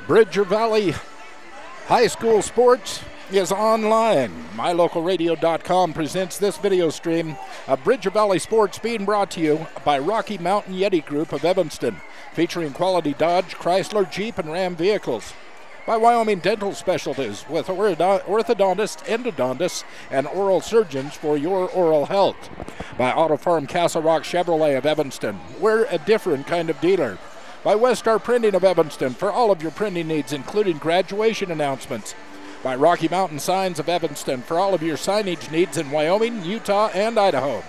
Bridger Valley High School Sports is online. MyLocalRadio.com presents this video stream of Bridger Valley Sports, being brought to you by Rocky Mountain Yeti Group of Evanston, featuring quality Dodge, Chrysler, Jeep, and Ram vehicles. By Wyoming Dental Specialties, with orthodontists, endodontists, and oral surgeons for your oral health. By Auto Farm Castle Rock Chevrolet of Evanston, we're a different kind of dealer. By Westar Printing of Evanston, for all of your printing needs, including graduation announcements. By Rocky Mountain Signs of Evanston, for all of your signage needs in Wyoming, Utah, and Idaho.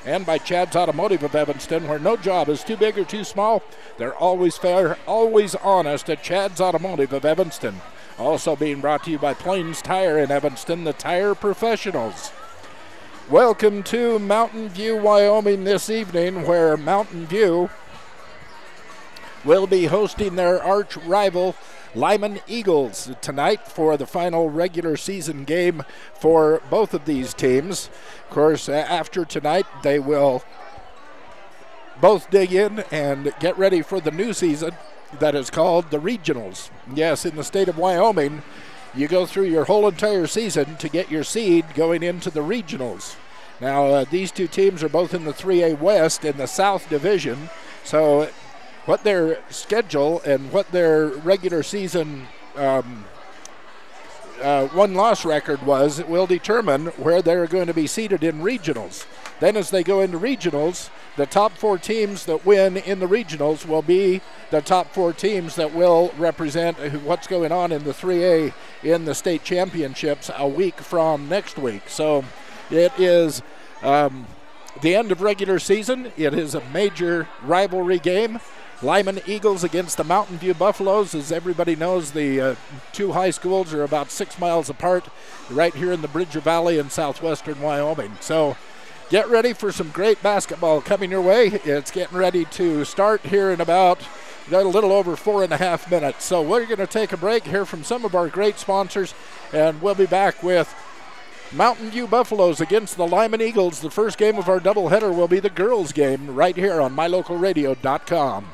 And by Chad's Automotive of Evanston, where no job is too big or too small. They're always fair, always honest at Chad's Automotive of Evanston. Also being brought to you by Plains Tire in Evanston, the tire professionals. Welcome to Mountain View, Wyoming this evening, where Mountain View will be hosting their arch rival Lyman Eagles tonight for the final regular season game for both of these teams. Of course, after tonight, they will both dig in and get ready for the new season that is called the Regionals. Yes, in the state of Wyoming, you go through your whole entire season to get your seed going into the Regionals. Now, these two teams are both in the 3A West in the South Division, so what their schedule and what their regular season one-loss record was will determine where they're going to be seated in regionals. Then as they go into regionals, the top four teams that win in the regionals will be the top four teams that will represent what's going on in the 3A in the state championships a week from next week. So it is the end of regular season. It is a major rivalry game. Lyman Eagles against the Mountain View Buffaloes. As everybody knows, the two high schools are about 6 miles apart right here in the Bridger Valley in southwestern Wyoming. So get ready for some great basketball coming your way. It's getting ready to start here in about a little over 4.5 minutes. So we're going to take a break, hear from some of our great sponsors, and we'll be back with Mountain View Buffaloes against the Lyman Eagles. The first game of our doubleheader will be the girls' game right here on MyLocalRadio.com.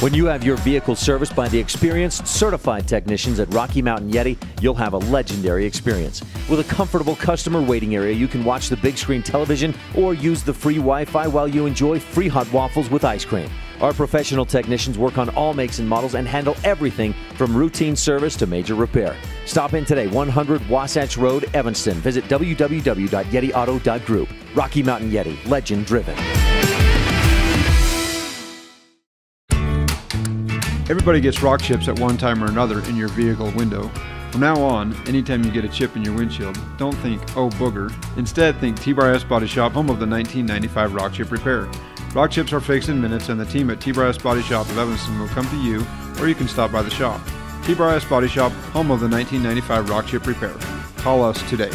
When you have your vehicle serviced by the experienced, certified technicians at Rocky Mountain Yeti, you'll have a legendary experience. With a comfortable customer waiting area, you can watch the big screen television or use the free Wi-Fi while you enjoy free hot waffles with ice cream. Our professional technicians work on all makes and models and handle everything from routine service to major repair. Stop in today, 100 Wasatch Road, Evanston. Visit www.yetiauto.group. Rocky Mountain Yeti, legend driven. Everybody gets rock chips at one time or another in your vehicle window. From now on, anytime you get a chip in your windshield, don't think, oh booger. Instead, think T-Bar S Body Shop, home of the 1995 rock chip repair. Rock chips are fixed in minutes, and the team at T-Bar S Body Shop of Evanston will come to you, or you can stop by the shop. T-Bar S Body Shop, home of the 1995 rock chip repair. Call us today.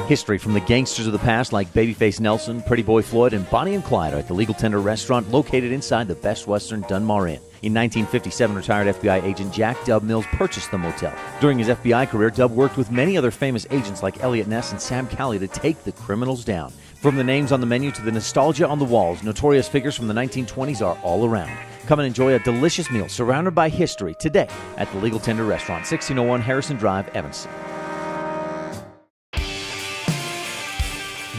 History from the gangsters of the past like Babyface Nelson, Pretty Boy Floyd, and Bonnie and Clyde are at the Legal Tender restaurant located inside the Best Western Dunmar Inn. In 1957, retired FBI agent Jack Dub Mills purchased the motel. During his FBI career, Dub worked with many other famous agents like Elliot Ness and Sam Cowley to take the criminals down. From the names on the menu to the nostalgia on the walls, notorious figures from the 1920s are all around. Come and enjoy a delicious meal surrounded by history today at the Legal Tender restaurant, 1601 Harrison Drive, Evanston.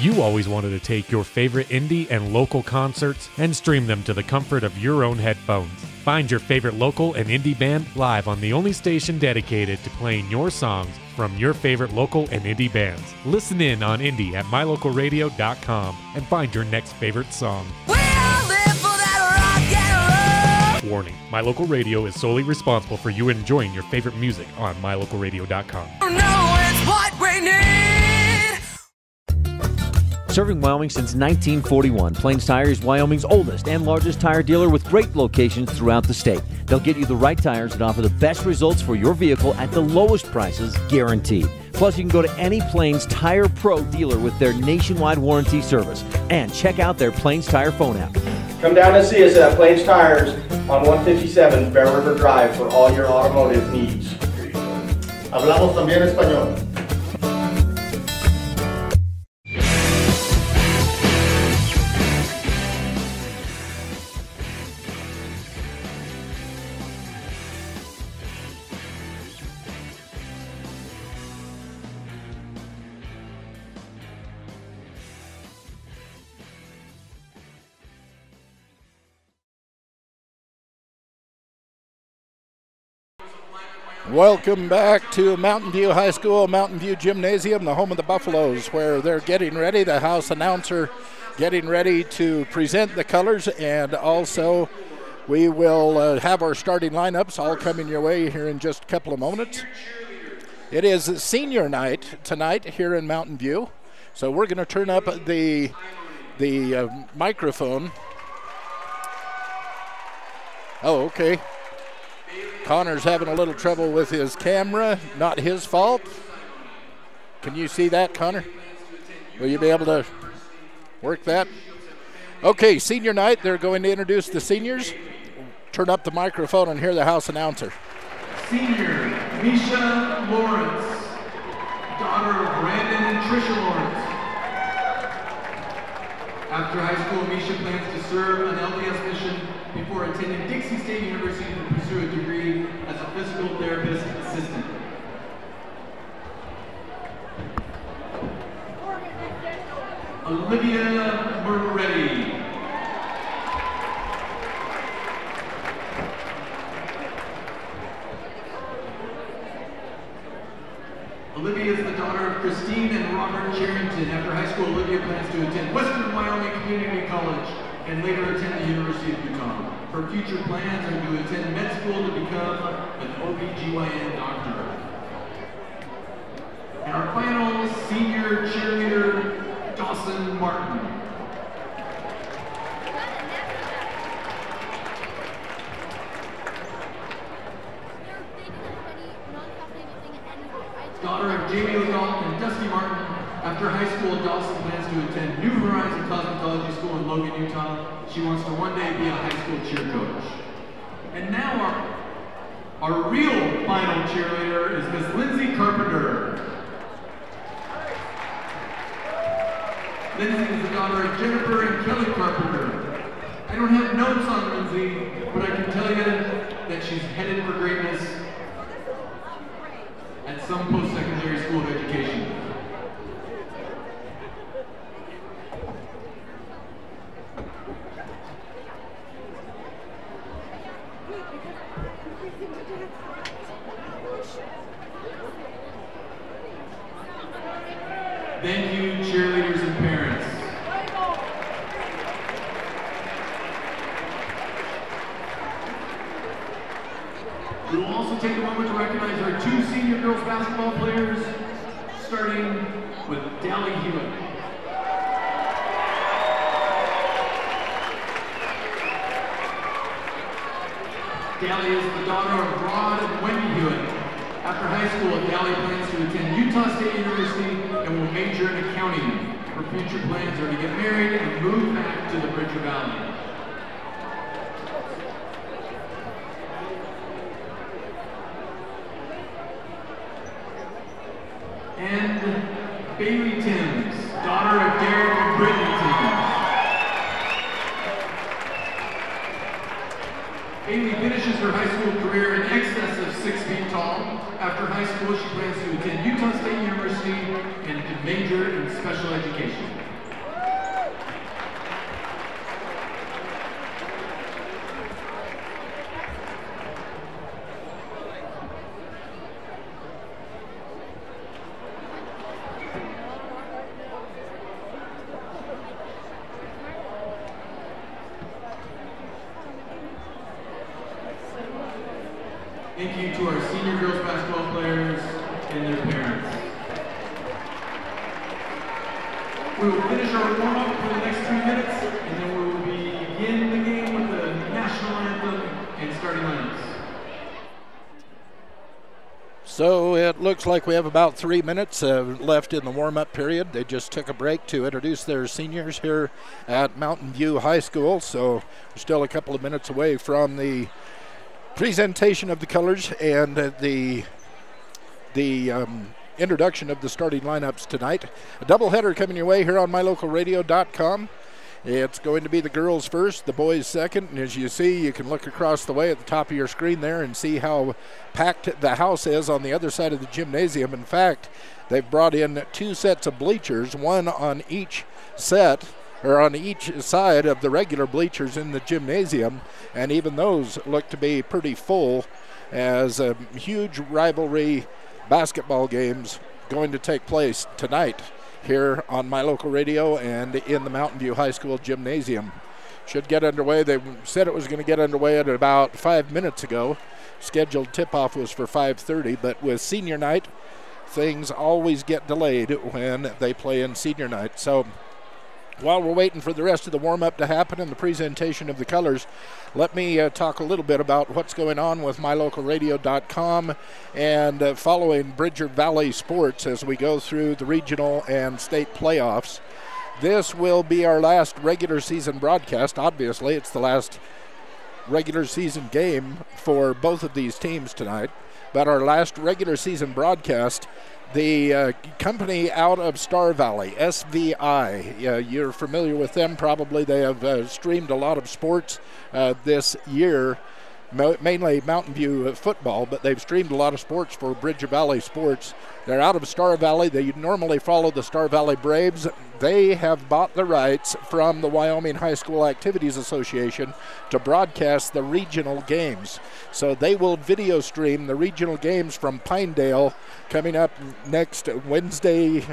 You always wanted to take your favorite indie and local concerts and stream them to the comfort of your own headphones. Find your favorite local and indie band live on the only station dedicated to playing your songs from your favorite local and indie bands. Listen in on indie at MyLocalRadio.com and find your next favorite song. We all live for that rock and roll. Warning, My Local Radio is solely responsible for you enjoying your favorite music on MyLocalRadio.com. No, it's what we need. Serving Wyoming since 1941, Plains Tire is Wyoming's oldest and largest tire dealer with great locations throughout the state. They'll get you the right tires that offer the best results for your vehicle at the lowest prices, guaranteed. Plus, you can go to any Plains Tire Pro dealer with their nationwide warranty service. And check out their Plains Tire phone app. Come down and see us at Plains Tires on 157 Bear River Drive for all your automotive needs. Hablamos también español. Welcome back to Mountain View High School, Mountain View Gymnasium, the home of the Buffaloes, where they're getting ready, the house announcer getting ready to present the colors, and also we will have our starting lineups all coming your way here in just a couple of moments. It is senior night tonight here in Mountain View, so we're going to turn up the microphone. Oh, okay. Connor's having a little trouble with his camera. Not his fault. Can you see that, Connor? Will you be able to work that? Okay, senior night. They're going to introduce the seniors. Turn up the microphone and hear the house announcer. Senior Misha Lawrence, daughter of Brandon and Trisha Lawrence. After high school, Misha plans to serve an LDS mission before attending Dixie State University to pursue a degree as a physical therapist assistant. Olivia Moretti. Olivia is the daughter of Christine and Robert Charrington. After high school, Olivia plans to attend Western Wyoming Community College and later attend the University of Utah. Her future plans are to attend med school to become an OBGYN doctor. And our final senior cheerleader, Dawson Martin. Daughter of Jamie O'Donnell and Dusty Martin. After high school, Dawson plans to attend New Horizon Cosmetology School in Logan, Utah. She wants to one day be a high school cheer coach. And now our real final cheerleader is Miss Lindsay Carpenter. Lindsay is the daughter of Jennifer and Kelly Carpenter. I don't have notes on Lindsay, but I can tell you that she's headed for greatness at some post-secondary school of education. Thank you, cheerleaders and parents. We will also take a moment to recognize our two senior girls basketball players, starting with Dally Hewitt. Dally is the daughter of Rod and Wendy Hewitt. After high school, Dally plans to attend Utah State University and will major in accounting. Her future plans are to get married and move back to the Bridger Valley. And Bailey Timms, daughter of Derek and Brittany Timms. Bailey finishes her high school career in excess of 6 feet tall. After high school, she plans to attend Utah State University and to major in special education. Thank you to our senior girls basketball players and their parents. We will finish our warm-up for the next 3 minutes, and then we will begin the game with the national anthem and starting lineups. So it looks like we have about 3 minutes left in the warm-up period. They just took a break to introduce their seniors here at Mountain View High School, so we're still a couple of minutes away from the presentation of the colors and the introduction of the starting lineups tonight. A doubleheader coming your way here on mylocalradio.com. It's going to be the girls first, the boys second, and as you see, you can look across the way at the top of your screen there and see how packed the house is on the other side of the gymnasium. In fact, they've brought in 2 sets of bleachers, one on each set, or on each side of the regular bleachers in the gymnasium, and even those look to be pretty full as a huge rivalry basketball games going to take place tonight here on My Local Radio and in the Mountain View High School gymnasium. Should get underway. They said it was going to get underway at about 5 minutes ago. Scheduled tip-off was for 5:30, but with senior night, things always get delayed when they play in senior night. So while we're waiting for the rest of the warm-up to happen and the presentation of the colors, let me talk a little bit about what's going on with mylocalradio.com and following Bridger Valley Sports as we go through the regional and state playoffs. This will be our last regular season broadcast. Obviously, it's the last regular season game for both of these teams tonight, but our last regular season broadcast. The company out of Star Valley, SVI, you're familiar with them probably. They have streamed a lot of sports this year, mainly Mountain View football, but they've streamed a lot of sports for Bridger Valley Sports. They're out of Star Valley. They normally follow the Star Valley Braves. They have bought the rights from the Wyoming High School Activities Association to broadcast the regional games. So they will video stream the regional games from Pinedale coming up next Wednesday.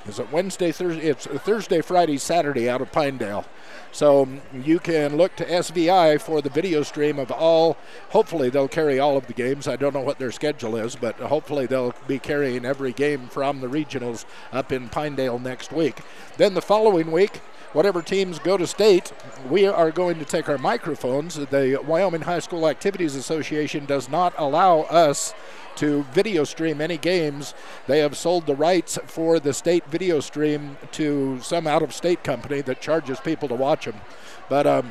Is it Wednesday, Thursday? It's Thursday, Friday, Saturday out of Pinedale. So you can look to SVI for the video stream of all. Hopefully they'll carry all of the games. I don't know what their schedule is, but hopefully they'll be carrying every game from the regionals up in Pinedale next week. Then the following week, whatever teams go to state, we are going to take our microphones. The Wyoming High School Activities Association does not allow us to video stream any games. They have sold the rights for the state video stream to some out-of-state company that charges people to watch them. But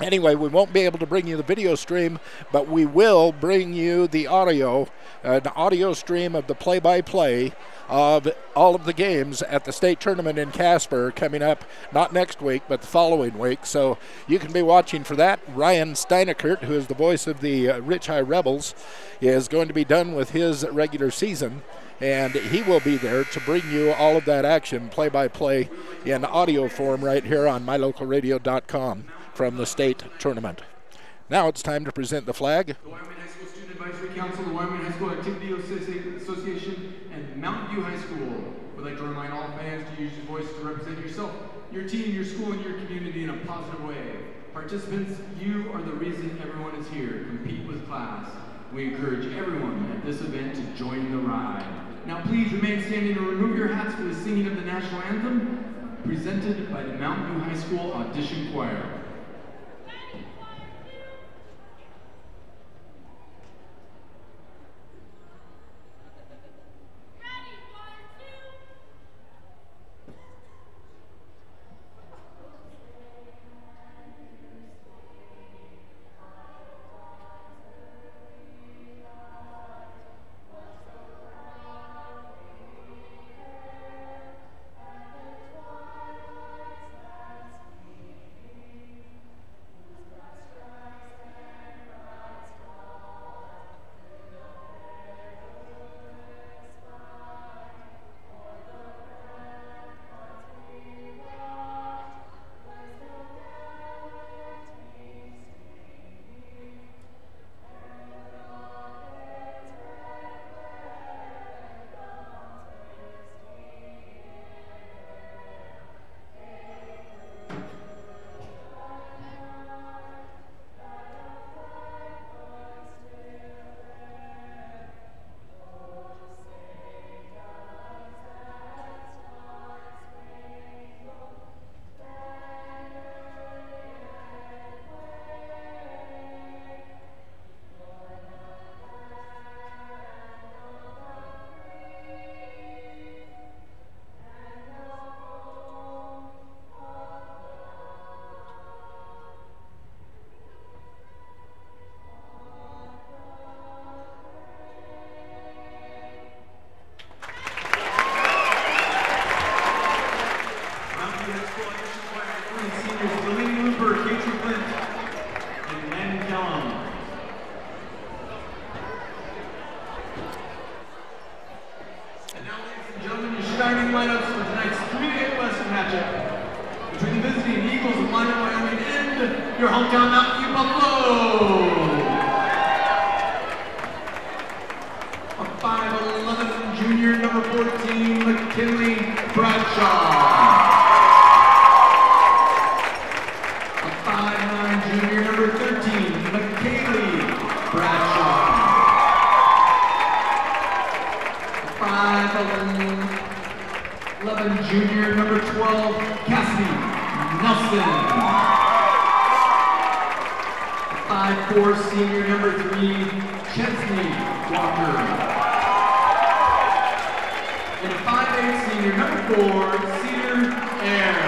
anyway, we won't be able to bring you the video stream, but we will bring you the audio, an audio stream of the play-by-play of all of the games at the state tournament in Casper coming up, not next week, but the following week. So you can be watching for that. Ryan Steinekert, who is the voice of the Rich High Rebels, is going to be done with his regular season, and he will be there to bring you all of that action, play-by-play, in audio form right here on mylocalradio.com from the state tournament. Now it's time to present the flag. The Wyoming High School Student Advisory Council, the Wyoming High School Activity Association, and Mountain View High School would like to remind all fans to use your voice to represent yourself, your team, your school, and your community in a positive way. Participants, you are the reason everyone is here. Compete with class. We encourage everyone at this event to join the ride. Now please remain standing and remove your hats for the singing of the national anthem, presented by the Mountain View High School Audition Choir. lineups for tonight's 3A Western matchup between the visiting Eagles of Lyman, Wyoming, and your hometown Mountain View Buffalo. Bradshaw. A 5'9" junior, number 13, McKaylee Bradshaw. A 5'11" junior, number 12, Cassidy Nelson. A 5'4" senior, number 3, Chesney Walker. And a 5'8" senior, number 4, Cedar Air.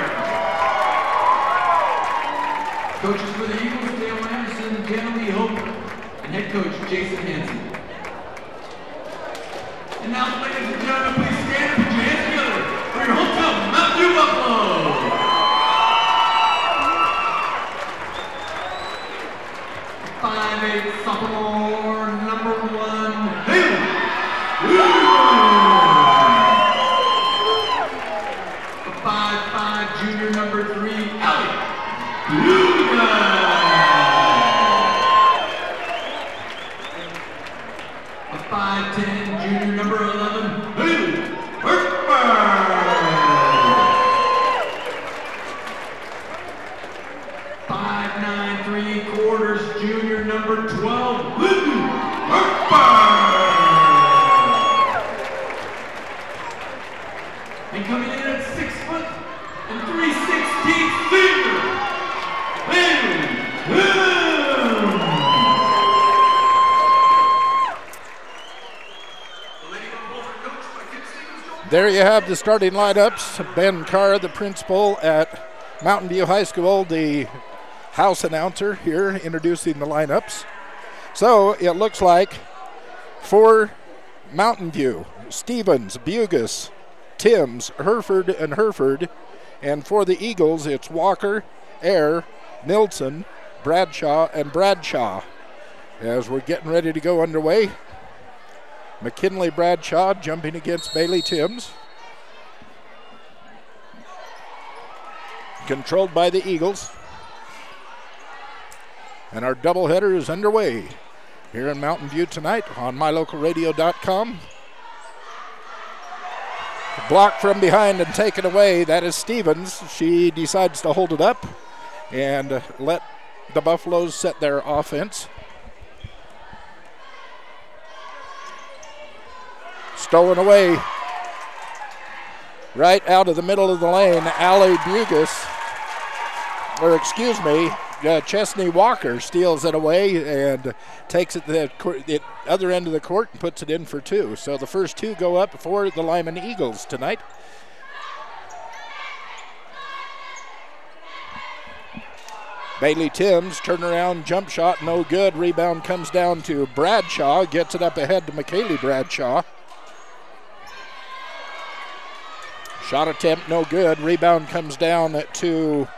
Coaches for the Eagles, Dale Anderson, Jenny Hope, and head coach Jason Hansen. And now, ladies and gentlemen, please stand and put your hands together for your hometown Mountain View Buffalo. 5'8" sophomore, number 1, Haley. A 5'5" junior, number 3, Allie. A 5'10" junior, number 11, Haley. 5'9" 3/4 junior, number 12, Lyman. And coming in at 6 foot and 3/16 senior, There you have the starting lineups. Ben Carr, the principal at Mountain View High School, the house announcer here introducing the lineups. So it looks like for Mountain View, Stevens, Bugus, Timms, Hereford, and Hereford. And for the Eagles, it's Walker, Air, Nilsson, Bradshaw, and Bradshaw. As we're getting ready to go underway, McKinley Bradshaw jumping against Bailey Timms. Controlled by the Eagles. And our doubleheader is underway here in Mountain View tonight on mylocalradio.com. Blocked from behind and taken away. That is Stevens. She decides to hold it up and let the Buffaloes set their offense. Stolen away right out of the middle of the lane. Allie Bugus, or excuse me, Chesney Walker steals it away and takes it to the other end of the court and puts it in for 2. So the first 2 go up for the Lyman Eagles tonight. Bailey Timms, turnaround jump shot, no good. Rebound comes down to Bradshaw, gets it up ahead to McKaylee Bradshaw. Shot attempt, no good. Rebound comes down to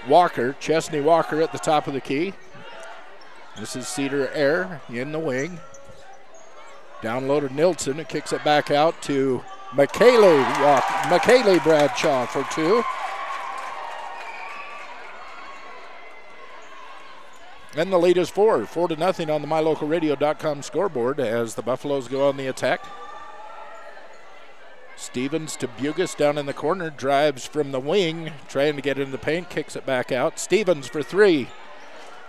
Walker, Chesney Walker at the top of the key. This is Cedar Air in the wing. Downloaded Nilsson, it kicks it back out to McKaylee Bradshaw for 2. And the lead is 4-0 on the mylocalradio.com scoreboard as the Buffaloes go on the attack. Stevens to Bugus down in the corner, drives from the wing, trying to get in the paint, kicks it back out. Stevens for 3.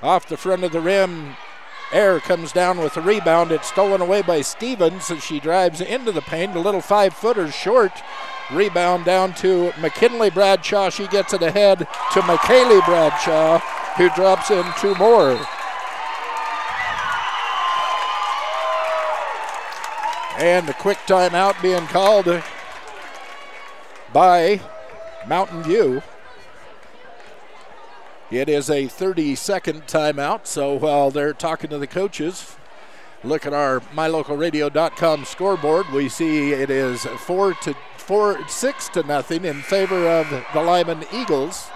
Off the front of the rim, Air comes down with a rebound. It's stolen away by Stevens as she drives into the paint. A little 5-footer short. Rebound down to McKinley Bradshaw. She gets it ahead to McKaylee Bradshaw, who drops in 2 more. And a quick timeout being called by Mountain View. It is a 30-second timeout, so while they're talking to the coaches, look at our mylocalradio.com scoreboard. We see it is 6-0 in favor of the Lyman Eagles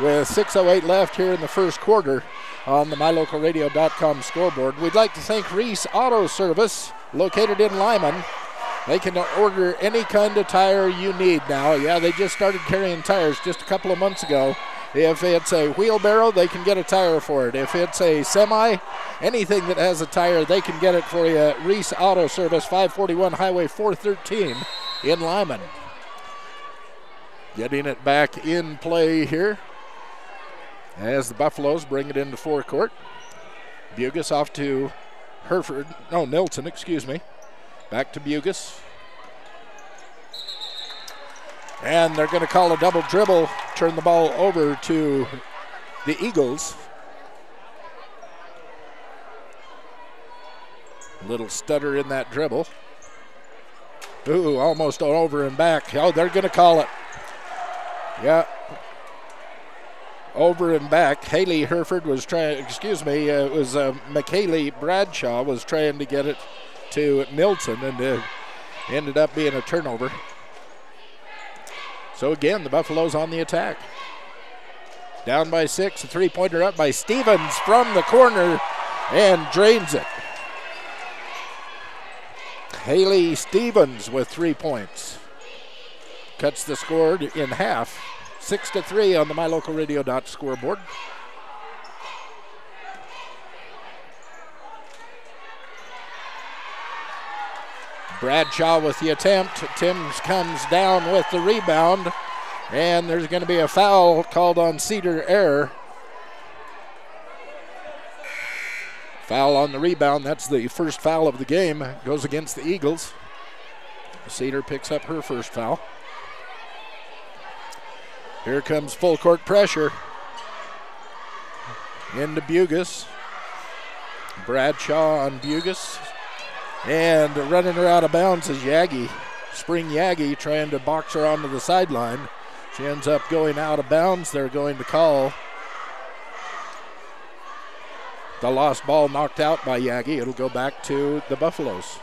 with 6:08 left here in the first quarter on the mylocalradio.com scoreboard. We'd like to thank Reese Auto Service, located in Lyman. They can order any kind of tire you need now. Yeah, they just started carrying tires just a couple of months ago. If it's a wheelbarrow, they can get a tire for it. If it's a semi, anything that has a tire, they can get it for you. Reese Auto Service, 541 Highway 413 in Lyman. Getting it back in play here as the Buffaloes bring it into forecourt. Bugus off to Nilsson, excuse me. Back to Bugus. And they're going to call a double dribble, turn the ball over to the Eagles. Little stutter in that dribble. Ooh, almost over and back. Oh, they're going to call it. Yeah. Over and back. Haley Hereford was trying, it was McKaylee Bradshaw was trying to get it to Nilsson, and ended up being a turnover. So again, the Buffaloes on the attack. Down by 6, a three-pointer up by Stevens from the corner and drains it. Haley Stevens with 3 points. Cuts the score in half. 6-3 on the MyLocalRadio scoreboard. Bradshaw with the attempt. Timms comes down with the rebound. And there's going to be a foul called on Cedar Air. Foul on the rebound. That's the first foul of the game. Goes against the Eagles. Cedar picks up her first foul. Here comes full court pressure. Into Bugus. Bradshaw on Bugus. And running her out of bounds is Spring Yagi trying to box her onto the sideline. She ends up going out of bounds. They're going to call the lost ball knocked out by Yagi. It'll go back to the Buffaloes.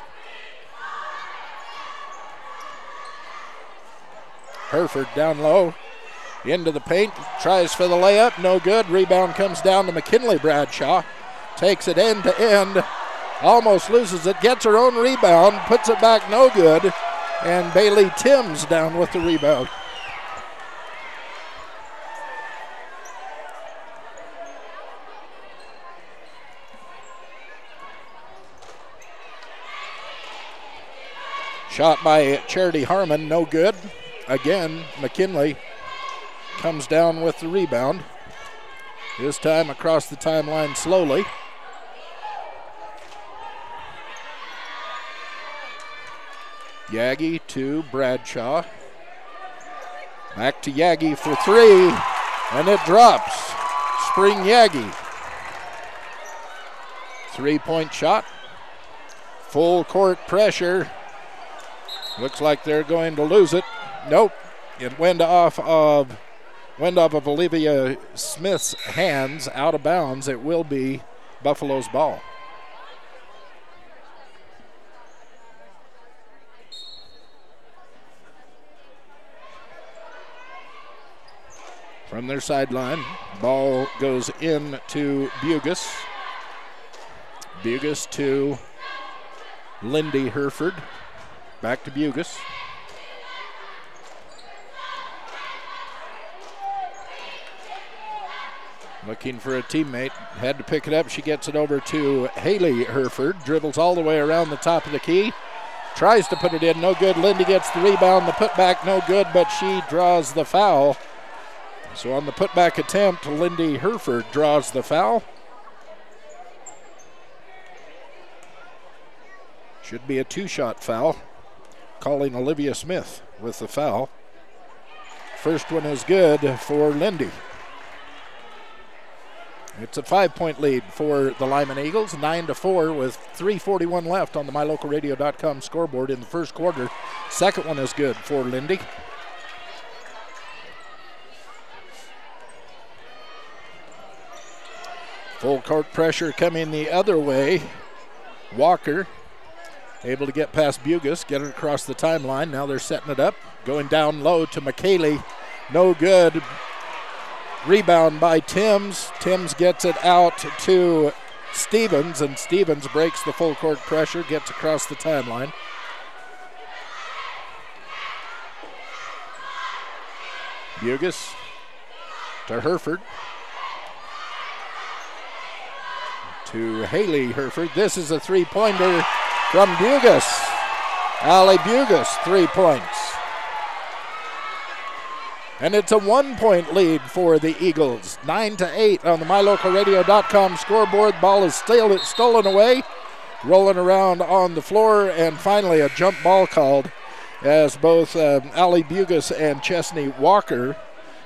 Hereford down low. Into the paint. Tries for the layup. No good. Rebound comes down to McKinley Bradshaw. Takes it end to end. Almost loses it. Gets her own rebound. Puts it back. No good. And Bailey Timms down with the rebound. Shot by Charity Harmon, no good. Again, McKinley comes down with the rebound. This time across the timeline slowly. Yagi to Bradshaw. Back to Yagi for three, and it drops. Spring Yagi. 3-point shot. Full court pressure. Looks like they're going to lose it. Nope. It went off of Olivia Smith's hands, out of bounds. It will be Buffalo's ball. From their sideline, ball goes in to Bugus. Bugus to Lindy Hereford. Back to Bugus. Looking for a teammate. Had to pick it up. She gets it over to Haley Hereford. Dribbles all the way around the top of the key. Tries to put it in. No good. Lindy gets the rebound. The putback no good, but she draws the foul. So on the putback attempt, Lindy Hereford draws the foul. Should be a two-shot foul. Calling Olivia Smith with the foul. First one is good for Lindy. It's a 5-point lead for the Lyman Eagles, 9-4 with 3:41 left on the MyLocalRadio.com scoreboard in the first quarter. Second one is good for Lindy. Full court pressure coming the other way. Walker able to get past Bugus, get it across the timeline. Now they're setting it up. Going down low to McKaylee. No good. Rebound by Timms. Timms gets it out to Stevens, and Stevens breaks the full court pressure, gets across the timeline. Bugus to Hereford. To Haley Hereford. This is a three-pointer from Bugus. Allie Bugis, 3 points. And it's a 1-point lead for the Eagles. 9-8 on the MyLocalRadio.com scoreboard. Ball is stolen away, rolling around on the floor, and finally a jump ball called as both Allie Bugis and Chesney Walker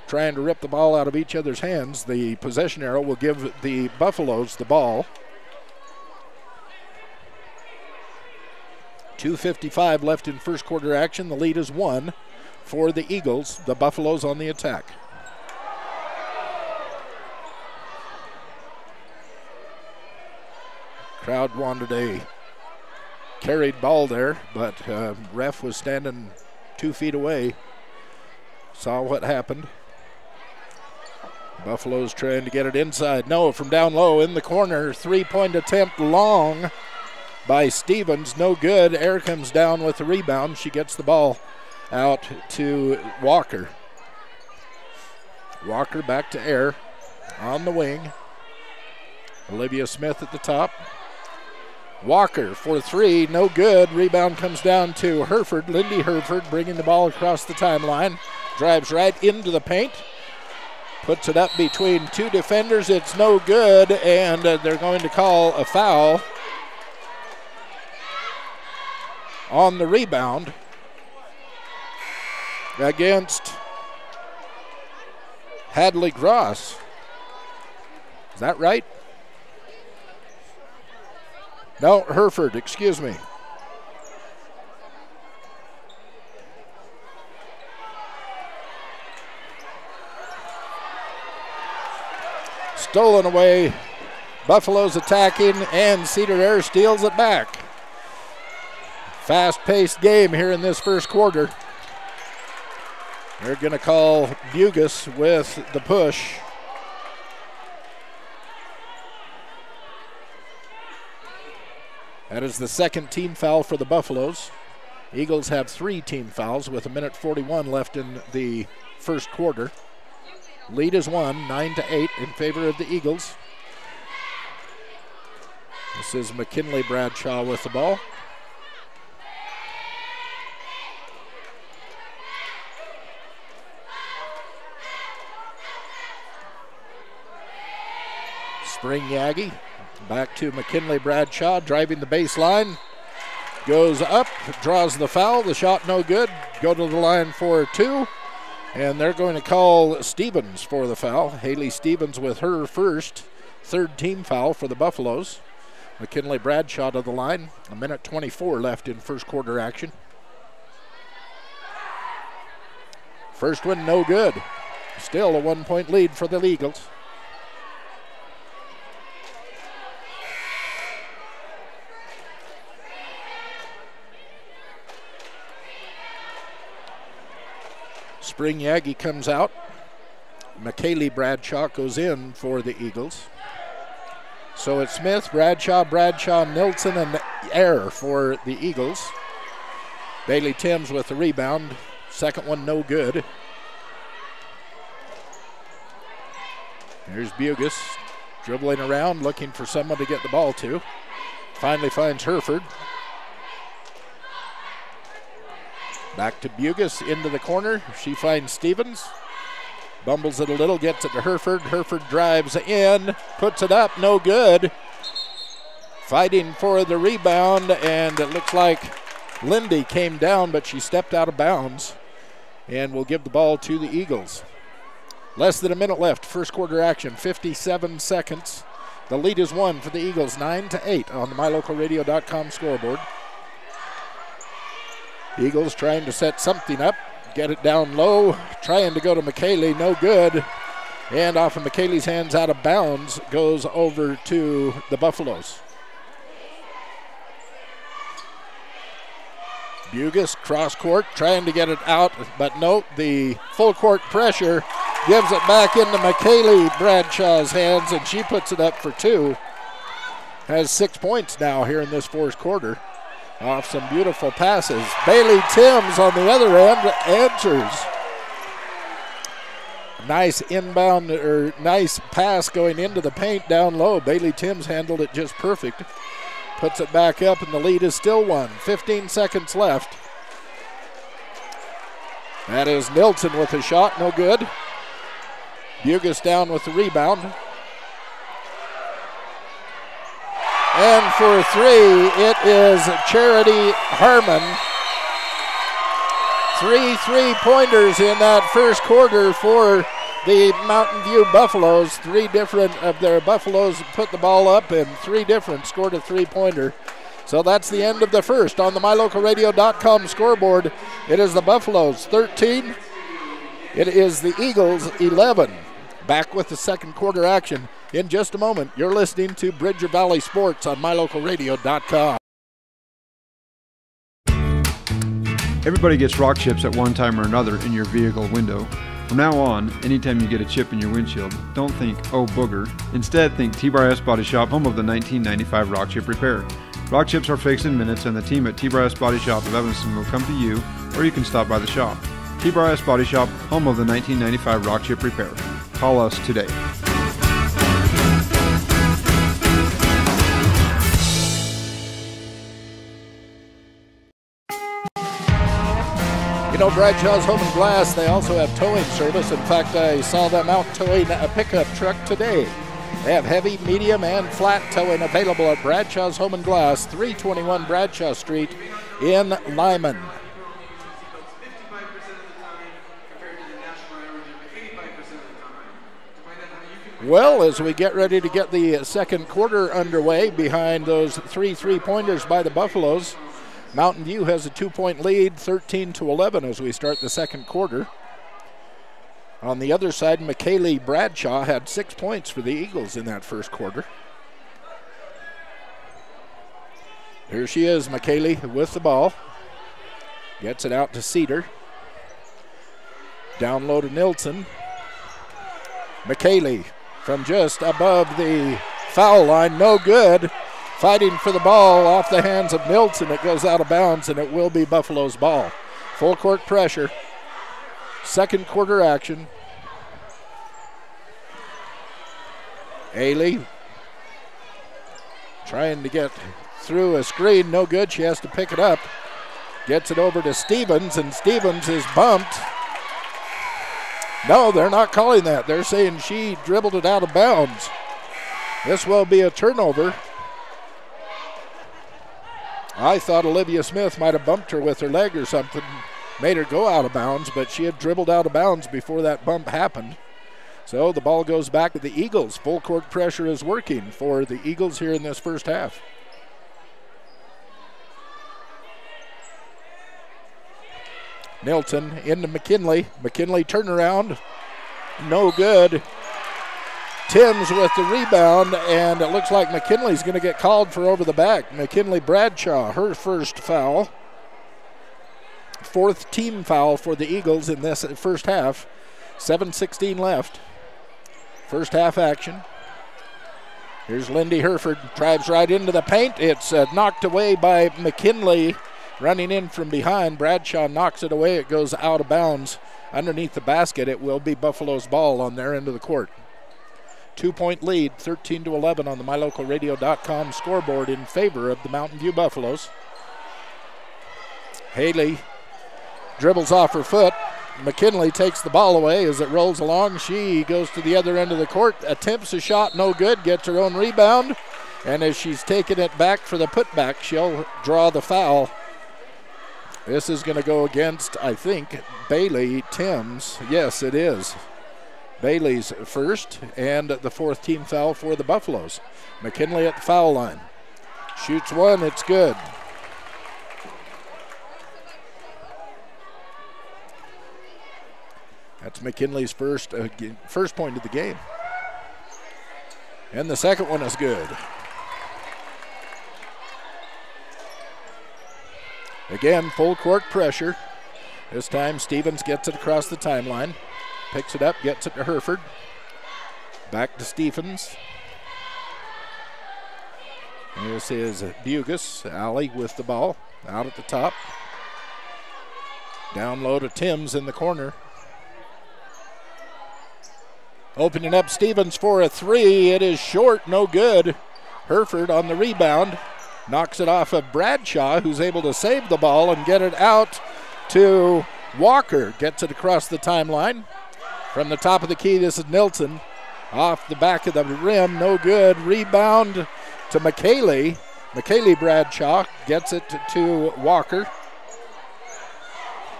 trying to rip the ball out of each other's hands. The possession arrow will give the Buffaloes the ball. 2:55 left in first quarter action. The lead is 1 for the Eagles. The Buffaloes on the attack. Crowd wanted a carried ball there, but ref was standing 2 feet away. Saw what happened. Buffaloes trying to get it inside. No, from down low in the corner. 3-point attempt long by Stevens. No good. Air comes down with the rebound. She gets the ball out to Walker. Walker back to Air on the wing. Olivia Smith at the top. Walker for 3, no good. Rebound comes down to Hereford. Lindy Hereford bringing the ball across the timeline. Drives right into the paint. Puts it up between 2 defenders. It's no good, and they're going to call a foul on the rebound against Hadley Gross. Is that right? No, Hereford, excuse me. Stolen away. Buffalo's attacking, and Cedar Air steals it back. Fast-paced game here in this first quarter. They're going to call Bugis with the push. That is the second team foul for the Buffaloes. Eagles have 3 team fouls with 1:41 left in the first quarter. Lead is 1, 9-8 in favor of the Eagles. This is McKinley Bradshaw with the ball. Spring Yagi back to McKinley Bradshaw, driving the baseline. Goes up, draws the foul. The shot no good. Go to the line for 2. And they're going to call Stevens for the foul. Haley Stevens with her first, 3rd team foul for the Buffaloes. McKinley Bradshaw to the line. 1:24 left in first quarter action. First one no good. Still a 1-point lead for the Eagles. Spring Yagi comes out. McKaylee Bradshaw goes in for the Eagles. So it's Smith, Bradshaw, Nilsson, and Air for the Eagles. Bailey Timms with the rebound. Second one no good. Here's Bugis dribbling around, looking for someone to get the ball to. Finally finds Hereford. Back to Bugis, into the corner. She finds Stevens. Bumbles it a little, gets it to Hereford. Hereford drives in, puts it up, no good. Fighting for the rebound, and it looks like Lindy came down, but she stepped out of bounds. And will give the ball to the Eagles. Less than a minute left, first quarter action, 57 seconds. The lead is 1 for the Eagles, 9-8 on the MyLocalRadio.com scoreboard. Eagles trying to set something up, get it down low, trying to go to McKaylee, no good. And off of McKaylee's hands out of bounds, goes over to the Buffaloes. Bugis cross court, trying to get it out, but no, the full court pressure gives it back into McKaylee Bradshaw's hands, and she puts it up for 2. Has 6 points now here in this fourth quarter. Off some beautiful passes. Bailey Timms on the other end answers. Nice inbound, or nice pass going into the paint down low. Bailey Timms handled it just perfect. Puts it back up, and the lead is still 1. 15 seconds left. That is Nilsson with a shot, no good. Bugus down with the rebound. And for 3, it is Charity Harmon. 3 3-pointers in that first quarter for the Mountain View Buffaloes. 3 different of their Buffaloes put the ball up, and 3 different scored a 3-pointer. So that's the end of the first. On the MyLocalRadio.com scoreboard, it is the Buffaloes 13. It is the Eagles 11. Back with the second quarter action in just a moment. You're listening to Bridger Valley Sports on MyLocalRadio.com. Everybody gets rock chips at one time or another in your vehicle window. From now on, anytime you get a chip in your windshield, don't think, oh booger. Instead, think T-Bar S Body Shop, home of the 1995 rock chip repair. Rock chips are fixed in minutes, and the team at T-Bar S Body Shop of Evanston will come to you, or you can stop by the shop. T-Bar S Body Shop, home of the 1995 rock chip repair. Call us today. You know, Bradshaw's Home and Glass, they also have towing service. In fact, I saw them out towing a pickup truck today. They have heavy, medium, and flat towing available at Bradshaw's Home and Glass, 321 Bradshaw Street in Lyman. Well, as we get ready to get the second quarter underway behind those 3 3-pointers by the Buffaloes, Mountain View has a 2-point lead, 13-11 as we start the second quarter. On the other side, McKaylee Bradshaw had 6 points for the Eagles in that first quarter. Here she is, McKaylee with the ball. Gets it out to Cedar. Down low to Nilsson. McKaylee from just above the foul line, no good. Fighting for the ball off the hands of Nilsson. It goes out of bounds, and it will be Buffalo's ball. Full court pressure. Second quarter action. Ailey trying to get through a screen. No good. She has to pick it up. Gets it over to Stevens, and Stevens is bumped. No, they're not calling that. They're saying she dribbled it out of bounds. This will be a turnover. I thought Olivia Smith might have bumped her with her leg or something, made her go out of bounds, but she had dribbled out of bounds before that bump happened. So the ball goes back to the Eagles. Full court pressure is working for the Eagles here in this first half. Nilsson into McKinley. McKinley turnaround. No good. Timms with the rebound, and it looks like McKinley's going to get called for over the back. McKinley Bradshaw, her first foul. 4th team foul for the Eagles in this first half. 7:16 left. First half action. Here's Lindy Herford, drives right into the paint. It's knocked away by McKinley running in from behind. Bradshaw knocks it away. It goes out of bounds underneath the basket. It will be Buffalo's ball on their end of the court. 2-point lead, 13-11 on the MyLocalRadio.com scoreboard in favor of the Mountain View Buffaloes. Haley dribbles off her foot. McKinley takes the ball away as it rolls along. She goes to the other end of the court, attempts a shot, no good, gets her own rebound. And as she's taking it back for the putback, she'll draw the foul. This is going to go against, I think, Bailey Timms. Yes, it is. Bailey's first and the 4th team foul for the Buffaloes. McKinley at the foul line. Shoots one, it's good. That's McKinley's first point of the game. And the second one is good. Again, full court pressure. This time Stevens gets it across the timeline. Picks it up, gets it to Herford. Back to Stephens. This is Bugus. Alley with the ball. Out at the top. Down low to Timms in the corner. Opening up Stevens for a 3. It is short, no good. Herford on the rebound. knocks it off of Bradshaw, who's able to save the ball and get it out to Walker. Gets it across the timeline. From the top of the key, this is Nilsson. Off the back of the rim, no good. Rebound to McKaylee. McKaylee Bradshaw gets it to Walker.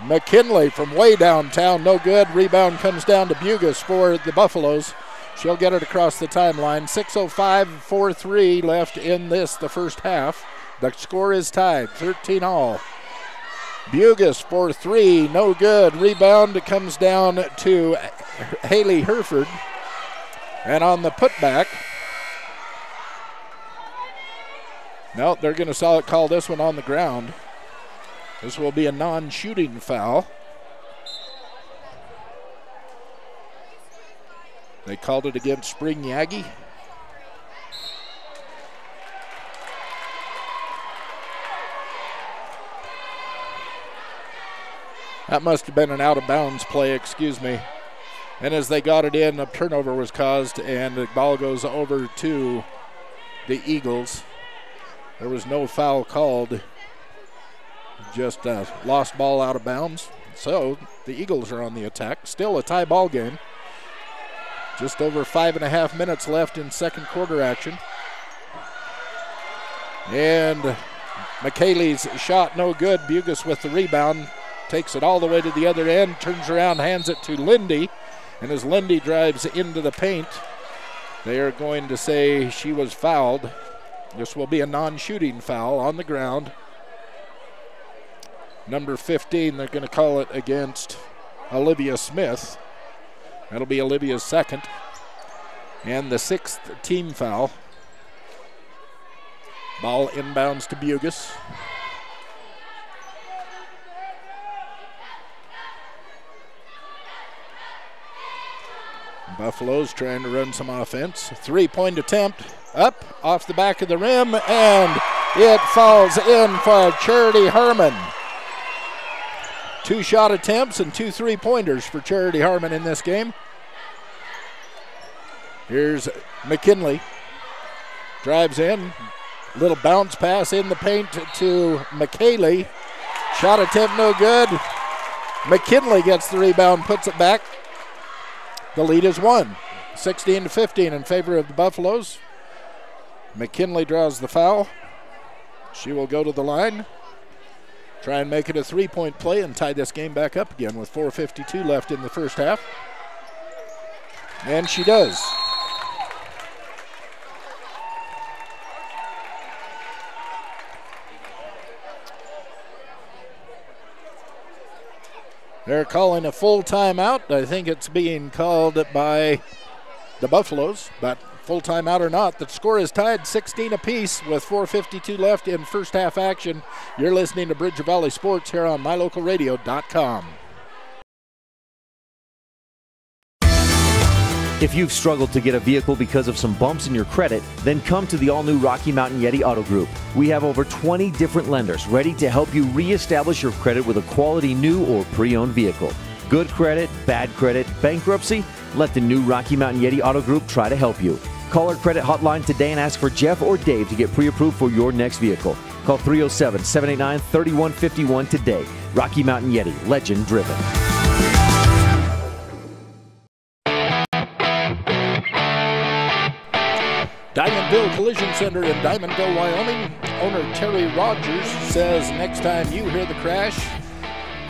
McKinley from way downtown, no good. Rebound comes down to Bugus for the Buffaloes. She'll get it across the timeline. 6:05, 4-3 left in the first half. The score is tied, 13 all. Bugus for three, no good. Rebound comes down to Haley Herford. And on the putback, no, they're going to call this one on the ground. This will be a non-shooting foul. They called it against Spring Yagi. That must have been an out-of-bounds play, excuse me. And as they got it in, a turnover was caused, and the ball goes over to the Eagles. There was no foul called, just a lost ball out of bounds. So the Eagles are on the attack. Still a tie ball game. Just over 5.5 minutes left in second quarter action. And McKaylee's shot no good. Bugus with the rebound. Takes it all the way to the other end, turns around, hands it to Lindy. And as Lindy drives into the paint, they are going to say she was fouled. This will be a non-shooting foul on the ground. Number 15, they're going to call it against Olivia Smith. That'll be Olivia's second. And the sixth team foul. Ball inbounds to Bugus. Buffalo's trying to run some offense. Three-point attempt up off the back of the rim, and it falls in for Charity Harmon. 2 shot attempts and 2 3-pointers for Charity Harmon in this game. Here's McKinley. Drives in. Little bounce pass in the paint to McKaylee. Shot attempt no good. McKinley gets the rebound, puts it back. The lead is 16-15 in favor of the Buffaloes. McKinley draws the foul. She will go to the line. Try and make it a 3-point play and tie this game back up again with 4:52 left in the first half. And she does. They're calling a full timeout. I think it's being called by the Buffaloes, but full timeout or not, the score is tied 16 apiece with 4:52 left in first half action. You're listening to Bridger Valley Sports here on mylocalradio.com. If you've struggled to get a vehicle because of some bumps in your credit, then come to the all-new Rocky Mountain Yeti Auto Group. We have over 20 different lenders ready to help you reestablish your credit with a quality new or pre-owned vehicle. Good credit, bad credit, bankruptcy? Let the new Rocky Mountain Yeti Auto Group try to help you. Call our credit hotline today and ask for Jeff or Dave to get pre-approved for your next vehicle. Call 307-789-3151 today. Rocky Mountain Yeti, legend driven. Diamondville Collision Center in Diamondville, Wyoming. Owner Terry Rogers says next time you hear the crash,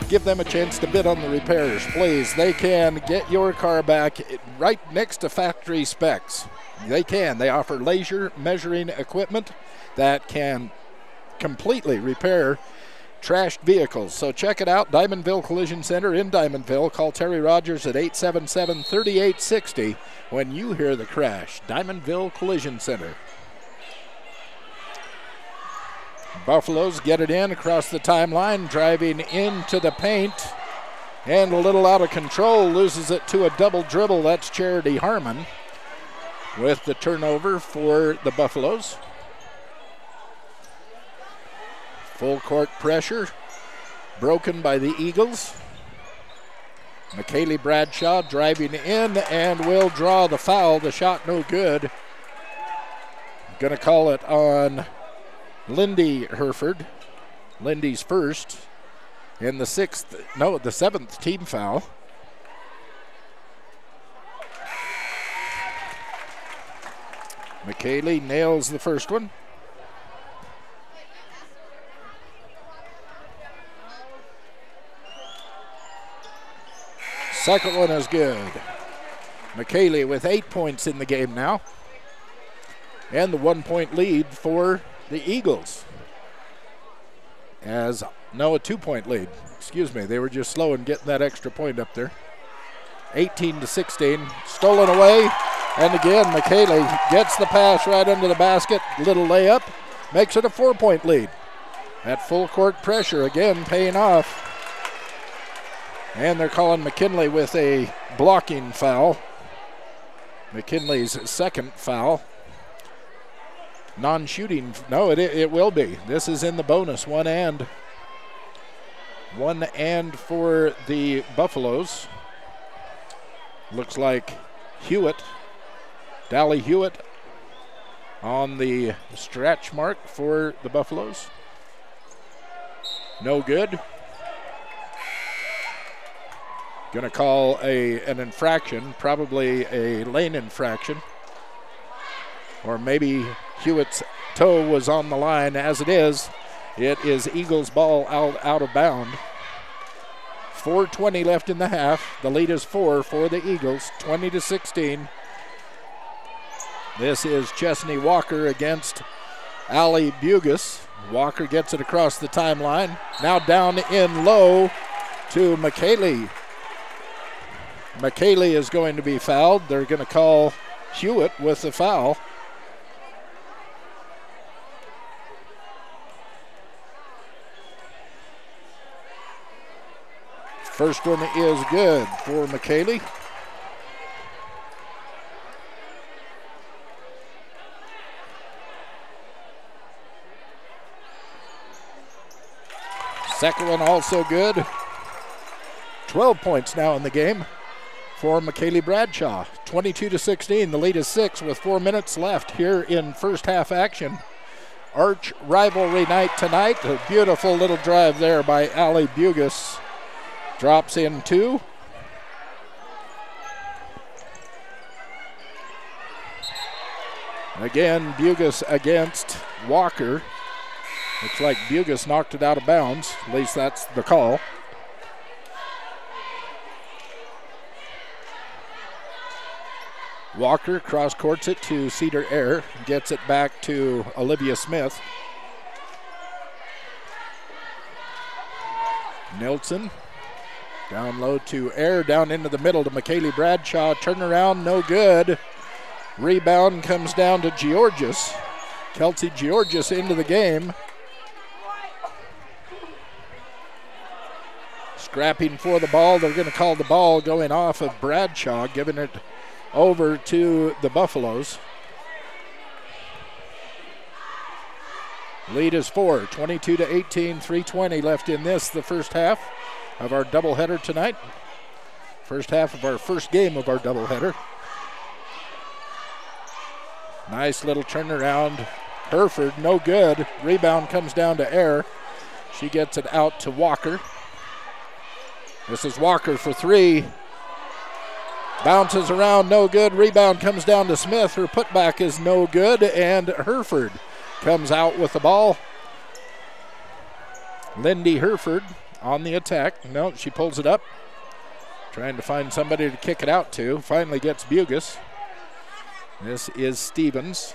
give them a chance to bid on the repairs, please. They can get your car back right next to factory specs. They can. They offer laser measuring equipment that can completely repair trashed vehicles. So check it out, Diamondville Collision Center in Diamondville. Call Terry Rogers at 877-3860 when you hear the crash. Diamondville Collision Center. Buffaloes get it in across the timeline, driving into the paint, and a little out of control, loses it to a double dribble. That's Charity Harmon with the turnover for the Buffaloes. Full court pressure, broken by the Eagles. McKaylee Bradshaw driving in and will draw the foul. The shot no good. Gonna call it on Lindy Hereford. Lindy's first. And the 7th team foul. McKaylee nails the first one. Second one is good. McKaylee with 8 points in the game now. And the 1 point lead for the Eagles. A 2 point lead. Excuse me, they were just slow in getting that extra point up there. 18-16, stolen away. And again, McKaylee gets the pass right under the basket. Little layup, makes it a 4 point lead. That full court pressure again paying off. And they're calling McKinley with a blocking foul. McKinley's second foul. Non-shooting, no, it will be. This is in the bonus, one and for the Buffaloes. Looks like Dally Hewitt on the stretch mark for the Buffaloes. No good. Going to call an infraction, probably a lane infraction. Or maybe Hewitt's toe was on the line. As it is Eagles ball out of bound. 4:20 left in the half. The lead is 4 for the Eagles, 20-16. This is Chesney Walker against Allie Bugus. Walker gets it across the timeline. Now down in low to McKaylee. McKaylee is going to be fouled. They're going to call Hewitt with the foul. First one is good for McKaylee. Second one also good. 12 points now in the game for McKaylee Bradshaw. 22-16. The lead is 6 with 4 minutes left here in first half action. Arch rivalry night tonight. A beautiful little drive there by Allie Bugus. Drops in 2. Again, Bugus against Walker. Looks like Bugus knocked it out of bounds. At least that's the call. Walker cross courts it to Cedar Air. Gets it back to Olivia Smith. Nilsson. Down low to Air, down into the middle to McKaylee Bradshaw. Turnaround, no good. Rebound comes down to Georges. Kelsey Georges into the game. Scrapping for the ball. They're going to call the ball going off of Bradshaw, giving it over to the Buffaloes. Lead is 4, 22-18, 3:20 left in this, the first half of our doubleheader tonight. First half of our first game of our doubleheader. Nice little turnaround. Hereford, no good. Rebound comes down to Air. She gets it out to Walker. This is Walker for 3. Bounces around, no good. Rebound comes down to Smith. Her putback is no good, and Hereford comes out with the ball. Lindy Hereford on the attack. No, she pulls it up. Trying to find somebody to kick it out to. Finally gets Bugus. This is Stevens.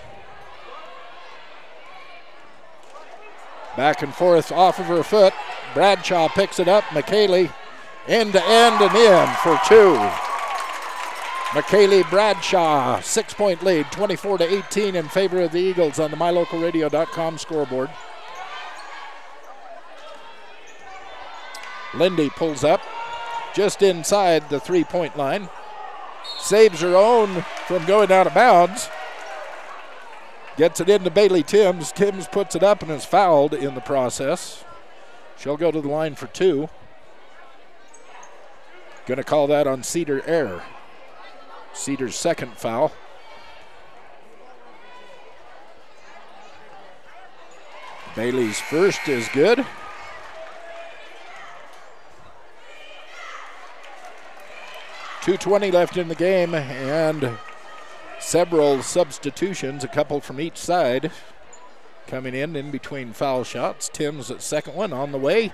Back and forth off of her foot. Bradshaw picks it up. McKaylee end to end and in for 2. McKaylee Bradshaw, 6-point lead, 24-18 in favor of the Eagles on the MyLocalRadio.com scoreboard. Lindy pulls up just inside the 3-point line. Saves her own from going out of bounds. Gets it into Bailey Timms. Timms puts it up and is fouled in the process. She'll go to the line for 2. Going to call that on Cedar Air. Cedar's second foul. Bailey's first is good. .220 left in the game, and several substitutions, a couple from each side, coming in between foul shots. Tim's at second one on the way.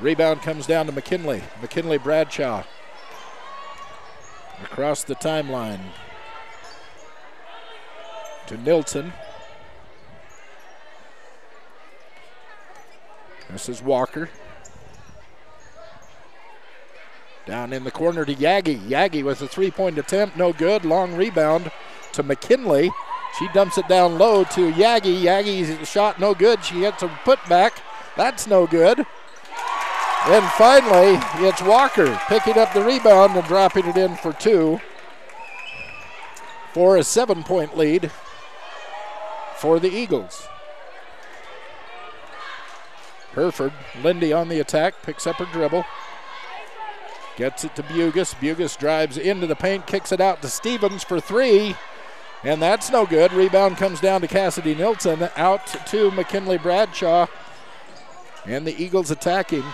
Rebound comes down to McKinley. McKinley Bradshaw across the timeline to Nilsson. This is Walker. Down in the corner to Yagi. Yagi with a three-point attempt, no good. Long rebound to McKinley. She dumps it down low to Yagi. Yagi's shot no good. She gets a putback. That's no good. And finally, it's Walker picking up the rebound and dropping it in for two for a 7-point lead for the Eagles. Hereford, Lindy on the attack, picks up her dribble. Gets it to Bugus. Bugus drives into the paint, kicks it out to Stevens for three, and that's no good. Rebound comes down to Cassidy Nilsson, out to McKinley Bradshaw, and the Eagles attacking.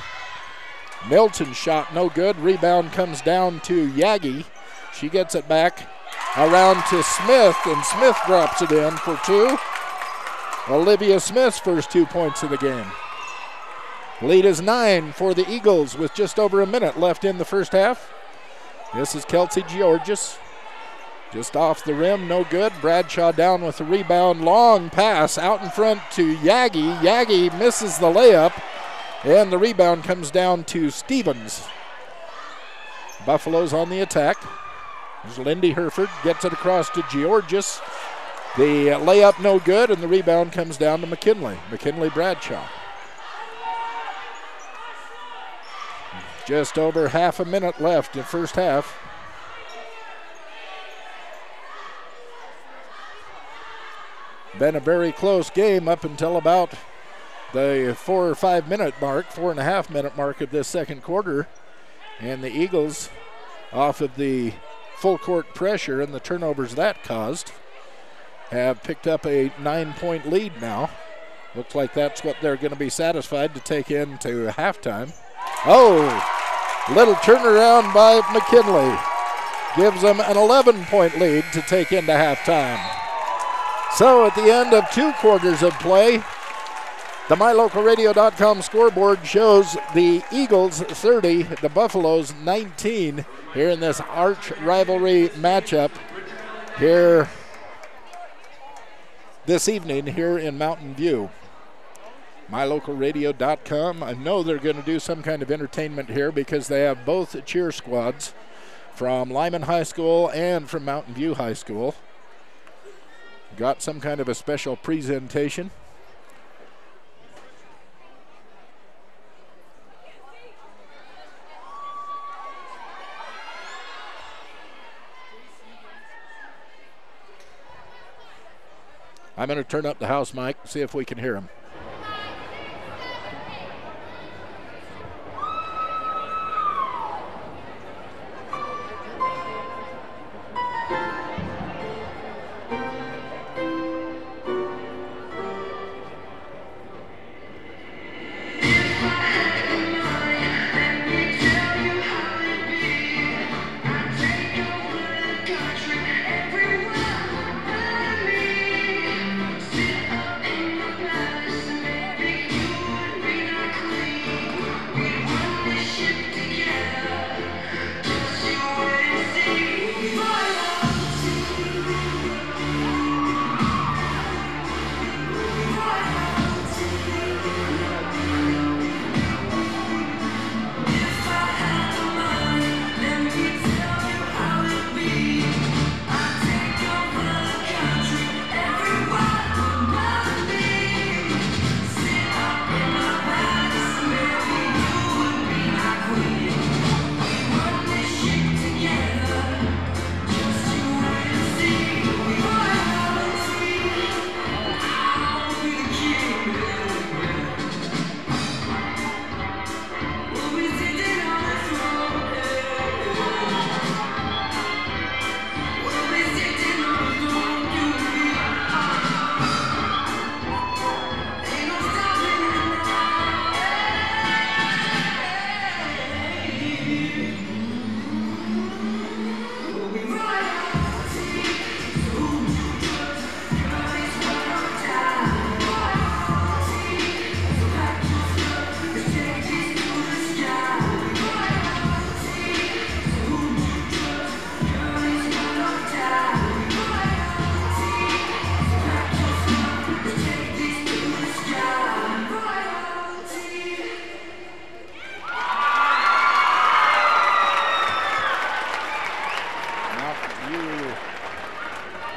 Nilsson's shot no good. Rebound comes down to Yagi. She gets it back around to Smith, and Smith drops it in for two. Olivia Smith's first 2 points of the game. Lead is 9 for the Eagles with just over a minute left in the first half. This is Kelsey Georges. Just off the rim, no good. Bradshaw down with the rebound. Long pass out in front to Yagi. Yagi misses the layup, and the rebound comes down to Stevens. Buffalo's on the attack. There's Lindy Hereford, gets it across to Georges. The layup no good, and the rebound comes down to McKinley. McKinley Bradshaw. Just over half a minute left in the first half. Been a very close game up until about the 4 or 5 minute mark, 4.5 minute mark of this second quarter. And the Eagles, off of the full court pressure and the turnovers that caused, have picked up a 9-point lead now. Looks like that's what they're going to be satisfied to take into halftime. Oh, little turnaround by McKinley. Gives them an 11-point lead to take into halftime. So at the end of 2 quarters of play, the MyLocalRadio.com scoreboard shows the Eagles 30, the Buffaloes 19 here in this arch rivalry matchup here this evening here in Mountain View. MyLocalRadio.com. I know they're going to do some kind of entertainment here because they have both cheer squads from Lyman High School and from Mountain View High School. Got some kind of a special presentation. I'm going to turn up the house mic, see if we can hear him.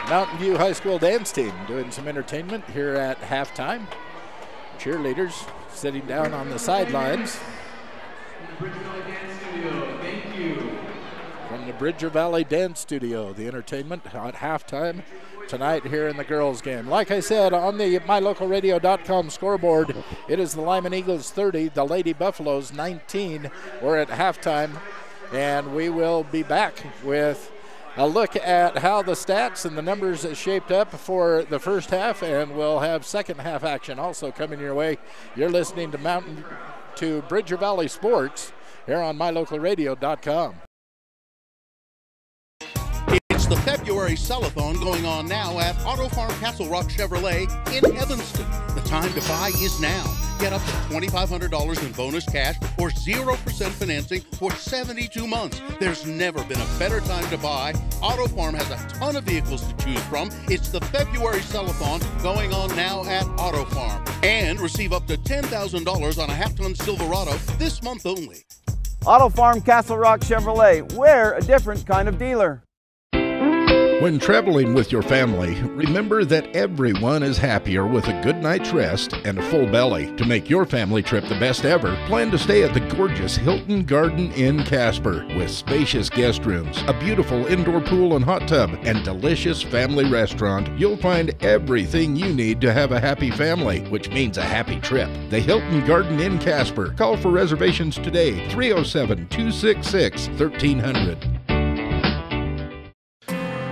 Mountain View High School dance team doing some entertainment here at halftime. Cheerleaders sitting down on the sidelines. From the Bridger Valley Dance Studio, the entertainment at halftime tonight here in the girls' game. Like I said, on the mylocalradio.com scoreboard, it is the Lyman Eagles 30, the Lady Buffaloes 19. We're at halftime, and we will be back with a look at how the stats and the numbers shaped up for the first half, and we'll have second half action also coming your way. You're listening to Bridger Valley Sports here on mylocalradio.com. It's the February Sellathon going on now at Auto Farm Castle Rock Chevrolet in Evanston. The time to buy is now. Get up to $2,500 in bonus cash or 0% financing for 72 months. There's never been a better time to buy. Auto Farm has a ton of vehicles to choose from. It's the February Sellathon going on now at Auto Farm. And receive up to $10,000 on a half-ton Silverado this month only. Auto Farm Castle Rock Chevrolet. We're a different kind of dealer. When traveling with your family, remember that everyone is happier with a good night's rest and a full belly. To make your family trip the best ever, plan to stay at the gorgeous Hilton Garden Inn Casper with spacious guest rooms, a beautiful indoor pool and hot tub, and delicious family restaurant. You'll find everything you need to have a happy family, which means a happy trip. The Hilton Garden Inn Casper. Call for reservations today, 307-266-1300.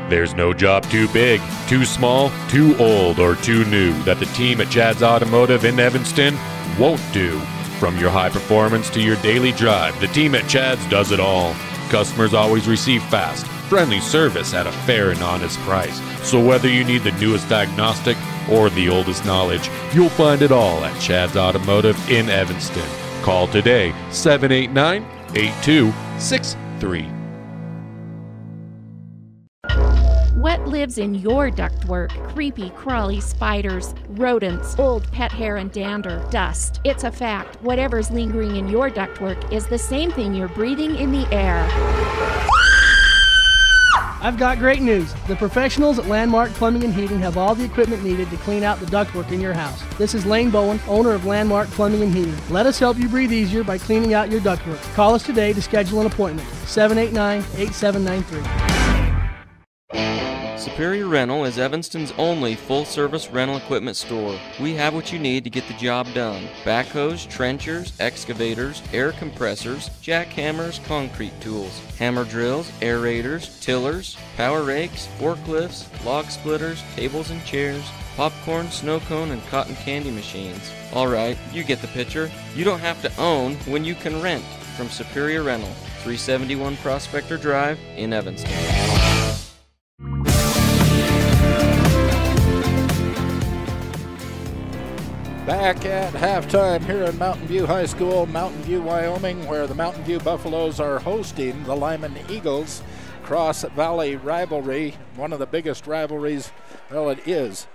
There's no job too big, too small, too old, or too new that the team at Chad's Automotive in Evanston won't do. From your high performance to your daily drive, the team at Chad's does it all. Customers always receive fast, friendly service at a fair and honest price. So whether you need the newest diagnostic or the oldest knowledge, you'll find it all at Chad's Automotive in Evanston. Call today, 789-8263. What lives in your ductwork? Creepy, crawly spiders, rodents, old pet hair and dander, dust. It's a fact. Whatever's lingering in your ductwork is the same thing you're breathing in the air. I've got great news. The professionals at Landmark Plumbing and Heating have all the equipment needed to clean out the ductwork in your house. This is Lane Bowen, owner of Landmark Plumbing and Heating. Let us help you breathe easier by cleaning out your ductwork. Call us today to schedule an appointment. 789-8793. Superior Rental is Evanston's only full-service rental equipment store. We have what you need to get the job done. Backhoes, trenchers, excavators, air compressors, jackhammers, concrete tools, hammer drills, aerators, tillers, power rakes, forklifts, log splitters, tables and chairs, popcorn, snow cone, and cotton candy machines. Alright, you get the picture. You don't have to own when you can rent from Superior Rental, 371 Prospector Drive in Evanston. Back at halftime here at Mountain View High School, Mountain View, Wyoming, where the Mountain View Buffaloes are hosting the Lyman Eagles. Cross Valley rivalry, one of the biggest rivalries. Well, it is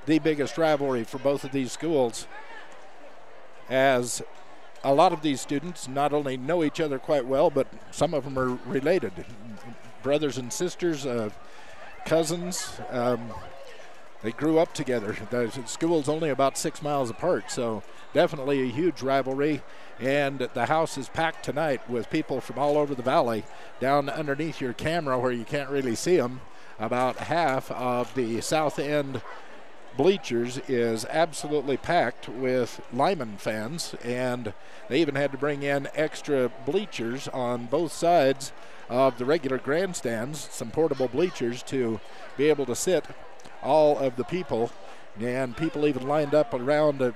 the biggest rivalry for both of these schools, as a lot of these students not only know each other quite well, but some of them are related. Brothers and sisters, cousins. They grew up together. The school's only about 6 miles apart, so definitely a huge rivalry. And the house is packed tonight with people from all over the valley. Down underneath your camera where you can't really see them, about half of the south end bleachers is absolutely packed with Lyman fans, and they even had to bring in extra bleachers on both sides of the regular grandstands, some portable bleachers to be able to sit all of the people, and people even lined up around the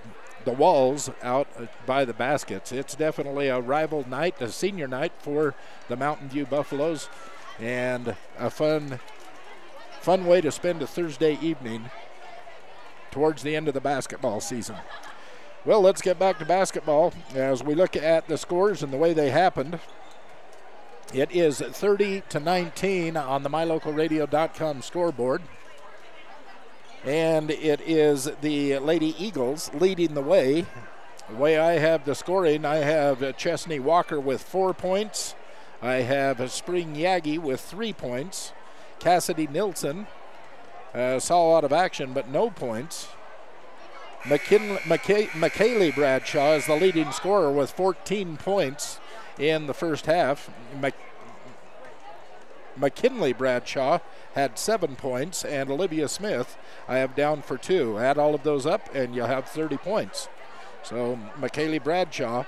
walls out by the baskets. It's definitely a rival night, a senior night for the Mountain View Buffaloes, and a fun way to spend a Thursday evening towards the end of the basketball season. Well, let's get back to basketball as we look at the scores and the way they happened. It is 30-19 on the mylocalradio.com scoreboard. And it is the Lady Eagles leading the way. The way I have the scoring, I have Chesney Walker with 4 points. I have Spring Yagi with 3 points. Cassidy Nilsson saw a lot of action, but no points. McKaylee Bradshaw is the leading scorer with 14 points in the first half. McKinley Bradshaw had 7 points, and Olivia Smith I have down for 2. Add all of those up, and you'll have 30 points. So McKaylee Bradshaw,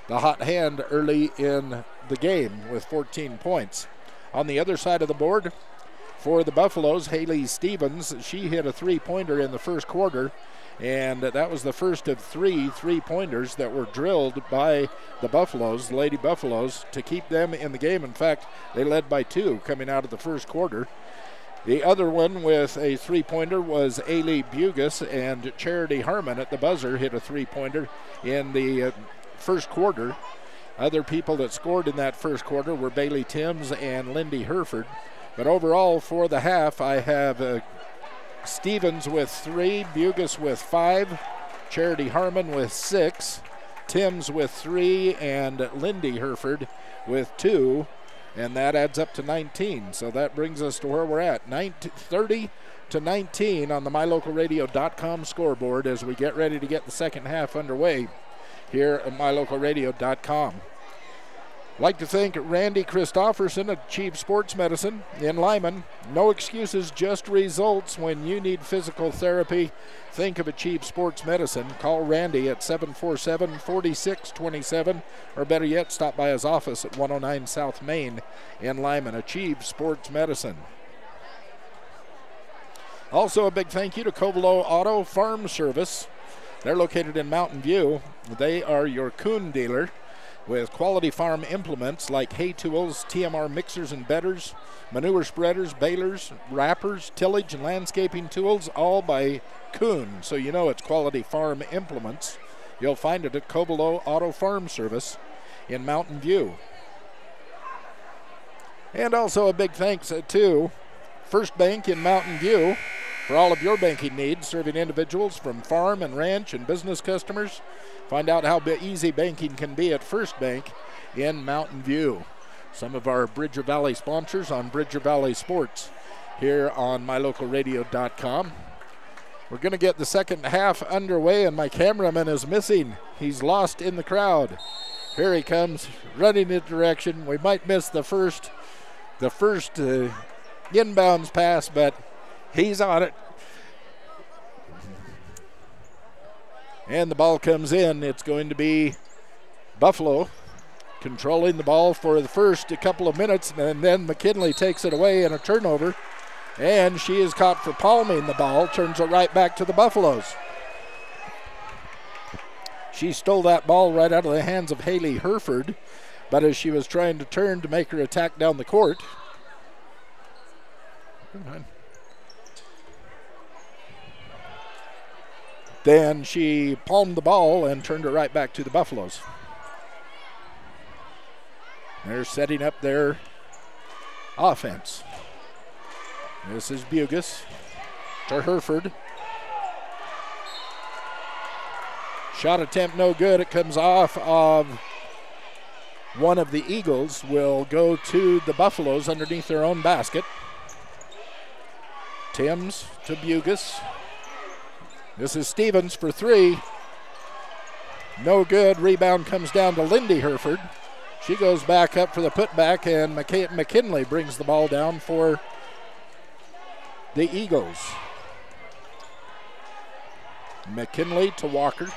the hot hand early in the game with 14 points. On the other side of the board, for the Buffaloes, Haley Stevens, she hit a 3-pointer in the first quarter, and that was the first of 3 3-pointers that were drilled by the Buffaloes, the Lady Buffaloes, to keep them in the game. In fact, they led by 2 coming out of the first quarter. The other one with a 3-pointer was Ailey Bugis, and Charity Harmon at the buzzer hit a 3-pointer in the first quarter. Other people that scored in that first quarter were Bailey Timms and Lindy Herford. But overall, for the half, I have Stevens with 3, Bugis with 5, Charity Harmon with 6, Timms with 3, and Lindy Herford with 2, and that adds up to 19. So that brings us to where we're at, 30-19 on the MyLocalRadio.com scoreboard as we get ready to get the second half underway here at MyLocalRadio.com. I'd like to thank Randy Christofferson at Achieve Sports Medicine in Lyman. No excuses, just results. When you need physical therapy, think of Achieve Sports Medicine. Call Randy at 747-4627, or better yet, stop by his office at 109 South Main in Lyman. Achieve Sports Medicine. Also, a big thank you to Covelo Auto Farm Service. They're located in Mountain View. They are your coon dealer with quality farm implements like hay tools, TMR mixers and bedders, manure spreaders, balers, wrappers, tillage, and landscaping tools, all by Kuhn. So you know it's quality farm implements. You'll find it at Covelo Auto Farm Service in Mountain View. And also a big thanks to First Bank in Mountain View for all of your banking needs, serving individuals from farm and ranch and business customers. Find out how easy banking can be at First Bank in Mountain View. Some of our Bridger Valley sponsors on Bridger Valley Sports here on MyLocalRadio.com. We're going to get the second half underway, and my cameraman is missing. He's lost in the crowd. Here he comes, running in direction. We might miss the first inbounds pass, but he's on it. And the ball comes in. It's going to be Buffalo controlling the ball for the first couple of minutes, and then McKinley takes it away in a turnover, and she is caught for palming the ball, turns it right back to the Buffaloes. She stole that ball right out of the hands of Haley Herford, but as she was trying to turn to make her attack down the court, then she palmed the ball and turned it right back to the Buffaloes. They're setting up their offense. This is Bugis to Herford. Shot attempt no good. It comes off of one of the Eagles. Will go to the Buffaloes underneath their own basket. Timms to Bugis. This is Stevens for 3. No good. Rebound comes down to Lindy Herford. She goes back up for the putback, and McKinley brings the ball down for the Eagles. McKinley to Walker,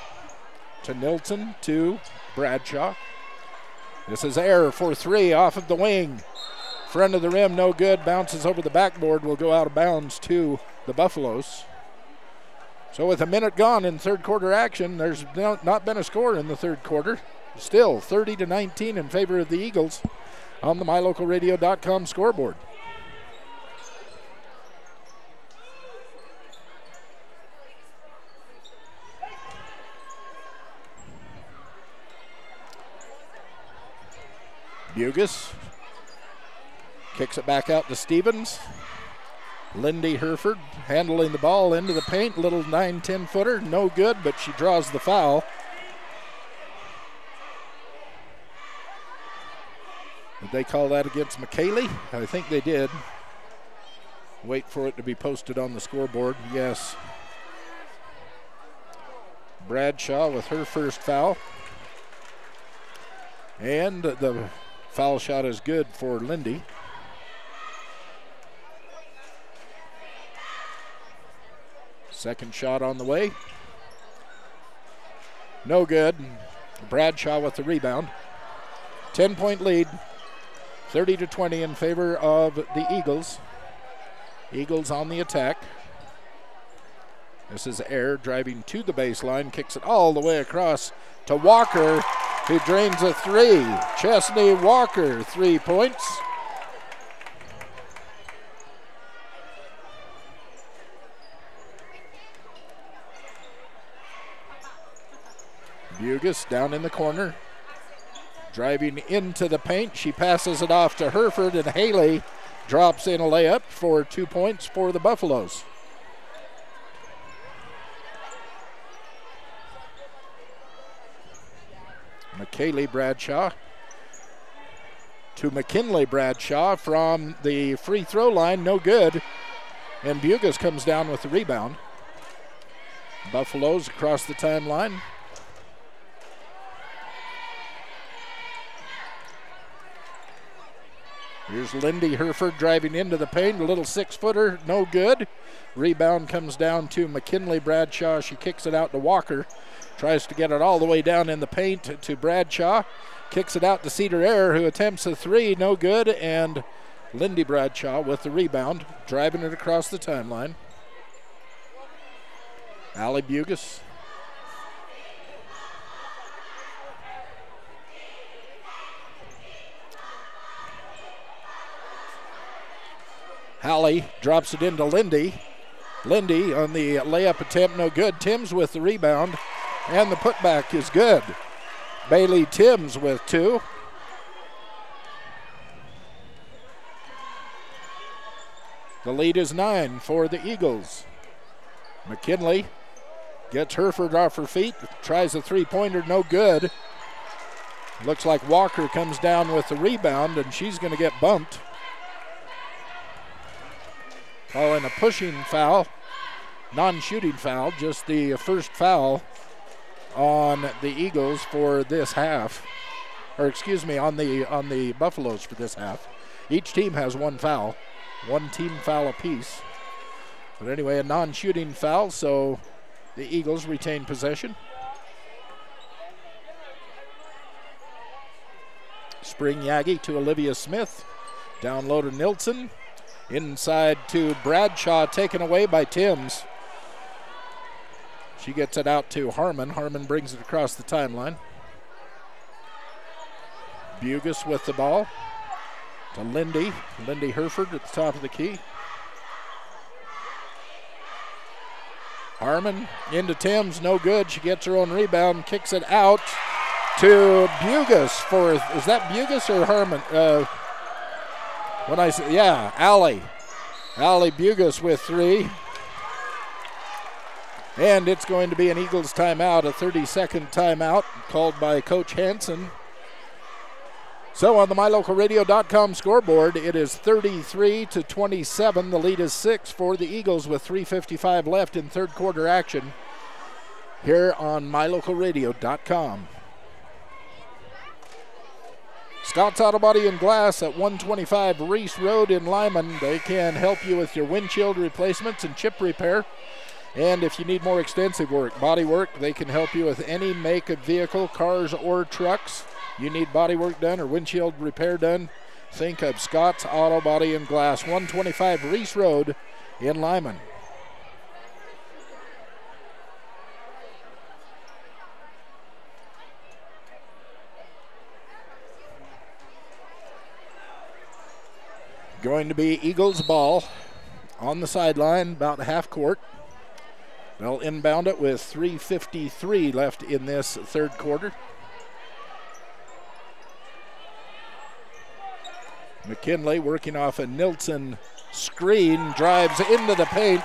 to Nilsson, to Bradshaw. This is Air for 3 off of the wing. Front of the rim, no good. Bounces over the backboard, will go out of bounds to the Buffaloes. So with a minute gone in third quarter action, there's not been a score in the third quarter. Still 30-19 in favor of the Eagles on the MyLocalRadio.com scoreboard. Bugis kicks it back out to Stevens. Lindy Herford handling the ball into the paint. Little 9-10 footer, no good, but she draws the foul. Did they call that against McKaylee? I think they did. Wait for it to be posted on the scoreboard. Yes. Bradshaw with her first foul. And the foul shot is good for Lindy. Second shot on the way. No good. Bradshaw with the rebound. 10-point lead. 30-20 in favor of the Eagles. Eagles on the attack. This is Air driving to the baseline, kicks it all the way across to Walker, who drains a three. Chesney Walker, 3 points. Bugus down in the corner, driving into the paint. She passes it off to Hereford, and Haley drops in a layup for 2 points for the Buffaloes. McKaylee Bradshaw to McKinley Bradshaw from the free throw line, no good. And Bugus comes down with the rebound. Buffaloes across the timeline. Here's Lindy Hereford driving into the paint, a little 6-footer, no good. Rebound comes down to McKinley Bradshaw. She kicks it out to Walker. Tries to get it all the way down in the paint to Bradshaw. Kicks it out to Cedar Air, who attempts a three, no good. And Lindy Bradshaw with the rebound, driving it across the timeline. Allie Bugus. Hallie drops it into Lindy. Lindy on the layup attempt, no good. Timms with the rebound, and the putback is good. Bailey Timms with 2. The lead is 9 for the Eagles. McKinley gets Hereford off her feet, tries a three-pointer, no good. Looks like Walker comes down with the rebound, and she's going to get bumped. Calling a pushing foul, non-shooting foul, just the first foul on the Eagles for this half, or excuse me, on the Buffaloes for this half. Each team has 1 foul, 1 team foul apiece. But anyway, a non-shooting foul, so the Eagles retain possession. Spring Yagi to Olivia Smith, down low to Nilsson. Inside to Bradshaw, taken away by Timms. She gets it out to Harmon. Harmon brings it across the timeline. Bugus with the ball to Lindy. Lindy Hereford at the top of the key. Harmon into Timms, no good. She gets her own rebound, kicks it out to Bugus for, is that Bugus or Harmon? When I say, yeah, Allie Bugus with 3. And it's going to be an Eagles timeout, a 30-second timeout called by Coach Hanson. So on the MyLocalRadio.com scoreboard, it is 33-27. The lead is 6 for the Eagles with 3:55 left in third quarter action here on MyLocalRadio.com. Scott's Auto Body and Glass at 125 Reese Road in Lyman. They can help you with your windshield replacements and chip repair. And if you need more extensive work, body work, they can help you with any make of vehicle, cars or trucks. You need body work done or windshield repair done, think of Scott's Auto Body and Glass, 125 Reese Road in Lyman. Going to be Eagles ball on the sideline, about half court. They'll inbound it with 3:53 left in this third quarter. McKinley working off a Nilsson screen, drives into the paint,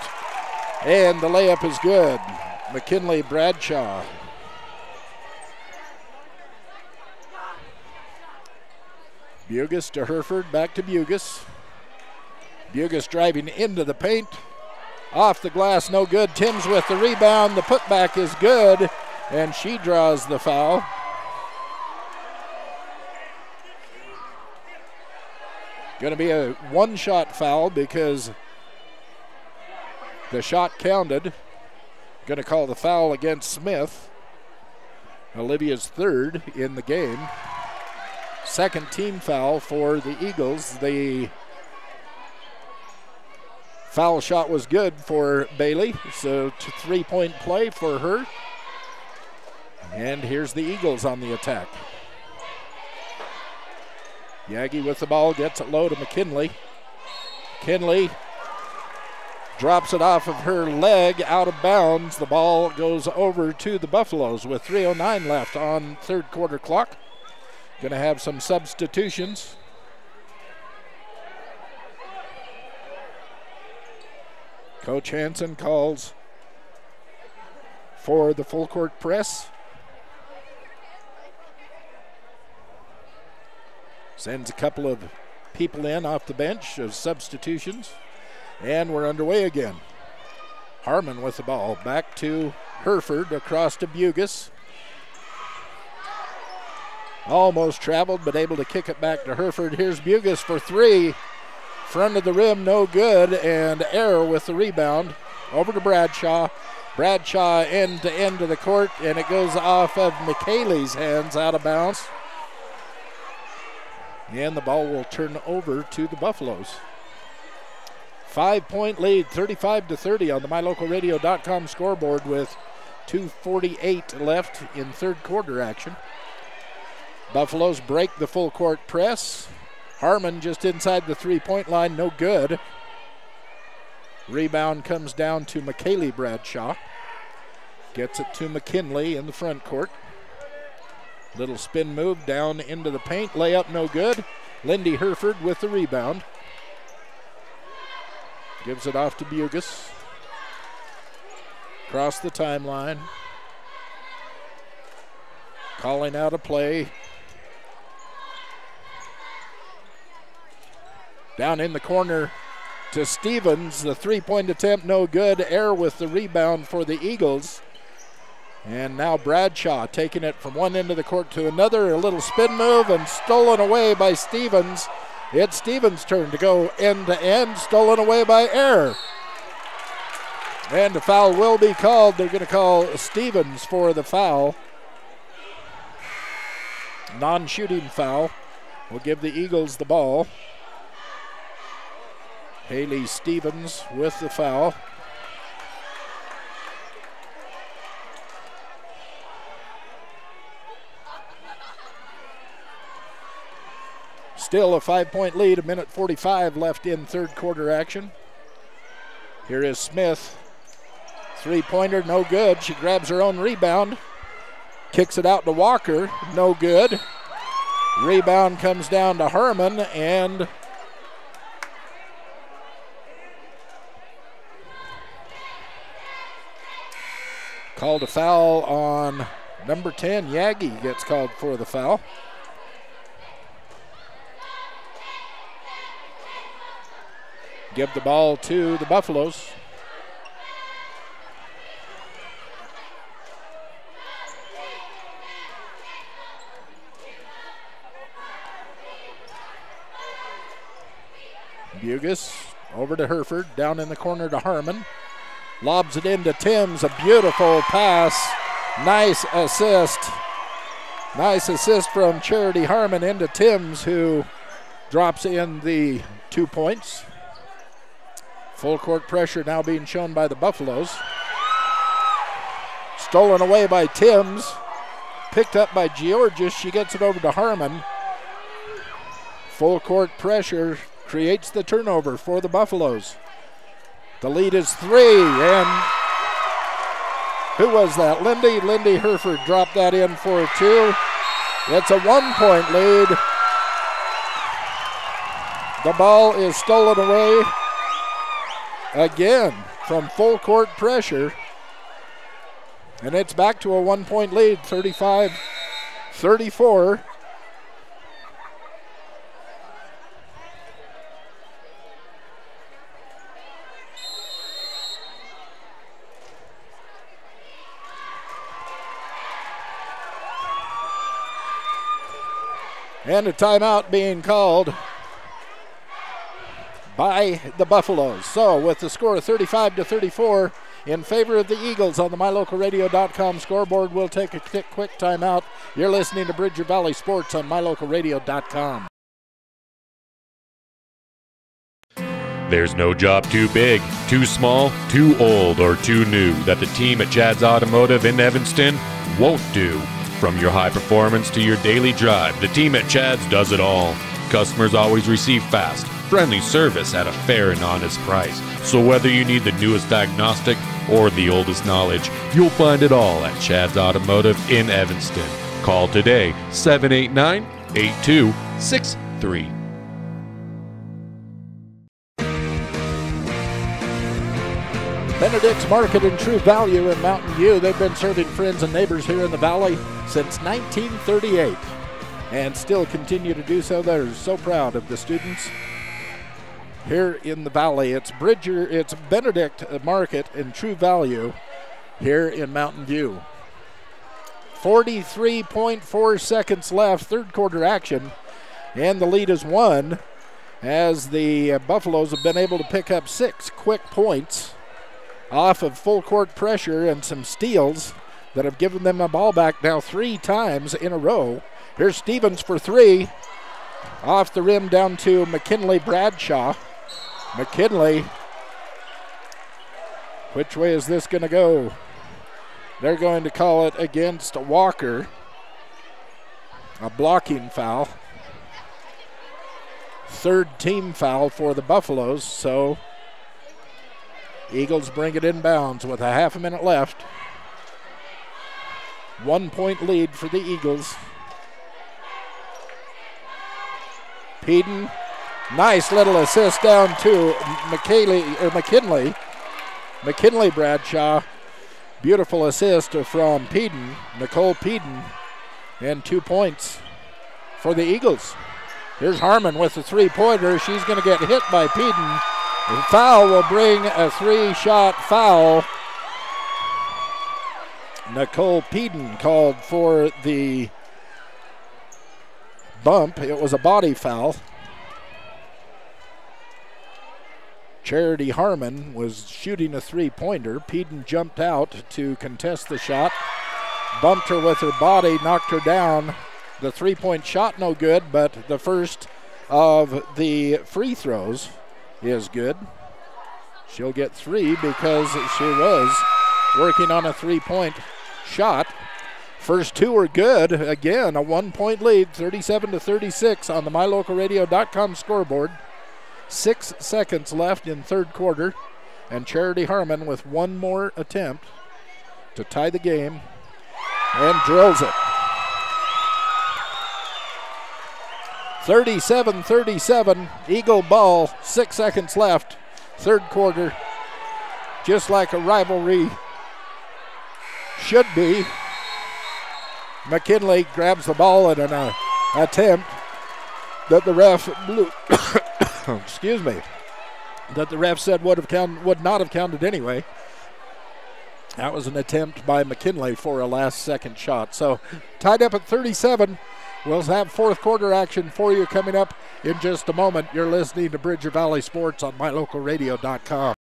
and the layup is good. McKinley Bradshaw. Bugus to Hereford, back to Bugus. Bugus driving into the paint. Off the glass, no good. Timms with the rebound. The putback is good, and she draws the foul. Going to be a one-shot foul because the shot counted. Going to call the foul against Smith. Olivia's third in the game. Second team foul for the Eagles. The foul shot was good for Bailey, so three-point play for her. And here's the Eagles on the attack. Yagi with the ball, gets it low to McKinley. McKinley drops it off of her leg, out of bounds. The ball goes over to the Buffaloes with 3:09 left on third quarter clock. Going to have some substitutions. Coach Hansen calls for the full court press. Sends a couple of people in off the bench of substitutions. And we're underway again. Harmon with the ball. Back to Hereford, across to Bugus. Almost traveled, but able to kick it back to Hereford. Here's Bugus for three. Front of the rim, no good. And Error with the rebound. Over to Bradshaw. Bradshaw end to end of the court, and it goes off of McKaylee's hands, out of bounds. And the ball will turn over to the Buffaloes. 5-point lead, 35-30 on the MyLocalRadio.com scoreboard with 2:48 left in third quarter action. Buffaloes break the full court press. Harmon just inside the three-point line, no good. Rebound comes down to McKaylee Bradshaw. Gets it to McKinley in the front court. Little spin move down into the paint. Layup no good. Lindy Hereford with the rebound. Gives it off to Bugus. Across the timeline. Calling out a play. Down in the corner to Stevens. The three-point attempt no good. Error with the rebound for the Eagles. And now Bradshaw taking it from one end of the court to another. A little spin move and stolen away by Stevens. It's Stevens' turn to go end to end. Stolen away by Error. And the foul will be called. They're going to call Stevens for the foul. Non-shooting foul. Will give the Eagles the ball. Haley Stevens with the foul. Still a 5-point lead, 1:45 left in third quarter action. Here is Smith. Three-pointer, no good. She grabs her own rebound. Kicks it out to Walker, no good. Rebound comes down to Harmon, and called a foul on number 10. Yagi gets called for the foul. Give the ball to the Buffaloes. Bugus over to Hereford, down in the corner to Harmon. Lobs it into Timms, a beautiful pass. Nice assist. Nice assist from Charity Harmon into Timms, who drops in the 2 points. Full court pressure now being shown by the Buffaloes. Stolen away by Timms. Picked up by Georges. She gets it over to Harmon. Full court pressure creates the turnover for the Buffaloes. The lead is 3, and who was that? Lindy Hereford dropped that in for 2. It's a 1-point lead. The ball is stolen away again from full court pressure, and it's back to a 1-point lead, 35-34. And a timeout being called by the Buffaloes. So with the score of 35-34 in favor of the Eagles on the MyLocalRadio.com scoreboard, we'll take a quick timeout. You're listening to Bridger Valley Sports on MyLocalRadio.com. There's no job too big, too small, too old, or too new that the team at Chad's Automotive in Evanston won't do. From your high performance to your daily drive, the team at Chad's does it all. Customers always receive fast, friendly service at a fair and honest price. So whether you need the newest diagnostic or the oldest knowledge, you'll find it all at Chad's Automotive in Evanston. Call today, 789-8263. Benedict's Market and True Value in Mountain View. They've been serving friends and neighbors here in the valley since 1938 and still continue to do so. They're so proud of the students here in the valley. It's Benedict Market and True Value here in Mountain View. 43.4 seconds left, third quarter action, and the lead is 1 as the Buffaloes have been able to pick up 6 quick points off of full court pressure and some steals that have given them a ball back now 3 times in a row. Here's Stevens for 3. Off the rim down to McKinley Bradshaw. McKinley, which way is this going to go? They're going to call it against Walker. A blocking foul. Third team foul for the Buffaloes, so Eagles bring it inbounds with a half a minute left. 1 point lead for the Eagles. Peden, nice little assist down to McKinley. McKinley Bradshaw, beautiful assist from Peden, Nicole Peden, and 2 points for the Eagles. Here's Harmon with the three-pointer. She's going to get hit by Peden. The foul will bring a 3-shot foul. Nicole Peden called for the bump. It was a body foul. Charity Harmon was shooting a three-pointer. Peden jumped out to contest the shot. Bumped her with her body, knocked her down. The three-point shot no good, but the first of the free throws is good. She'll get 3 because she was working on a three-point shot. First 2 are good. Again, a 1 point lead, 37-36 on the MyLocalRadio.com scoreboard. 6 seconds left in third quarter, and Charity Harmon with one more attempt to tie the game and drills it. 37-37, Eagle ball, 6 seconds left, third quarter. Just like a rivalry should be. McKinley grabs the ball in an attempt that the ref blew. Excuse me. That the ref said would not have counted anyway. That was an attempt by McKinley for a last-second shot. So tied up at 37. We'll have fourth quarter action for you coming up in just a moment. You're listening to Bridger Valley Sports on MyLocalRadio.com.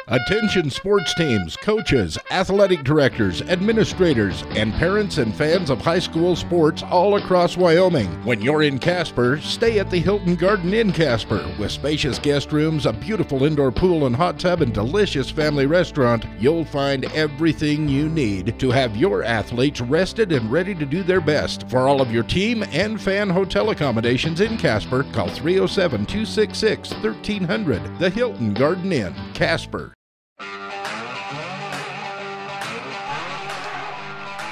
Attention sports teams, coaches, athletic directors, administrators, and parents and fans of high school sports all across Wyoming. When you're in Casper, stay at the Hilton Garden Inn Casper. With spacious guest rooms, a beautiful indoor pool and hot tub, and delicious family restaurant, you'll find everything you need to have your athletes rested and ready to do their best. For all of your team and fan hotel accommodations in Casper, call 307-266-1300. The Hilton Garden Inn, Casper.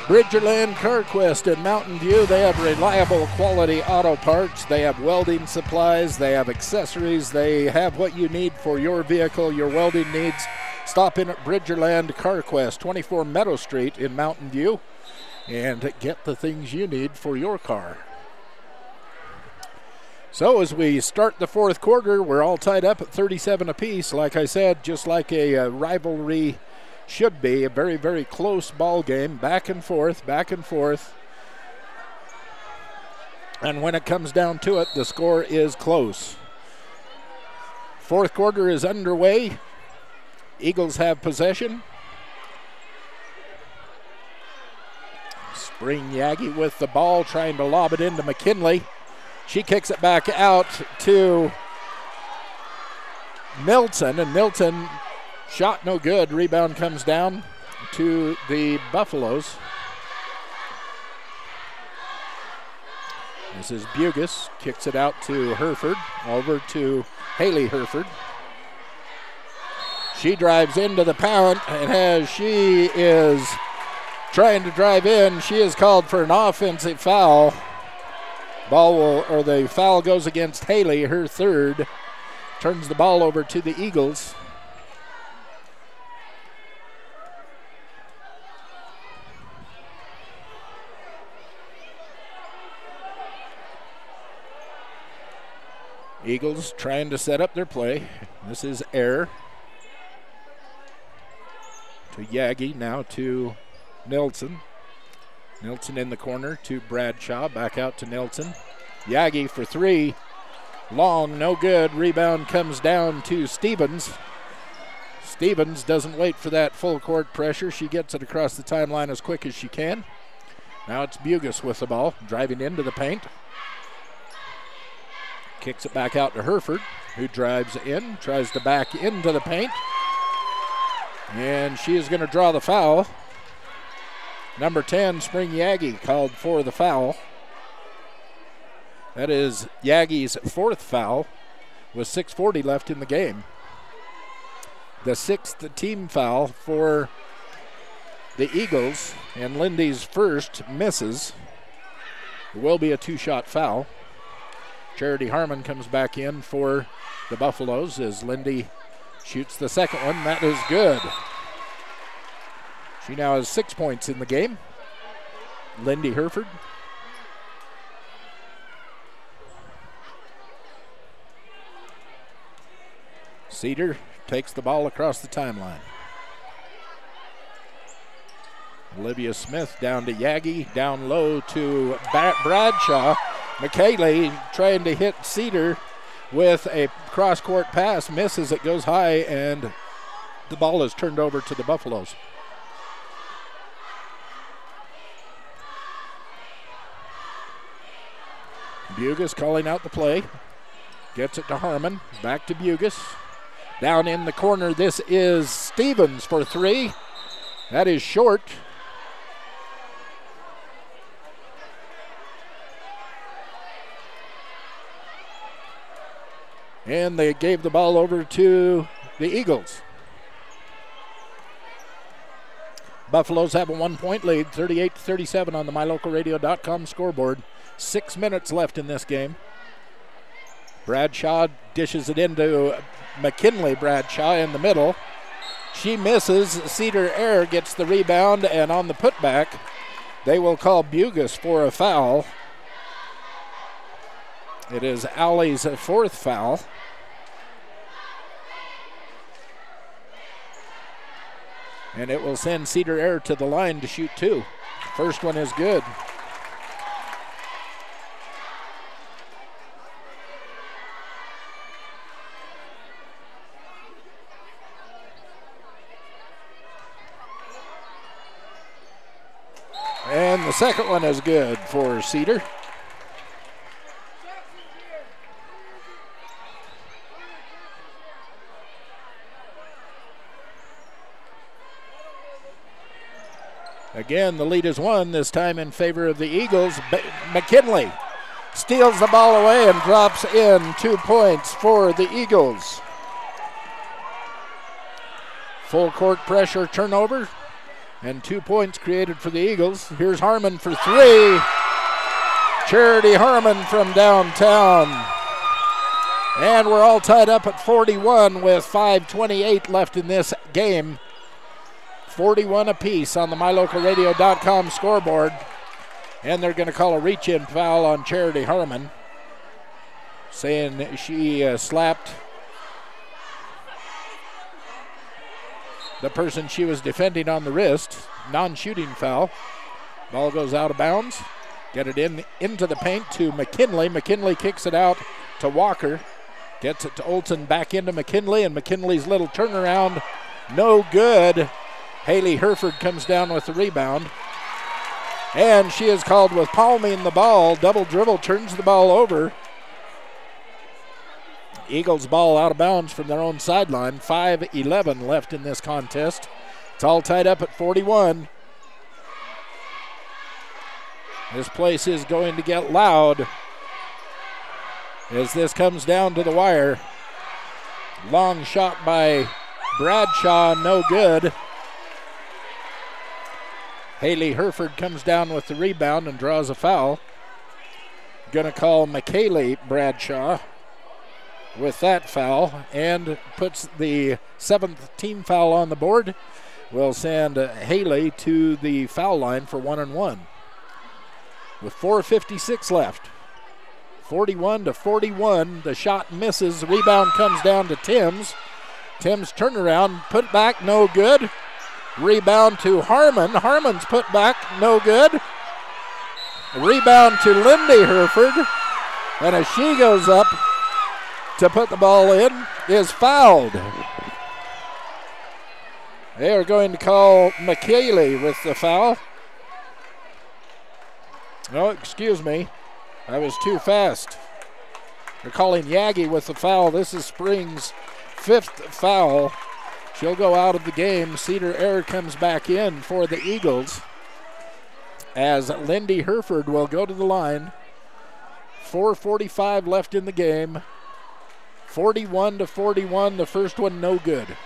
Bridgerland CarQuest in Mountain View. They have reliable quality auto parts. They have welding supplies. They have accessories. They have what you need for your vehicle, your welding needs. Stop in at Bridgerland CarQuest, 24 Meadow Street in Mountain View, and get the things you need for your car. So as we start the fourth quarter, we're all tied up at 37 apiece. Like I said, just like a rivalry should be, a very, very close ball game, back and forth, back and forth. And when it comes down to it, the score is close. Fourth quarter is underway. Eagles have possession. Spring Yagi with the ball, trying to lob it into McKinley. She kicks it back out to Milton, and Milton shot no good. Rebound comes down to the Buffaloes. This is Bugus, kicks it out to Herford, over to Haley Herford. She drives into the pound, and as she is trying to drive in, she is called for an offensive foul. The foul goes against Haley, her third. Turns the ball over to the Eagles. Eagles trying to set up their play. This is Air to Yagi, now to Nilsson. Nilsson in the corner to Bradshaw, back out to Nilsson. Yagi for three, long, no good. Rebound comes down to Stevens. Stevens doesn't wait for that full court pressure. She gets it across the timeline as quick as she can. Now it's Bugus with the ball, driving into the paint. Kicks it back out to Herford, who drives in, tries to back into the paint. And she is going to draw the foul. Number 10, Spring Yagi, called for the foul. That is Yagi's fourth foul with 6:40 left in the game. The sixth team foul for the Eagles, and Lindy's first misses. It will be a two-shot foul. Charity Harmon comes back in for the Buffaloes as Lindy shoots the second one. That is good. She now has 6 points in the game. Lindy Herford. Cedar takes the ball across the timeline. Olivia Smith down to Yagi, down low to Bradshaw. McKaylee trying to hit Cedar with a cross-court pass, misses, it goes high, and the ball is turned over to the Buffaloes. Bugus calling out the play, gets it to Harmon, back to Bugus. Down in the corner, this is Stevens for three. That is short. And they gave the ball over to the Eagles. Buffaloes have a 1 point lead, 38-37 on the MyLocalRadio.com scoreboard. 6 minutes left in this game. Bradshaw dishes it into McKinley Bradshaw in the middle. She misses. Cedar Air gets the rebound, and on the putback, they will call Bugus for a foul. It is Alley's fourth foul. And it will send Cedar Air to the line to shoot two. First one is good. And the second one is good for Cedar. Again, the lead is one, this time in favor of the Eagles. McKinley steals the ball away and drops in 2 points for the Eagles. Full court pressure turnover, and 2 points created for the Eagles. Here's Harmon for three. Charity Harmon from downtown. And we're all tied up at 41 with 5:28 left in this game. 41 apiece on the MyLocalRadio.com scoreboard. And they're going to call a reach-in foul on Charity Harmon, saying she slapped the person she was defending on the wrist. Non-shooting foul. Ball goes out of bounds. Get it into the paint to McKinley. McKinley kicks it out to Walker. Gets it to Olson, back into McKinley, and McKinley's little turnaround, no good. Haley Herford comes down with the rebound. And she is called with palming the ball. Double dribble, turns the ball over. Eagles ball out of bounds from their own sideline. 5:11 left in this contest. It's all tied up at 41. This place is going to get loud as this comes down to the wire. Long shot by Bradshaw, no good. Haley Herford comes down with the rebound and draws a foul. Going to call McKaylee Bradshaw with that foul and puts the 7th team foul on the board. Will send Haley to the foul line for 1-1. With 4:56 left. 41-41, the shot misses. The rebound comes down to Timms. Timms turnaround, put back, no good. Rebound to Harmon. Harmon's put back, no good. Rebound to Lindy Herford. And as she goes up to put the ball in, is fouled. They are going to call McKaylee with the foul. Oh, excuse me. I was too fast. They're calling Yagi with the foul. This is Springs' 5th foul. She'll go out of the game. Cedar Air comes back in for the Eagles as Lindy Herford will go to the line. 4:45 left in the game. 41-41, the first one no good.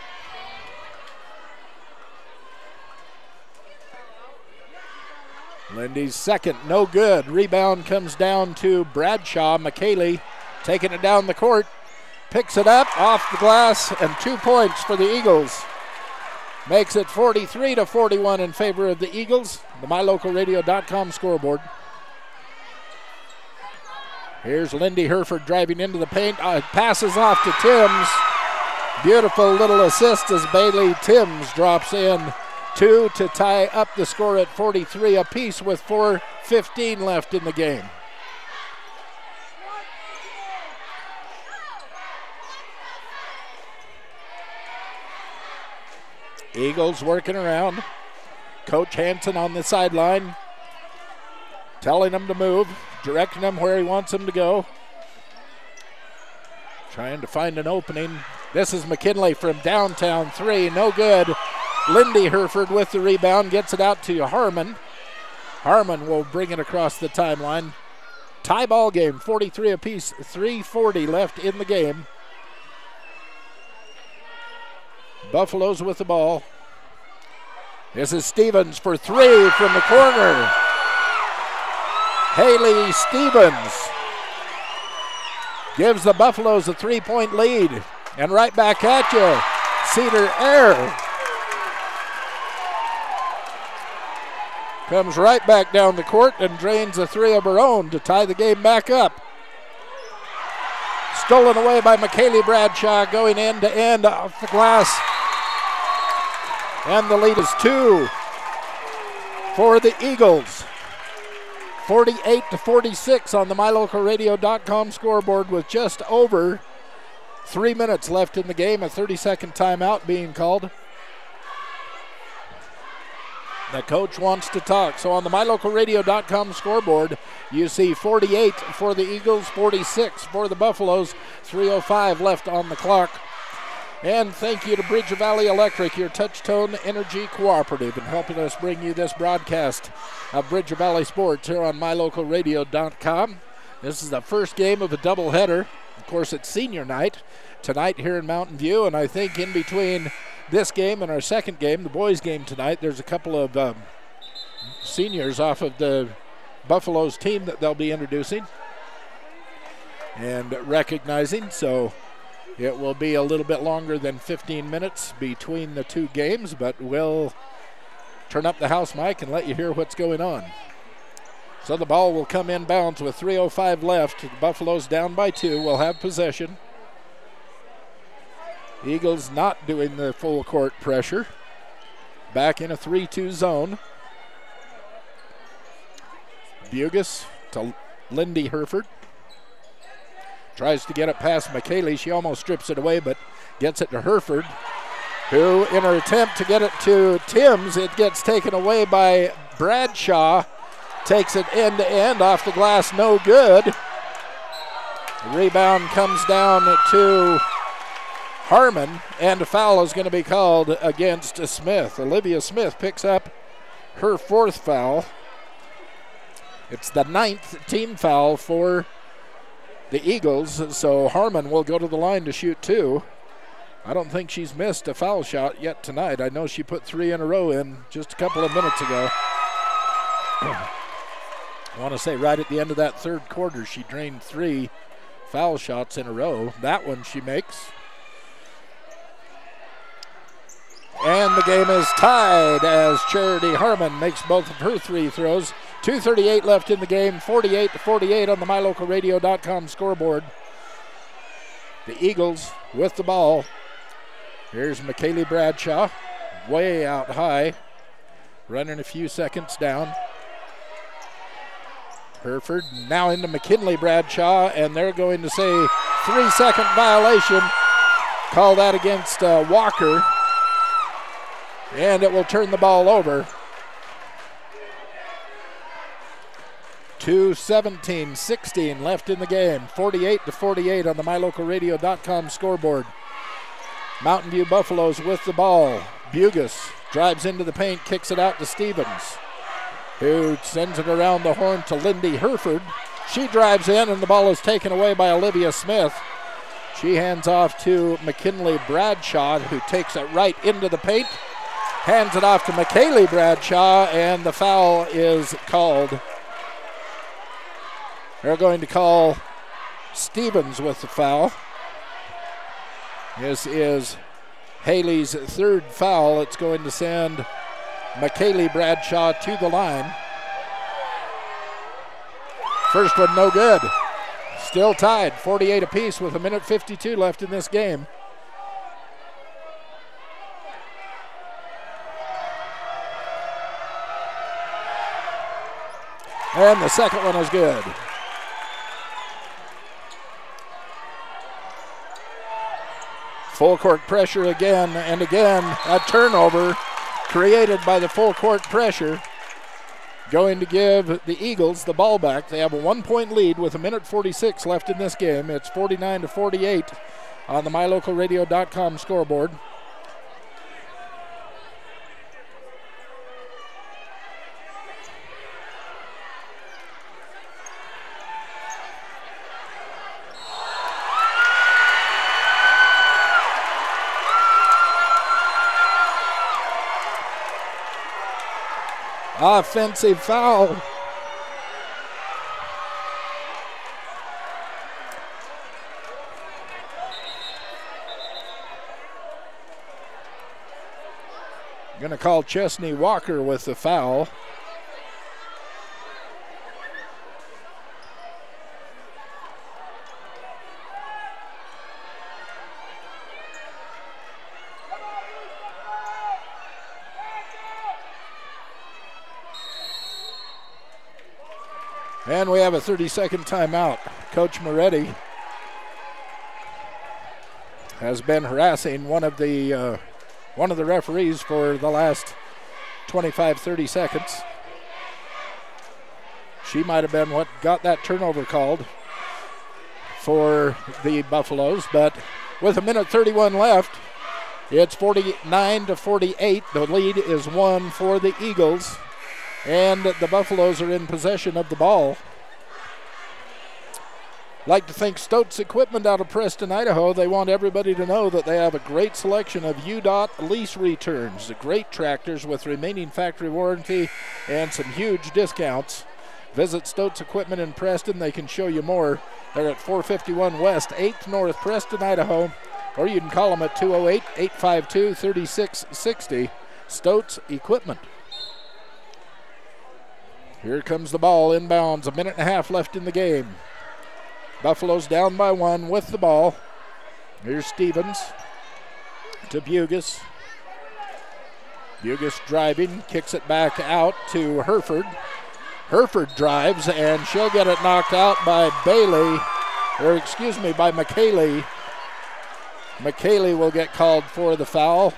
Lindy's second, no good. Rebound comes down to Bradshaw. McKaylee taking it down the court. Picks it up off the glass, and 2 points for the Eagles. Makes it 43-41 in favor of the Eagles. The MyLocalRadio.com scoreboard. Here's Lindy Herford driving into the paint. Passes off to Timms. Beautiful little assist as Bailey Timms drops in 2 to tie up the score at 43 apiece with 4:15 left in the game. Eagles working around. Coach Hanson on the sideline, telling them to move, directing them where he wants them to go. Trying to find an opening. This is McKinley from downtown, 3, no good. Lindy Herford with the rebound, gets it out to Harmon. Harmon will bring it across the timeline. Tie ball game, 43 apiece, 3:40 left in the game. Buffaloes with the ball. This is Stevens for 3 from the corner. Haley Stevens gives the Buffaloes a 3-point lead. And right back at you, Cedar Air comes right back down the court and drains a 3 of her own to tie the game back up. Stolen away by McKaylee Bradshaw, going end to end off the glass. And the lead is 2 for the Eagles. 48-46 on the MyLocalRadio.com scoreboard with just over 3 minutes left in the game. A 30-second timeout being called. The coach wants to talk. So on the MyLocalRadio.com scoreboard, you see 48 for the Eagles, 46 for the Buffaloes, 3:05 left on the clock. And thank you to Bridger Valley Electric, your touch-tone energy cooperative, in helping us bring you this broadcast of Bridger Valley Sports here on MyLocalRadio.com. This is the first game of a doubleheader. Of course, it's senior night tonight here in Mountain View, and I think in between this game and our second game, the boys' game tonight, there's a couple of seniors off of the Buffaloes team that they'll be introducing and recognizing. So it will be a little bit longer than 15 minutes between the two games, but we'll turn up the house mic and let you hear what's going on. So the ball will come inbounds with 3:05 left. The Buffaloes down by 2 will have possession. Eagles not doing the full court pressure. Back in a 3-2 zone. Bugus to Lindy Herford. Tries to get it past McKaylee. She almost strips it away, but gets it to Herford, who, in her attempt to get it to Timms, it gets taken away by Bradshaw. Takes it end to end off the glass, no good. The rebound comes down to Harmon, and a foul is going to be called against Smith. Olivia Smith picks up her 4th foul. It's the 9th team foul for the Eagles, so Harmon will go to the line to shoot 2. I don't think she's missed a foul shot yet tonight. I know she put 3 in a row in just a couple of minutes ago. I want to say right at the end of that 3rd quarter, she drained 3 foul shots in a row. That one she makes. And the game is tied as Charity Harmon makes both of her 3 throws. 2:38 left in the game, 48-48 on the MyLocalRadio.com scoreboard. The Eagles with the ball. Here's McKaylee Bradshaw, way out high, running a few seconds down. Herford now into McKinley Bradshaw, and they're going to say 3-second violation. Call that against Walker, and it will turn the ball over. 2:17-16 left in the game, 48-48 on the MyLocalRadio.com scoreboard. Mountain View Buffaloes with the ball. Bugus drives into the paint, kicks it out to Stevens, who sends it around the horn to Lindy Herford. She drives in, and the ball is taken away by Olivia Smith. She hands off to McKinley Bradshaw, who takes it right into the paint, hands it off to McKaylee Bradshaw, and the foul is called. They're going to call Stevens with the foul. This is Haley's 3rd foul. It's going to send McKaylee Bradshaw to the line. First one no good. Still tied, 48 apiece with 1:52 left in this game. And the second one is good. Full court pressure again and again. A turnover created by the full court pressure. Going to give the Eagles the ball back. They have a 1-point lead with 1:46 left in this game. It's 49-48 on the MyLocalRadio.com scoreboard. Offensive foul. Going to call Chesney Walker with the foul. And we have a 30-second timeout. Coach Moretti has been harassing one of the referees for the last 25-30 seconds. She might have been what got that turnover called for the Buffaloes, but with 1:31 left, it's 49-48. The lead is 1 for the Eagles, and the Buffaloes are in possession of the ball. Like to thank Stotz Equipment out of Preston, Idaho. They want everybody to know that they have a great selection of UDOT lease returns, the great tractors with remaining factory warranty and some huge discounts. Visit Stotz Equipment in Preston. They can show you more. They're at 451 West 8th North, Preston, Idaho, or you can call them at 208-852-3660. Stotz Equipment. Here comes the ball inbounds. 1.5 minutes left in the game. Buffalo's down by 1 with the ball. Here's Stevens to Bugus. Bugus driving, kicks it back out to Herford, Hereford drives, and she'll get it knocked out by Bailey, by McKaylee. McKaylee will get called for the foul.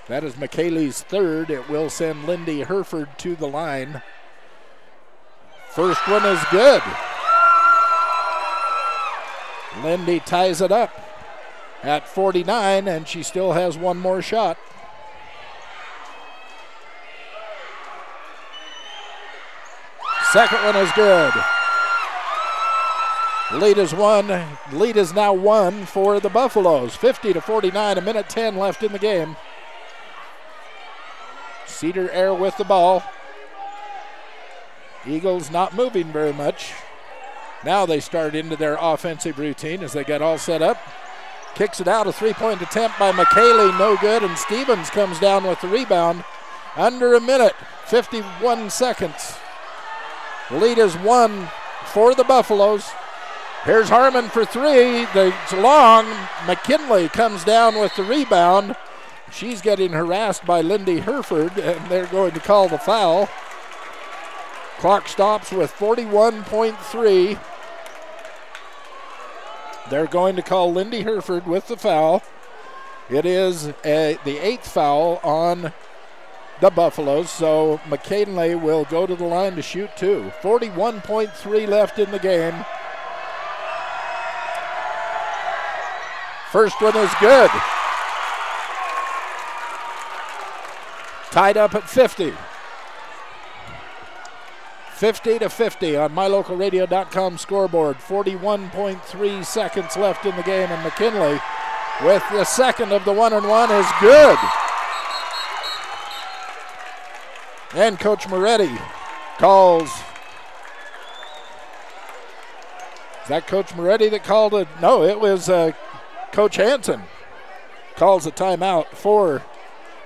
That is McKaylee's third. It will send Lindy Hereford to the line. First one is good. Lindy ties it up at 49, and she still has one more shot. Second one is good. Lead is now one for the Buffaloes. 50-49, a minute 10 left in the game. Cedar Air with the ball. Eagles not moving very much. Now they start into their offensive routine as they get all set up. Kicks it out, a three-point attempt by McKaylee, no good, and Stevens comes down with the rebound. Under a minute, 51 seconds. Lead is one for the Buffaloes. Here's Harmon for three. It's long. McKinley comes down with the rebound. She's getting harassed by Lindy Hereford, and they're going to call the foul. Clock stops with 41.3. They're going to call Lindy Hereford with the foul. It is the eighth foul on the Buffaloes, so McKinley will go to the line to shoot two. 41.3 left in the game. First one is good. Tied up at 50. 50-50 on mylocalradio.com scoreboard. 41.3 seconds left in the game, and McKinley with the second of the 1-and-1 is good. And Coach Moretti calls. Is that Coach Moretti that called it? No, it was Coach Hansen calls a timeout for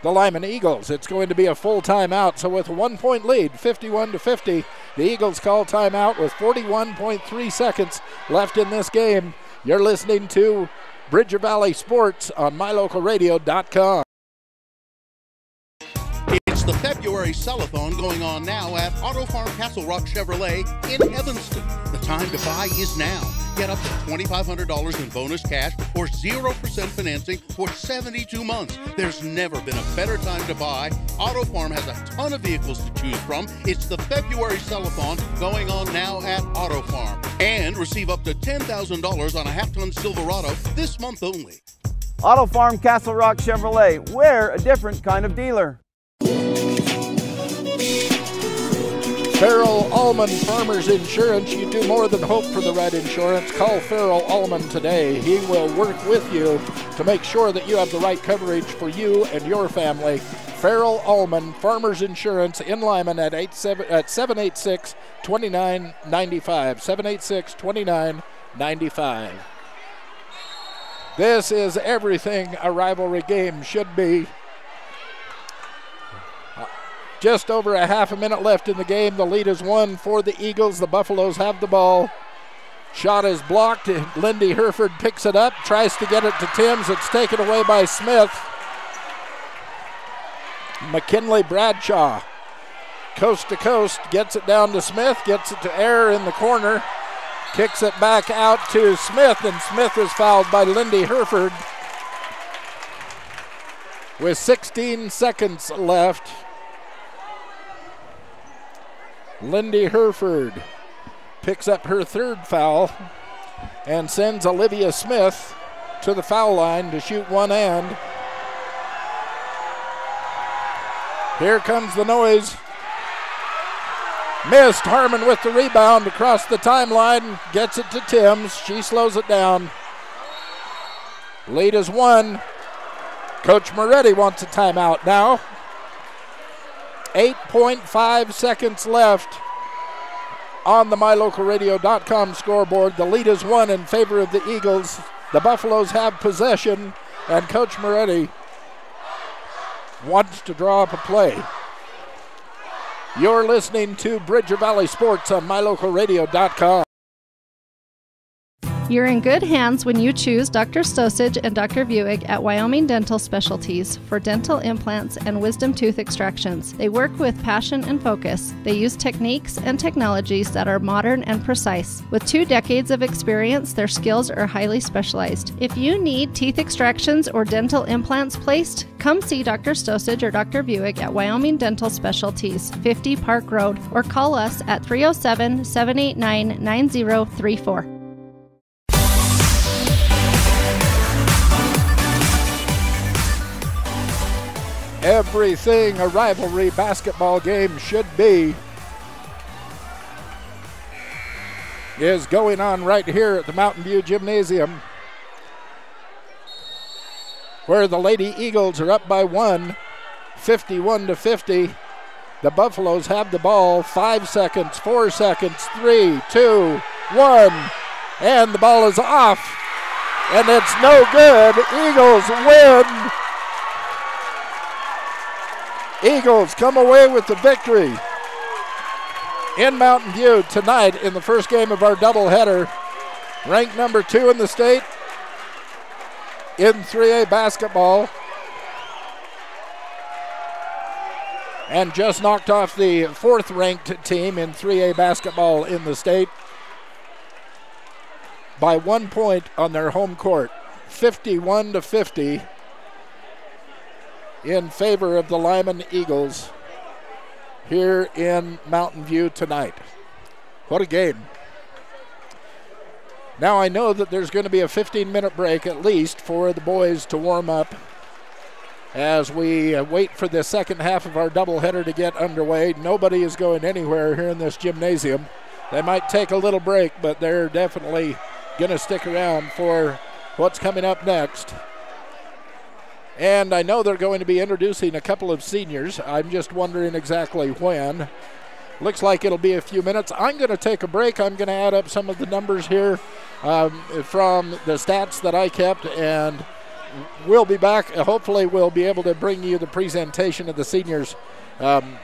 the Lyman Eagles. It's going to be a full timeout. So with a 1 point lead, 51-50, the Eagles call timeout with 41.3 seconds left in this game. You're listening to Bridger Valley Sports on mylocalradio.com. It's the February Sellathon going on now at Auto Farm Castle Rock Chevrolet in Evanston. The time to buy is now. Get up to $2,500 in bonus cash or 0% financing for 72 months. There's never been a better time to buy. Auto Farm has a ton of vehicles to choose from. It's the February Sellathon going on now at Auto Farm. And receive up to $10,000 on a half-ton Silverado this month only. Auto Farm Castle Rock Chevrolet. We're a different kind of dealer. Farrell Allman Farmers Insurance. You do more than hope for the right insurance. Call Farrell Allman today. He will work with you to make sure that you have the right coverage for you and your family. Farrell Allman Farmers Insurance in Lyman at 786-2995. 786-2995. This is everything a rivalry game should be. Just over a half a minute left in the game. The lead is one for the Eagles. The Buffaloes have the ball. Shot is blocked. Lindy Hereford picks it up, tries to get it to Timms. It's taken away by Smith. McKinley Bradshaw, coast to coast, gets it down to Smith, gets it to Air in the corner, kicks it back out to Smith, and Smith is fouled by Lindy Hereford. With 16 seconds left, Lindy Hereford picks up her third foul and sends Olivia Smith to the foul line to shoot one end. Here comes the noise. Missed. Harmon with the rebound across the timeline. Gets it to Timms. She slows it down. Lead is one. Coach Moretti wants a timeout now. 8.5 seconds left on the mylocalradio.com scoreboard. The lead is one in favor of the Eagles. The Buffaloes have possession, and Coach Moretti wants to draw up a play. You're listening to Bridger Valley Sports on mylocalradio.com. You're in good hands when you choose Dr. Stosage and Dr. Buick at Wyoming Dental Specialties for dental implants and wisdom tooth extractions. They work with passion and focus. They use techniques and technologies that are modern and precise. With 2 decades of experience, their skills are highly specialized. If you need teeth extractions or dental implants placed, come see Dr. Stosage or Dr. Buick at Wyoming Dental Specialties, 50 Park Road, or call us at 307-789-9034. Everything a rivalry basketball game should be is going on right here at the Mountain View Gymnasium, where the Lady Eagles are up by 1, 51-50. The Buffaloes have the ball. 5 seconds, 4 seconds, 3, 2, 1, and the ball is off, and it's no good. Eagles win. Eagles come away with the victory in Mountain View tonight in the first game of our doubleheader. Ranked number 2 in the state in 3A basketball, and just knocked off the 4th ranked team in 3A basketball in the state by 1 point on their home court, 51-50. In favor of the Lyman Eagles here in Mountain View tonight. What a game. Now I know that there's going to be a 15-minute break at least for the boys to warm up as we wait for the second half of our doubleheader to get underway. Nobody is going anywhere here in this gymnasium. They might take a little break, but they're definitely going to stick around for what's coming up next. And I know they're going to be introducing a couple of seniors. I'm just wondering exactly when. Looks like it'll be a few minutes. I'm going to take a break. I'm going to add up some of the numbers here from the stats that I kept, and we'll be back. Hopefully we'll be able to bring you the presentation of the seniors. In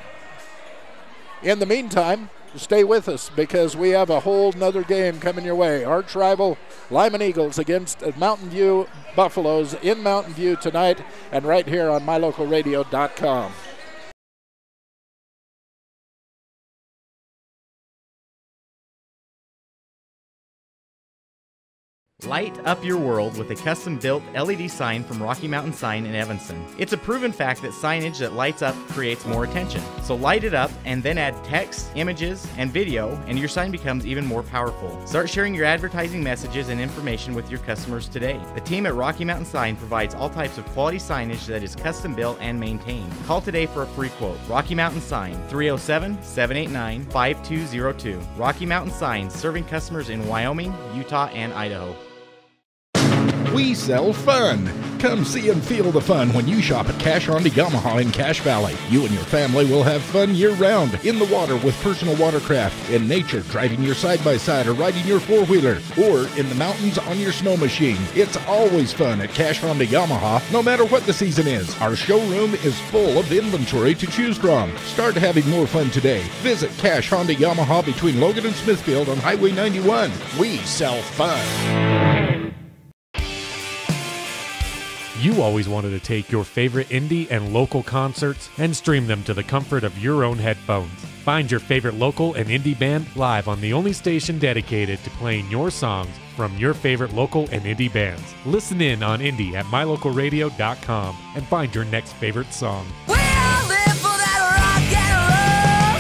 the meantime, stay with us because we have a whole nother game coming your way. Arch rival Lyman Eagles against Mountain View Buffaloes in Mountain View tonight, and right here on mylocalradio.com. Light up your world with a custom-built LED sign from Rocky Mountain Sign in Evanston. It's a proven fact that signage that lights up creates more attention. So light it up and then add text, images, and video, and your sign becomes even more powerful. Start sharing your advertising messages and information with your customers today. The team at Rocky Mountain Sign provides all types of quality signage that is custom-built and maintained. Call today for a free quote. Rocky Mountain Sign, 307-789-5202. Rocky Mountain Sign, serving customers in Wyoming, Utah, and Idaho. We sell fun. Come see and feel the fun when you shop at Cash Honda Yamaha in Cache Valley. You and your family will have fun year-round, in the water with personal watercraft, in nature driving your side-by-side or riding your four-wheeler, or in the mountains on your snow machine. It's always fun at Cache Honda Yamaha, no matter what the season is. Our showroom is full of inventory to choose from. Start having more fun today. Visit Cache Honda Yamaha between Logan and Smithfield on Highway 91. We sell fun. You always wanted to take your favorite indie and local concerts and stream them to the comfort of your own headphones. Find your favorite local and indie band live on the only station dedicated to playing your songs from your favorite local and indie bands. Listen in on indie at mylocalradio.com and find your next favorite song.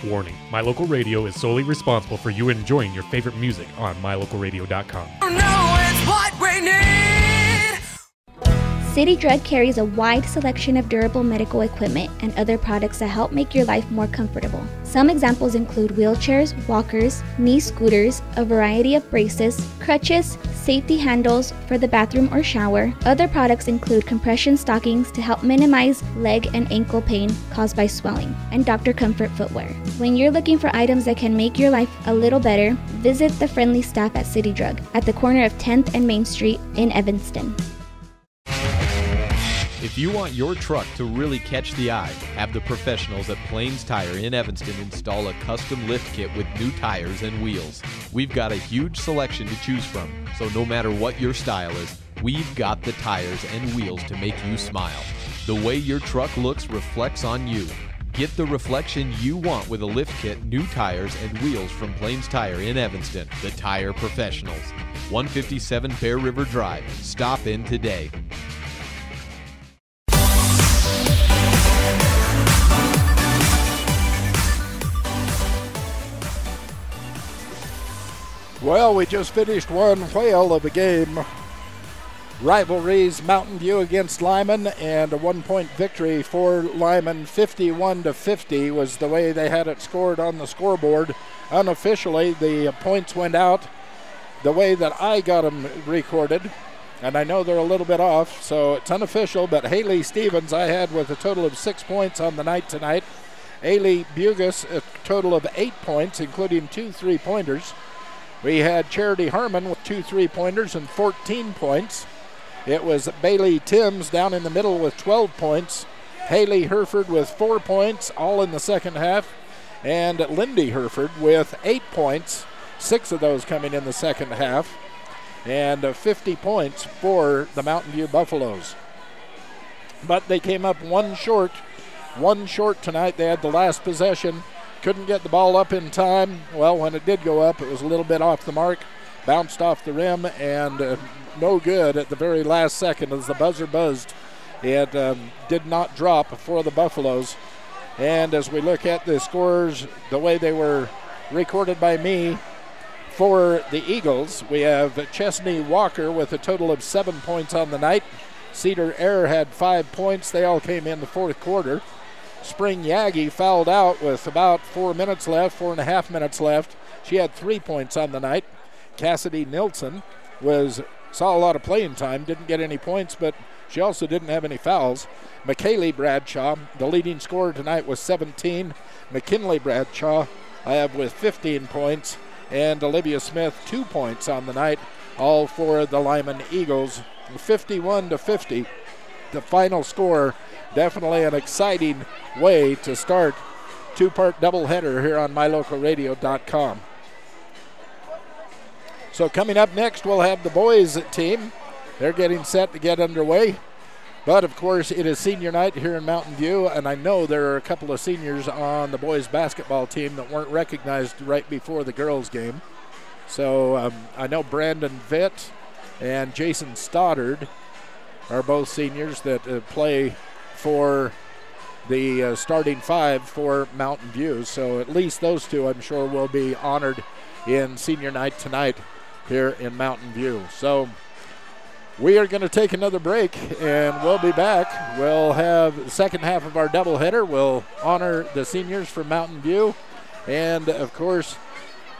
Warning, My Local Radio is solely responsible for you enjoying your favorite music on mylocalradio.com. City Drug carries a wide selection of durable medical equipment and other products that help make your life more comfortable. Some examples include wheelchairs, walkers, knee scooters, a variety of braces, crutches, safety handles for the bathroom or shower. Other products include compression stockings to help minimize leg and ankle pain caused by swelling, and Dr. Comfort footwear. When you're looking for items that can make your life a little better, visit the friendly staff at City Drug at the corner of 10th and Main Street in Evanston. If you want your truck to really catch the eye, have the professionals at Plains Tire in Evanston install a custom lift kit with new tires and wheels. We've got a huge selection to choose from, so no matter what your style is, we've got the tires and wheels to make you smile. The way your truck looks reflects on you. Get the reflection you want with a lift kit, new tires, and wheels from Plains Tire in Evanston, the tire professionals. 157 Bear River Drive. Stop in today. Well, we just finished one whale of a game. Rivalries, Mountain View against Lyman, and a 1-point victory for Lyman. 51-50 was the way they had it scored on the scoreboard. Unofficially, the points went out the way that I got them recorded, and I know they're a little bit off, so it's unofficial, but Haley Stevens I had with a total of 6 points on the night tonight. Ailey Bugus, a total of 8 points, including 2 3-pointers. We had Charity Harmon with 2 3-pointers and 14 points. It was Bailey Timms down in the middle with 12 points. Haley Herford with 4 points, all in the second half. And Lindy Herford with 8 points, 6 of those coming in the second half. And 50 points for the Mountain View Buffaloes. But they came up one short tonight. They had the last possession. Couldn't get the ball up in time. Well, when it did go up, it was a little bit off the mark. Bounced off the rim and no good at the very last second as the buzzer buzzed. It did not drop for the Buffaloes. And as we look at the scores, the way they were recorded by me for the Eagles, we have Chesney Walker with a total of 7 points on the night. Cedar Air had 5 points. They all came in the fourth quarter. Spring Yagi fouled out with about 4 minutes left, 4.5 minutes left. She had 3 points on the night. Cassidy Nilsson saw a lot of playing time, didn't get any points, but she also didn't have any fouls. McKaylee Bradshaw, the leading scorer tonight, was 17. McKinley Bradshaw, I have with 15 points. And Olivia Smith, 2 points on the night, all for the Lyman Eagles. 51-50, the final score. Definitely an exciting way to start two-part doubleheader here on mylocalradio.com. So coming up next, we'll have the boys team. They're getting set to get underway. But, of course, it is senior night here in Mountain View, and I know there are a couple of seniors on the boys basketball team that weren't recognized right before the girls' game. So I know Brandon Vitt and Jason Stoddard are both seniors that play for the starting 5 for Mountain View. So at least those two, I'm sure, will be honored in senior night tonight here in Mountain View. So we are going to take another break, and we'll be back. We'll have the second half of our doubleheader. We'll honor the seniors from Mountain View and, of course,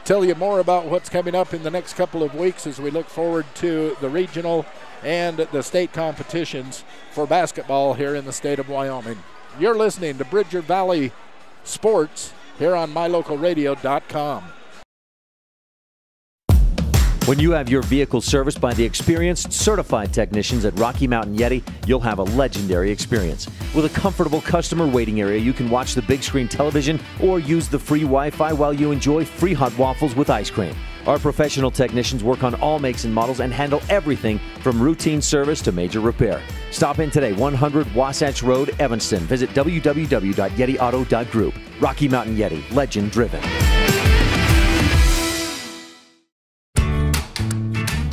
tell you more about what's coming up in the next couple of weeks as we look forward to the regional and the state competitions for basketball here in the state of Wyoming. You're listening to Bridger Valley Sports here on mylocalradio.com. When you have your vehicle serviced by the experienced, certified technicians at Rocky Mountain Yeti, you'll have a legendary experience. With a comfortable customer waiting area, you can watch the big screen television or use the free Wi-Fi while you enjoy free hot waffles with ice cream. Our professional technicians work on all makes and models and handle everything from routine service to major repair. Stop in today, 100 Wasatch Road, Evanston. Visit www.yetiauto.group. Rocky Mountain Yeti, legend driven.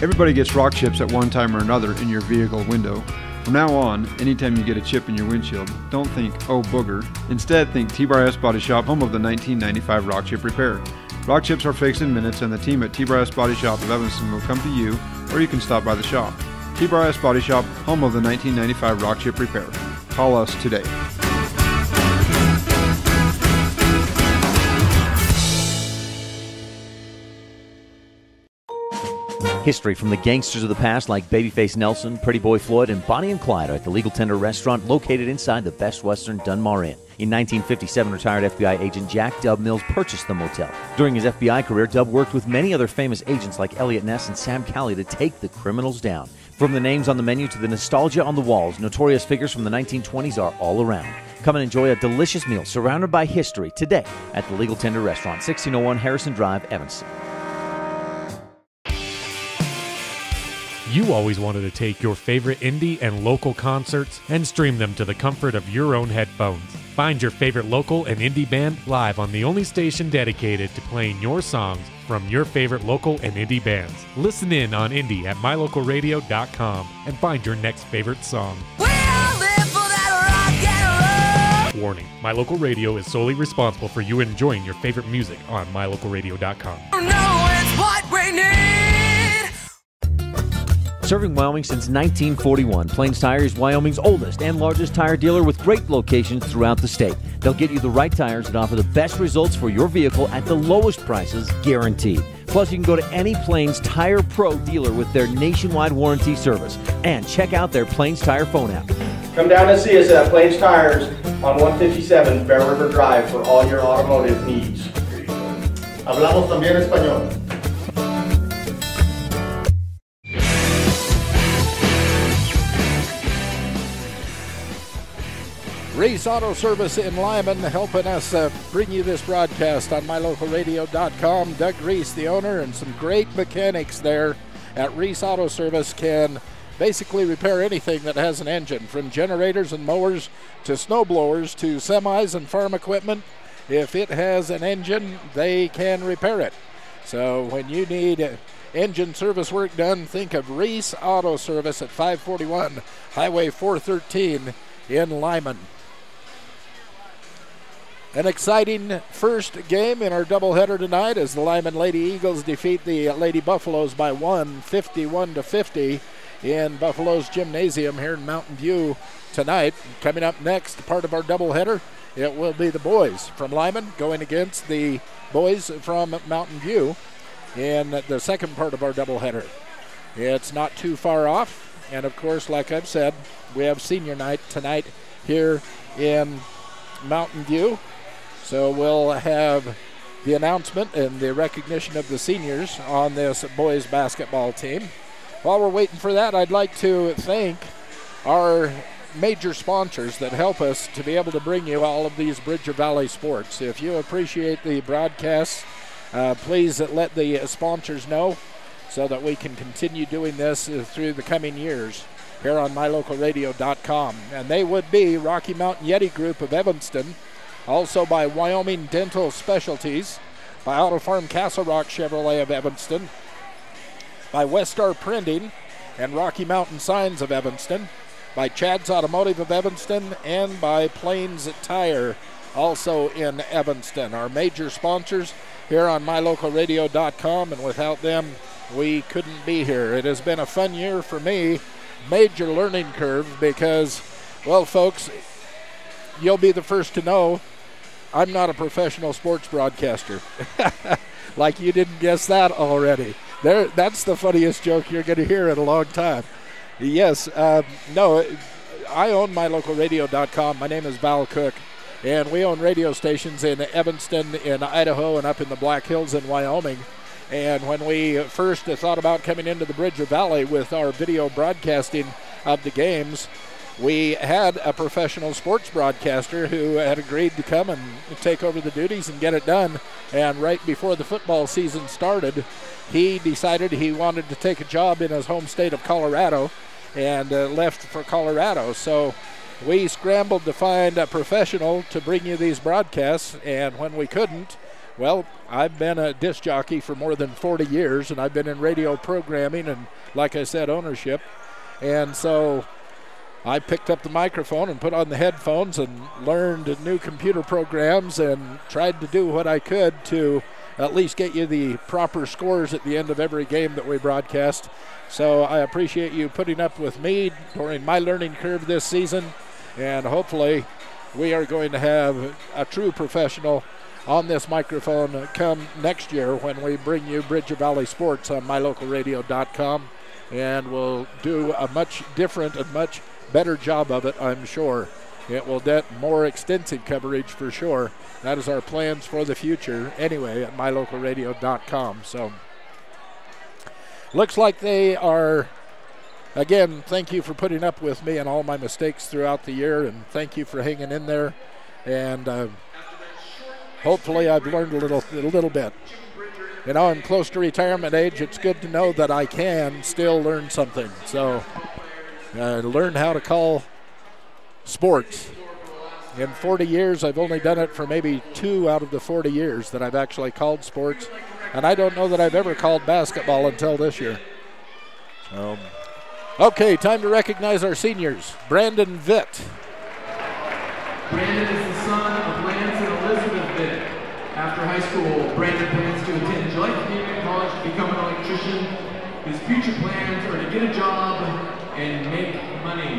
Everybody gets rock chips at one time or another in your vehicle window. From now on, anytime you get a chip in your windshield, don't think, oh booger. Instead, think T-Bar S Body Shop, home of the 1995 rock chip repair. Rock chips are fixed in minutes, and the team at T-Bar S Body Shop of Evanston will come to you, or you can stop by the shop. T-Bar S Body Shop, home of the 1995 rock chip repair. Call us today. History from the gangsters of the past like Babyface Nelson, Pretty Boy Floyd, and Bonnie and Clyde are at the Legal Tender restaurant located inside the Best Western Dunmar Inn. In 1957, retired FBI agent Jack Dub Mills purchased the motel. During his FBI career, Dub worked with many other famous agents like Elliot Ness and Sam Calley to take the criminals down. From the names on the menu to the nostalgia on the walls, notorious figures from the 1920s are all around. Come and enjoy a delicious meal surrounded by history today at the Legal Tender restaurant, 1601 Harrison Drive, Evanston. You always wanted to take your favorite indie and local concerts and stream them to the comfort of your own headphones. Find your favorite local and indie band live on the only station dedicated to playing your songs from your favorite local and indie bands. Listen in on indie at mylocalradio.com and find your next favorite song. Warning, My Local Radio is solely responsible for you enjoying your favorite music on mylocalradio.com. Serving Wyoming since 1941, Plains Tire is Wyoming's oldest and largest tire dealer with great locations throughout the state. They'll get you the right tires that offer the best results for your vehicle at the lowest prices, guaranteed. Plus, you can go to any Plains Tire Pro dealer with their nationwide warranty service. And check out their Plains Tire phone app. Come down and see us at Plains Tires on 157 Bear River Drive for all your automotive needs. Hablamos también español. Reese Auto Service in Lyman helping us bring you this broadcast on mylocalradio.com. Doug Reese, the owner, and some great mechanics there at Reese Auto Service can basically repair anything that has an engine, from generators and mowers to snow blowers to semis and farm equipment. If it has an engine, they can repair it. So when you need engine service work done, think of Reese Auto Service at 541 Highway 413 in Lyman. An exciting first game in our doubleheader tonight as the Lyman Lady Eagles defeat the Lady Buffaloes by 51-50 in Buffalo's Gymnasium here in Mountain View tonight. Coming up next, part of our doubleheader, it will be the boys from Lyman going against the boys from Mountain View in the second part of our doubleheader. It's not too far off, and of course, like I've said, we have senior night tonight here in Mountain View. So we'll have the announcement and the recognition of the seniors on this boys basketball team. While we're waiting for that, I'd like to thank our major sponsors that help us to be able to bring you all of these Bridger Valley sports. If you appreciate the broadcasts, please let the sponsors know so that we can continue doing this through the coming years here on mylocalradio.com. And they would be Rocky Mountain Yeti Group of Evanston, also by Wyoming Dental Specialties, by Auto Farm Castle Rock Chevrolet of Evanston, by Westar Printing and Rocky Mountain Signs of Evanston, by Chad's Automotive of Evanston, and by Plains Tire, also in Evanston. Our major sponsors here on mylocalradio.com, and without them, we couldn't be here. It has been a fun year for me, major learning curve, because, well, folks, you'll be the first to know I'm not a professional sports broadcaster. Like you didn't guess that already. That's the funniest joke you're going to hear in a long time. Yes, no, I own mylocalradio.com. My name is Val Cook, and we own radio stations in Evanston, in Idaho, and up in the Black Hills in Wyoming. And when we first thought about coming into the Bridger Valley with our video broadcasting of the games, we had a professional sports broadcaster who had agreed to come and take over the duties and get it done. And right before the football season started, he decided he wanted to take a job in his home state of Colorado and left for Colorado. So we scrambled to find a professional to bring you these broadcasts, and when we couldn't, well, I've been a disc jockey for more than 40 years, and I've been in radio programming and, like I said, ownership. And so I picked up the microphone and put on the headphones and learned new computer programs and tried to do what I could to at least get you the proper scores at the end of every game that we broadcast. So I appreciate you putting up with me during my learning curve this season, and hopefully we are going to have a true professional on this microphone come next year when we bring you Bridger Valley Sports on mylocalradio.com, and we'll do a much different and much better job of it, I'm sure. It will get more extensive coverage for sure. That is our plans for the future anyway at mylocalradio.com. So looks like they are, again, thank you for putting up with me and all my mistakes throughout the year, and thank you for hanging in there. And hopefully I've learned a little bit. I'm close to retirement age. It's good to know that I can still learn something. So learn how to call sports. In 40 years, I've only done it for maybe 2 out of the 40 years that I've actually called sports. And I don't know that I've ever called basketball until this year. Okay, time to recognize our seniors. Brandon Vitt. Brandon is the son of Lance and Elizabeth Vitt. After high school, Brandon plans to attend Gillette Community College to become an electrician. His future plans are to get a job and make money.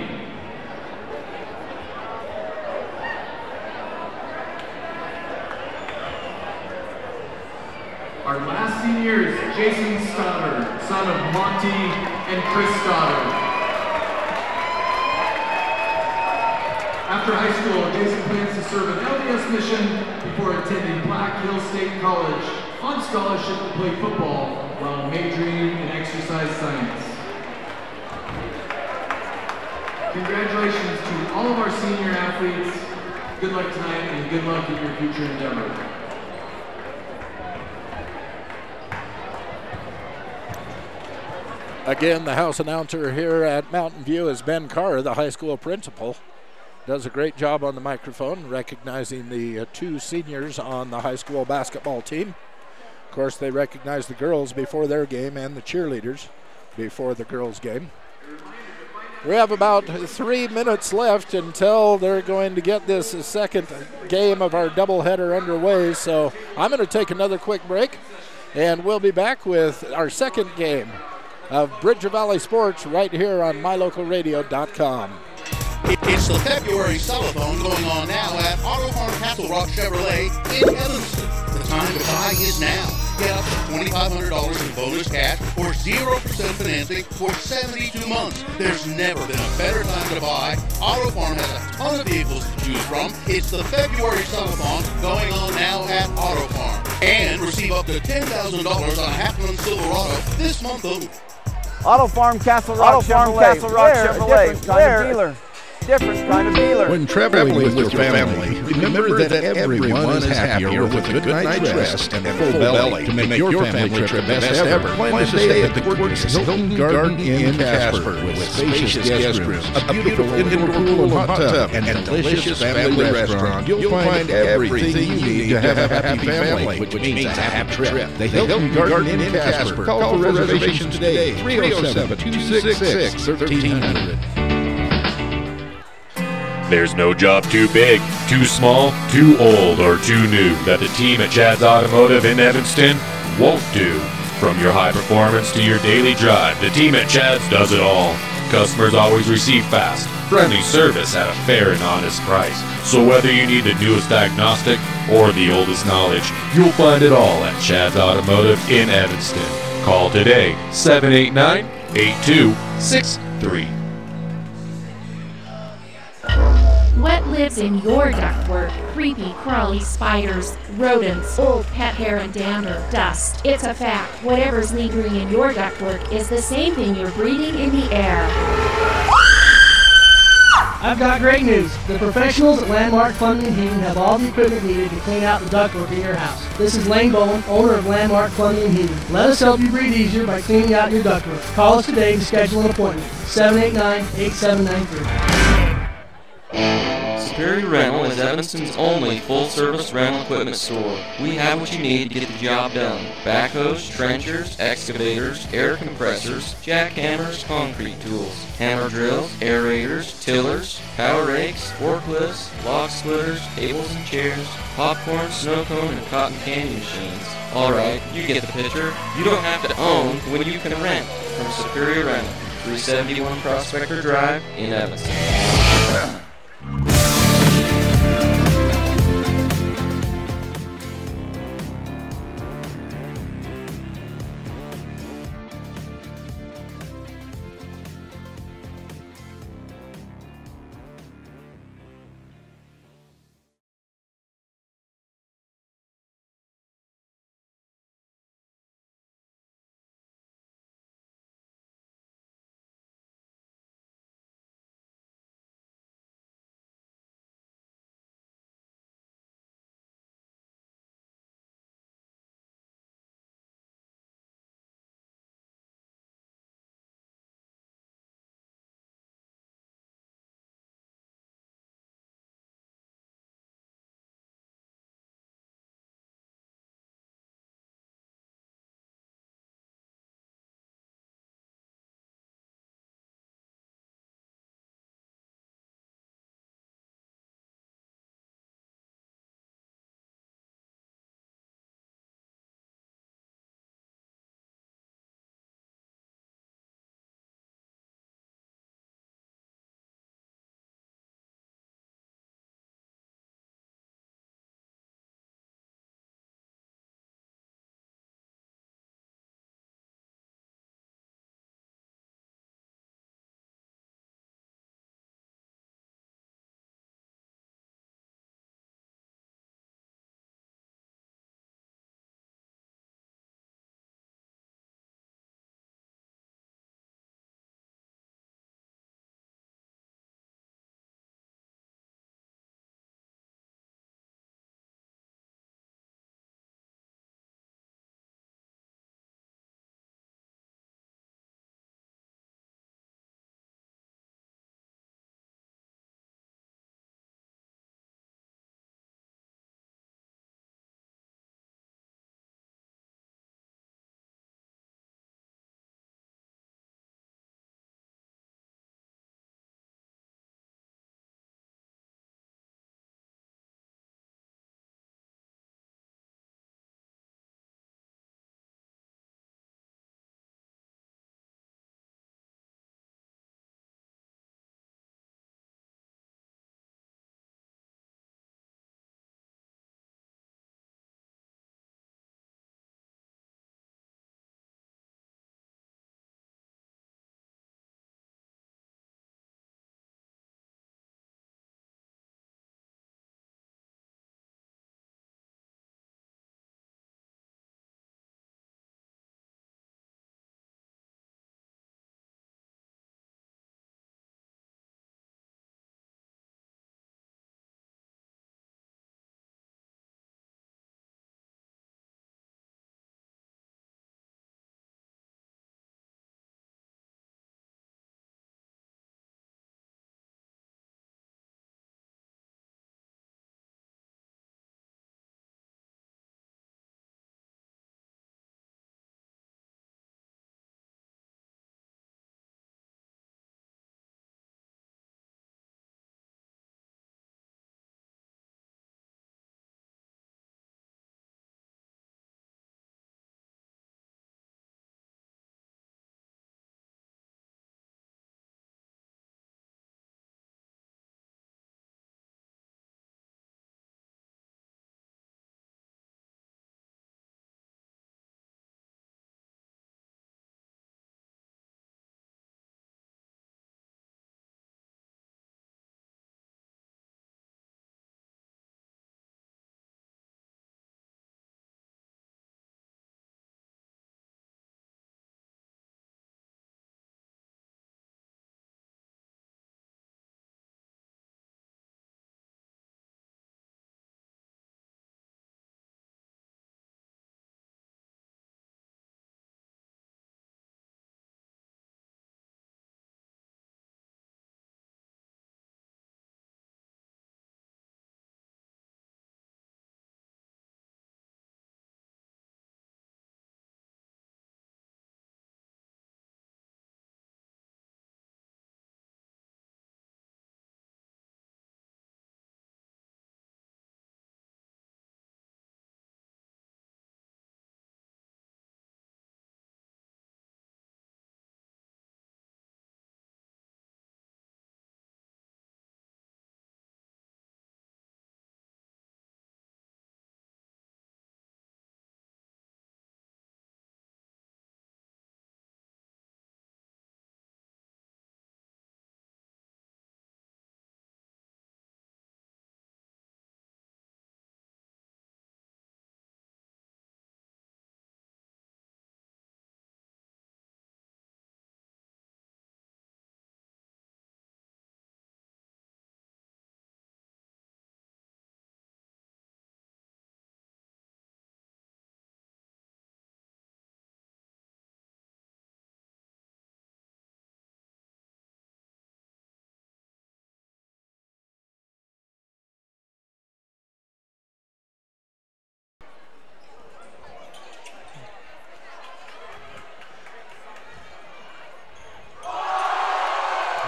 Our last senior is Jason Stoddard, son of Monty and Chris Stoddard. After high school, Jason plans to serve an LDS mission before attending Black Hill State College on scholarship to play football while majoring in exercise science. Congratulations to all of our senior athletes. Good luck tonight and good luck in your future endeavor. Again, the house announcer here at Mountain View is Ben Carr, the high school principal. Does a great job on the microphone, recognizing the 2 seniors on the high school basketball team. Of course, they recognize the girls before their game and the cheerleaders before the girls' game. We have about 3 minutes left until they're going to get this second game of our doubleheader underway. So I'm going to take another quick break, and we'll be back with our second game of Bridger Valley Sports right here on mylocalradio.com. It's the February Cellathon going on now at Auto Farm Castle Rock Chevrolet in Evanston. The time to buy is now. Get up to $2,500 in bonus cash or 0% financing for 72 months. There's never been a better time to buy. Auto Farm has a ton of vehicles to choose from. It's the February Cellathon going on now at Auto Farm. And receive up to $10,000 on a Hackland Silverado this month only. Auto Farm Castle Rock Chevrolet. Where a different kind of dealer. Different kind of dealer. When traveling with your family, remember that everyone is happier with a good night's rest and a full belly. To make your family trip the best ever, plan to stay at the gorgeous Hilton Garden Inn Casper with spacious guest rooms, a beautiful indoor pool and hot tub, and a delicious family restaurant. You'll find everything you need to have a happy family, which means a happy trip. The Hilton Garden Inn Casper. Call for reservations today, 307-266-1300. There's no job too big, too small, too old, or too new that the team at Chad's Automotive in Evanston won't do. From your high performance to your daily drive, the team at Chad's does it all. Customers always receive fast, friendly service at a fair and honest price. So whether you need the newest diagnostic or the oldest knowledge, you'll find it all at Chad's Automotive in Evanston. Call today, 789-8263. What lives in your ductwork? Creepy, crawly spiders, rodents, old pet hair and dander, dust. It's a fact. Whatever's lingering in your ductwork is the same thing you're breathing in the air. I've got great news. The professionals at Landmark Plumbing and Heating have all the equipment needed to clean out the ductwork in your house. This is Lane Bowen, owner of Landmark Plumbing and Heating. Let us help you breathe easier by cleaning out your ductwork. Call us today to schedule an appointment. 789-8793. Superior Rental is Evanston's only full-service rental equipment store. We have what you need to get the job done. Backhoes, trenchers, excavators, air compressors, jackhammers, concrete tools, hammer drills, aerators, tillers, power rakes, forklifts, log splitters, tables and chairs, popcorn, snow cone, and cotton candy machines. Alright, you get the picture. You don't have to own when you can rent from Superior Rental, 371 Prospector Drive in Evanston.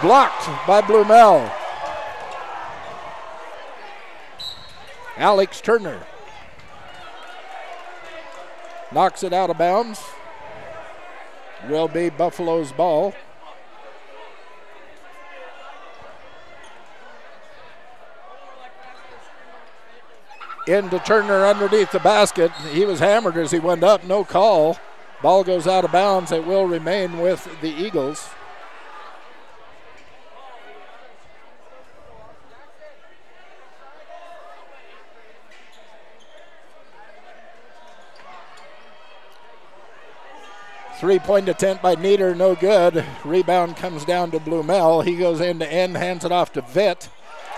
Blocked by Blumel. Alex Turner knocks it out of bounds. Will be Buffalo's ball. Into Turner underneath the basket. He was hammered as he went up. No call. Ball goes out of bounds. It will remain with the Eagles. Three-point attempt by Nieder, no good. Rebound comes down to Blumel. He goes end to end, hands it off to Vitt.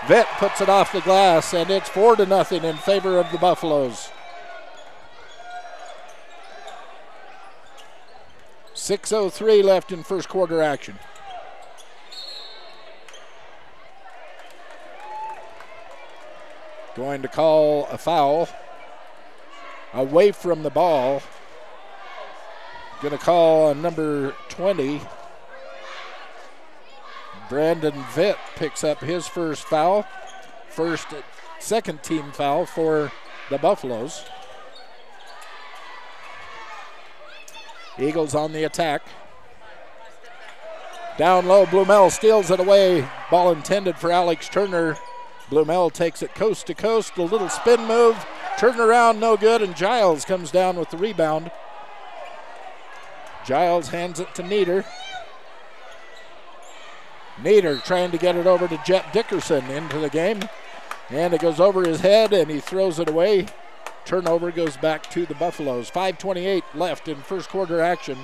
Vitt puts it off the glass, and it's 4-0 in favor of the Buffaloes. 6:03 left in first quarter action. Going to call a foul away from the ball. Going to call on number 20. Brandon Vitt picks up his first foul. Second team foul for the Buffaloes. Eagles on the attack. Down low, Blumel steals it away. Ball intended for Alex Turner. Blumel takes it coast to coast. A little spin move. Turn around, no good, and Giles comes down with the rebound. Giles hands it to Nieder. Nieder trying to get it over to Jet Dickerson into the game. And it goes over his head, and he throws it away. Turnover goes back to the Buffaloes. 5:28 left in first quarter action.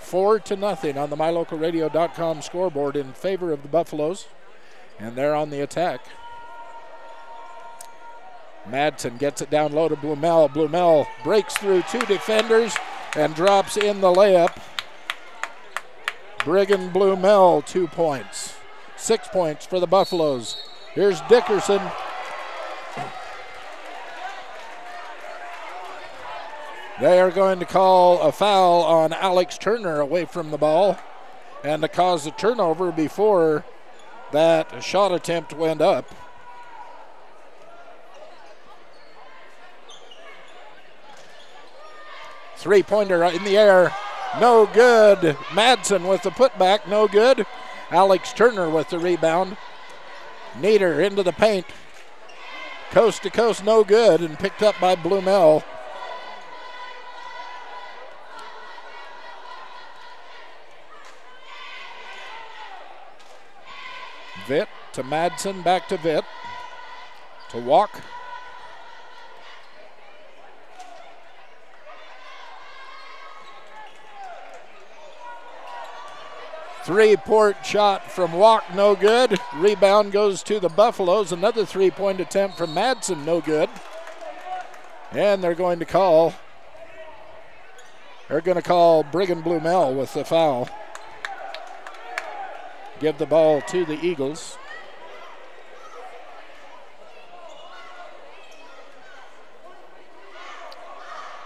4-0 on the MyLocalRadio.com scoreboard in favor of the Buffaloes. And they're on the attack. Madsen gets it down low to Blumel. Blumel breaks through two defenders and drops in the layup. Brigham Blumel, 2 points. 6 points for the Buffaloes. Here's Dickerson. They are going to call a foul on Alex Turner away from the ball and to cause a turnover before that shot attempt went up. Three-pointer in the air, no good. Madsen with the putback, no good. Alex Turner with the rebound. Nieder into the paint. Coast to coast, no good, and picked up by Blumel. Vitt to Madsen, back to Vitt. To Walk. Three-point shot from Walk, no good. Rebound goes to the Buffaloes. Another three-point attempt from Madsen, no good. And they're going to call Brigham Blumel with the foul. Give the ball to the Eagles.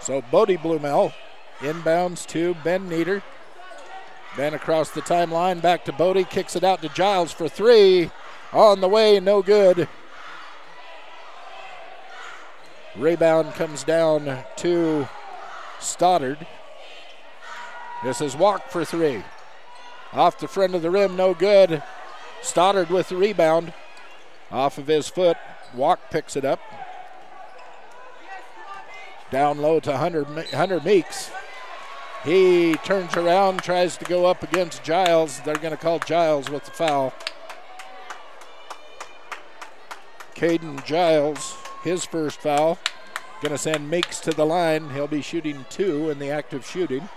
So Bodie Blumel inbounds to Ben Nieder. Ben across the timeline, back to Bodie, kicks it out to Giles for three. On the way, no good. Rebound comes down to Stoddard. This is Walk for three. Off the front of the rim, no good. Stoddard with the rebound. Off of his foot, Walk picks it up. Down low to Hunter Meeks. He turns around, tries to go up against Giles. They're going to call Giles with the foul. Caden Giles, his first foul. Going to send Meeks to the line. He'll be shooting 2 in the act of shooting.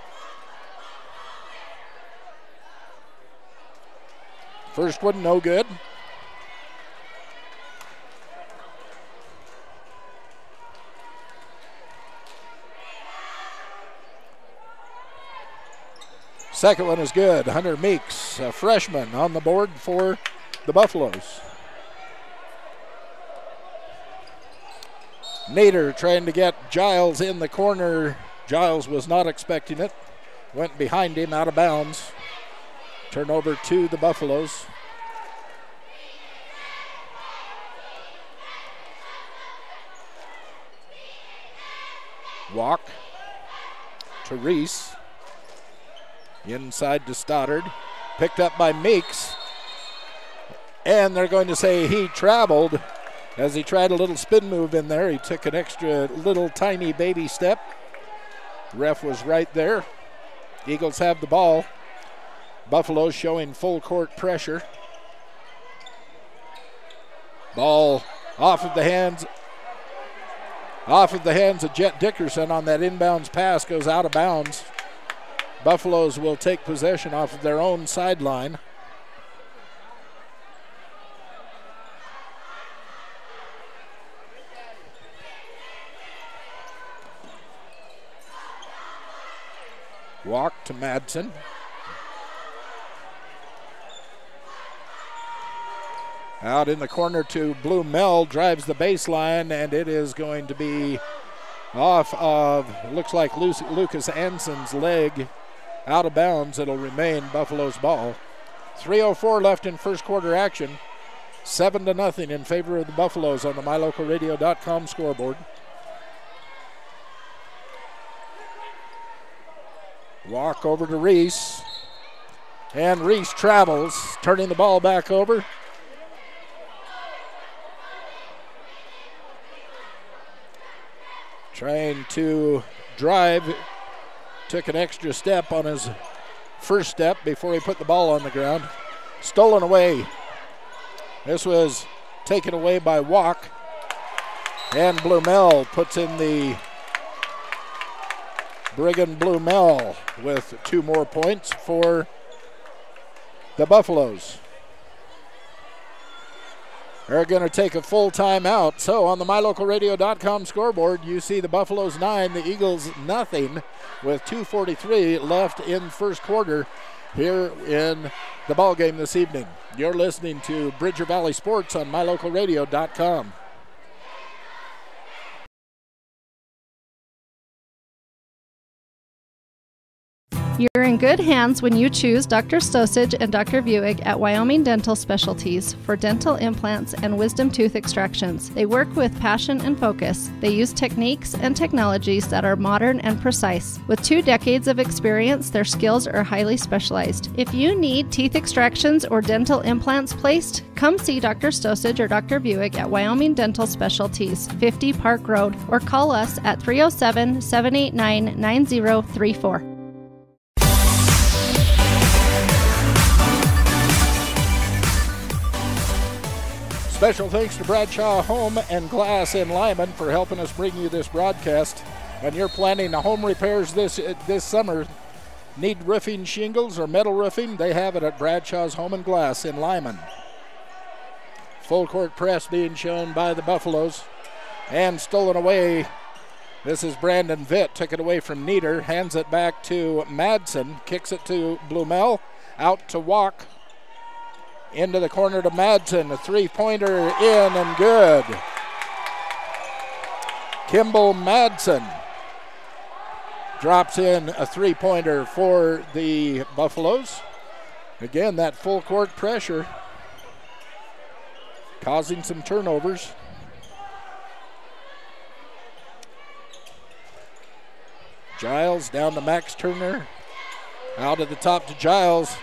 First one, no good. Second one is good. Hunter Meeks, a freshman, on the board for the Buffaloes. Nader trying to get Giles in the corner. Giles was not expecting it. Went behind him, out of bounds. Turnover to the Buffaloes. Walk to Reese. Inside to Stoddard. Picked up by Meeks. And they're going to say he traveled as he tried a little spin move in there. He took an extra little tiny baby step. The ref was right there. Eagles have the ball. Buffalo showing full court pressure. Ball off of the hands of Jet Dickerson on that inbounds pass, goes out of bounds. Buffaloes will take possession off of their own sideline. Walk to Madsen. Out in the corner to Blumel, drives the baseline, and it is going to be off of, looks like Lucas Anson's leg, out of bounds. It'll remain Buffalo's ball. 3:04 left in first quarter action. 7-0 in favor of the Buffaloes on the MyLocalRadio.com scoreboard. Walk over to Reese, and Reese travels, turning the ball back over. Trying to drive, took an extra step on his first step before he put the ball on the ground. Stolen away. This was taken away by Walk, and Blumel puts in the Brigham Blumel with 2 more points for the Buffaloes. They're going to take a full timeout. So on the MyLocalRadio.com scoreboard, you see the Buffaloes 9, the Eagles nothing, with 2:43 left in first quarter here in the ball game this evening. You're listening to Bridger Valley Sports on MyLocalRadio.com. You're in good hands when you choose Dr. Stosage and Dr. Buick at Wyoming Dental Specialties for dental implants and wisdom tooth extractions. They work with passion and focus. They use techniques and technologies that are modern and precise. With 2 decades of experience, their skills are highly specialized. If you need teeth extractions or dental implants placed, come see Dr. Stosage or Dr. Buick at Wyoming Dental Specialties, 50 Park Road, or call us at 307-789-9034. Special thanks to Bradshaw Home and Glass in Lyman for helping us bring you this broadcast. When you're planning home repairs this summer, need roofing shingles or metal roofing, they have it at Bradshaw's Home and Glass in Lyman. Full court press being shown by the Buffaloes and stolen away. This is Brandon Vitt, took it away from Nieder, hands it back to Madsen, kicks it to Blumel, out to Walk. Into the corner to Madsen, a 3-pointer in and good. Kimball Madsen drops in a 3-pointer for the Buffaloes. Again, that full court pressure causing some turnovers. Giles down to Max Turner. Out at the top to Giles.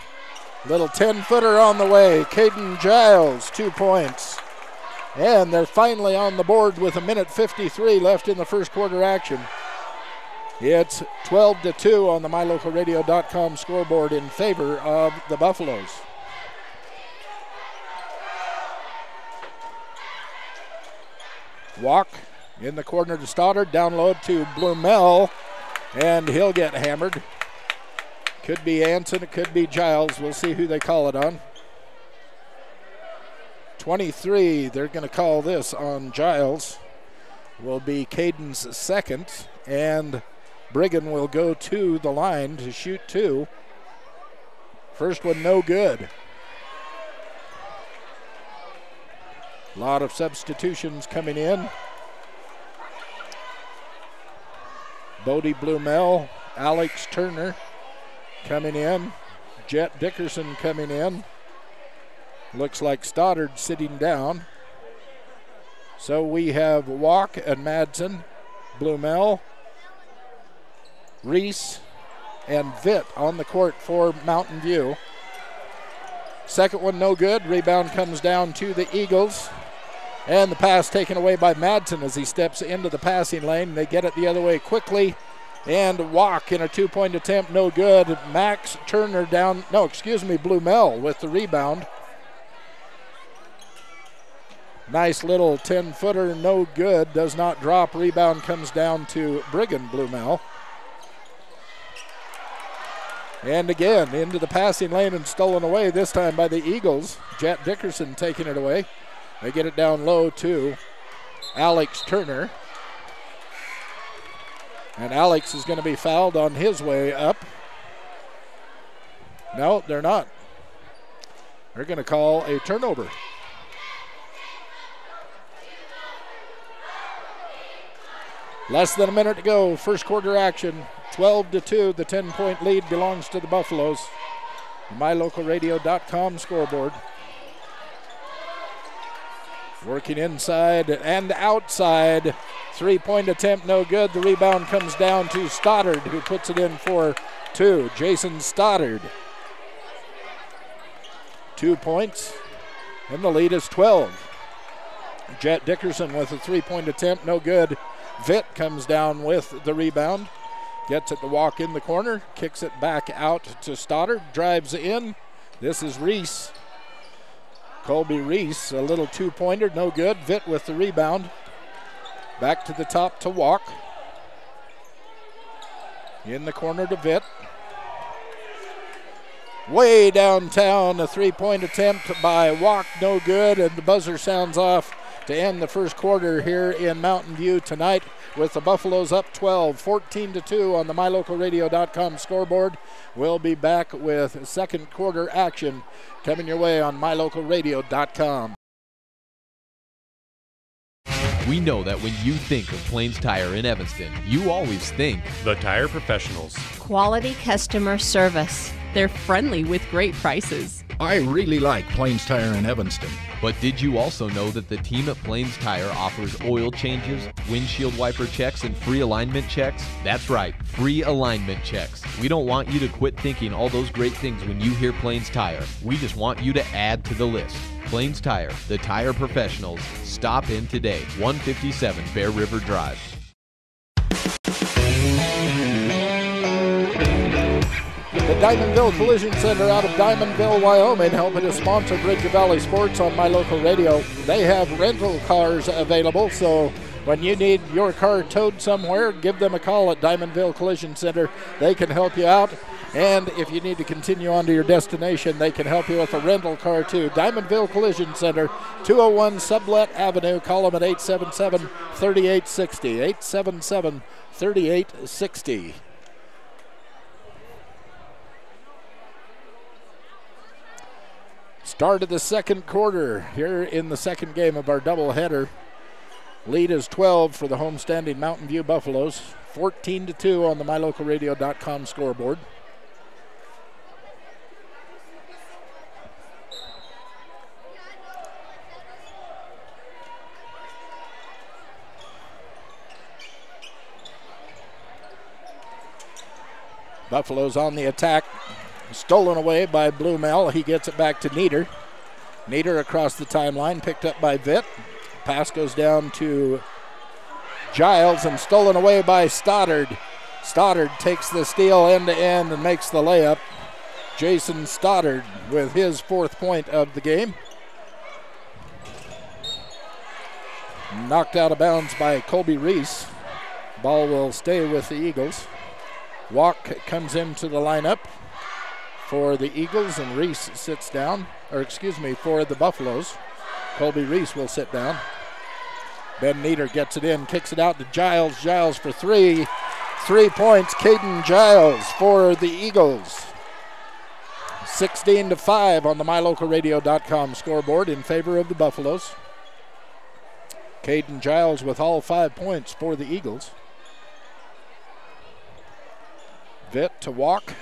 Little 10-footer on the way. Caden Giles, 2 points. And they're finally on the board with 1:53 left in the first quarter action. It's 12-2 on the MyLocalRadio.com scoreboard in favor of the Buffaloes. Walk in the corner to Stoddard. Down low to Blumel. And he'll get hammered. Could be Anson, it could be Giles. We'll see who they call it on. 23, they're going to call this on Giles. Will be Caden's second, and Brigham will go to the line to shoot 2. First one no good. A lot of substitutions coming in. Bodie Blumel, Alex Turner coming in. Jet Dickerson coming in. Looks like Stoddard sitting down. So we have Walk and Madsen, Blumel, Reese, and Vitt on the court for Mountain View. Second one no good. Rebound comes down to the Eagles. And the pass taken away by Madsen as he steps into the passing lane. They get it the other way quickly. And Walk in a 2-point attempt, no good. Max Turner Blumel with the rebound. Nice little 10-footer, no good, does not drop. Rebound comes down to Brigham Blumel. And again, into the passing lane and stolen away, this time by the Eagles. Jet Dickerson taking it away. They get it down low to Alex Turner. And Alex is going to be fouled on his way up. No, they're not. They're going to call a turnover. Less than a minute to go. First quarter action. 12-2. The 10-point lead belongs to the Buffaloes. MyLocalRadio.com scoreboard. Working inside and outside. 3-point attempt, no good. The rebound comes down to Stoddard, who puts it in for 2. Jason Stoddard. 2 points, and the lead is 12. Jet Dickerson with a 3-point attempt, no good. Vitt comes down with the rebound. Gets it to Walk in the corner. Kicks it back out to Stoddard. Drives in. This is Reese. Colby Reese, a little 2-pointer, no good. Vitt with the rebound. Back to the top to Walk. In the corner to Vitt. Way downtown, a 3-point attempt by Walk, no good, and the buzzer sounds off to end the first quarter here in Mountain View tonight with the Buffaloes up 12, 14-2 on the MyLocalRadio.com scoreboard. We'll be back with second quarter action coming your way on MyLocalRadio.com. We know that when you think of Plains Tire in Evanston, you always think The Tire Professionals. Quality customer service. They're friendly with great prices. I really like Plains Tire in Evanston. But did you also know that the team at Plains Tire offers oil changes, windshield wiper checks, and free alignment checks? That's right, free alignment checks. We don't want you to quit thinking all those great things when you hear Plains Tire. We just want you to add to the list. Plains Tire, the tire professionals. Stop in today, 157 Bear River Drive. The Diamondville Collision Center out of Diamondville, Wyoming, helping to sponsor Bridge Valley Sports on My Local Radio. They have rental cars available, so when you need your car towed somewhere, give them a call at Diamondville Collision Center. They can help you out. And if you need to continue on to your destination, they can help you with a rental car too. Diamondville Collision Center, 201 Sublet Avenue. Call them at 877-3860. 877-3860. Start of the second quarter here in the second game of our doubleheader. Lead is 12 for the homestanding Mountain View Buffaloes. 14-2 on the MyLocalRadio.com scoreboard. Buffaloes on the attack. Stolen away by Blumel. He gets it back to Nieder. Nieder across the timeline, picked up by Vitt. Pass goes down to Giles and stolen away by Stoddard. Stoddard takes the steal end to end and makes the layup. Jason Stoddard with his 4th point of the game. Knocked out of bounds by Colby Reese. Ball will stay with the Eagles. Walk comes into the lineup for the Eagles, and Reese sits down, for the Buffaloes. Colby Reese will sit down. Ben Nieder gets it in, kicks it out to Giles. Giles for 3. 3 points, Caden Giles for the Eagles. 16-5 on the MyLocalRadio.com scoreboard in favor of the Buffaloes. Caden Giles with all 5 points for the Eagles. Vitt to Walk.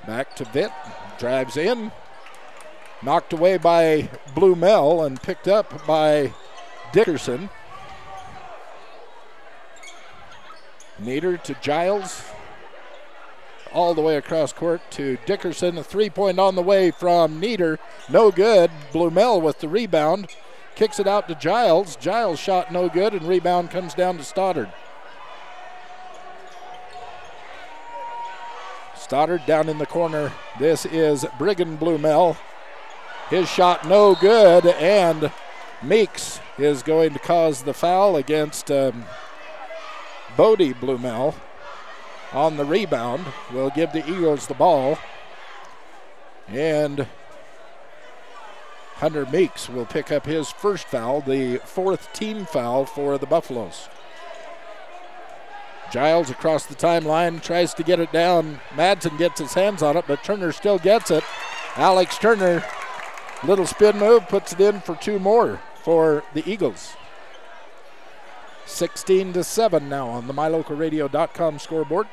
Back to Vitt, drives in. Knocked away by Blumel and picked up by Dickerson. Nieder to Giles. All the way across court to Dickerson. A three-point on the way from Nieder. No good. Blumel with the rebound. Kicks it out to Giles. Giles shot no good, and rebound comes down to Stoddard. Stoddard down in the corner. This is Brigham Blumel. His shot no good, and Meeks is going to cause the foul against Bodie Blumel on the rebound. Will give the Eagles the ball, and Hunter Meeks will pick up his first foul, the fourth team foul for the Buffaloes. Giles across the timeline, tries to get it down. Madsen gets his hands on it, but Turner still gets it. Alex Turner, little spin move, puts it in for two more for the Eagles. 16-7 now on the MyLocalRadio.com scoreboard.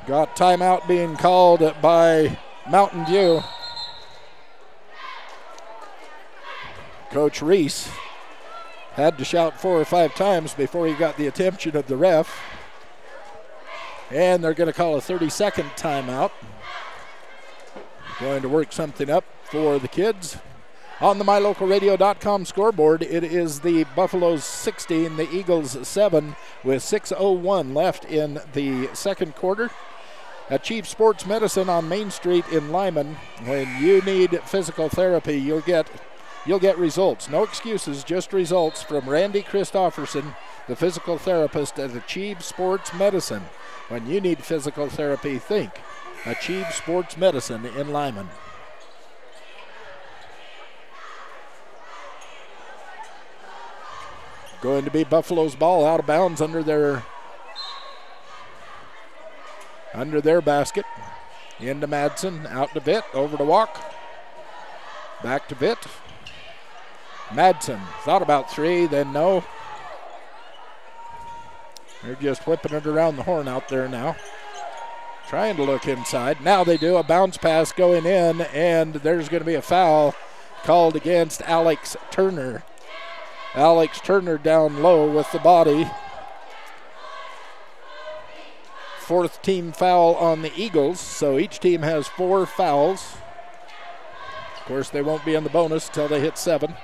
Got timeout being called by Mountain View. Coach Reese had to shout 4 or 5 times before he got the attention of the ref. And they're going to call a 30-second timeout. Going to work something up for the kids. On the MyLocalRadio.com scoreboard, it is the Buffaloes 16, the Eagles 7, with 6:01 left in the second quarter. At Chief Sports Medicine on Main Street in Lyman, when you need physical therapy, you'll get results. No excuses, just results from Randy Christofferson, the physical therapist at Achieve Sports Medicine. When you need physical therapy, think Achieve Sports Medicine in Lyman. Going to be Buffalo's ball out of bounds under their basket. Into Madsen, out to Vitt, over to Walk. Back to Vitt. Madsen thought about three, then no. They're just whipping it around the horn out there now. Trying to look inside. Now they do a bounce pass going in, and there's going to be a foul called against Alex Turner. Alex Turner down low with the body. Fourth team foul on the Eagles, so each team has 4 fouls. Of course, they won't be in the bonus until they hit 7.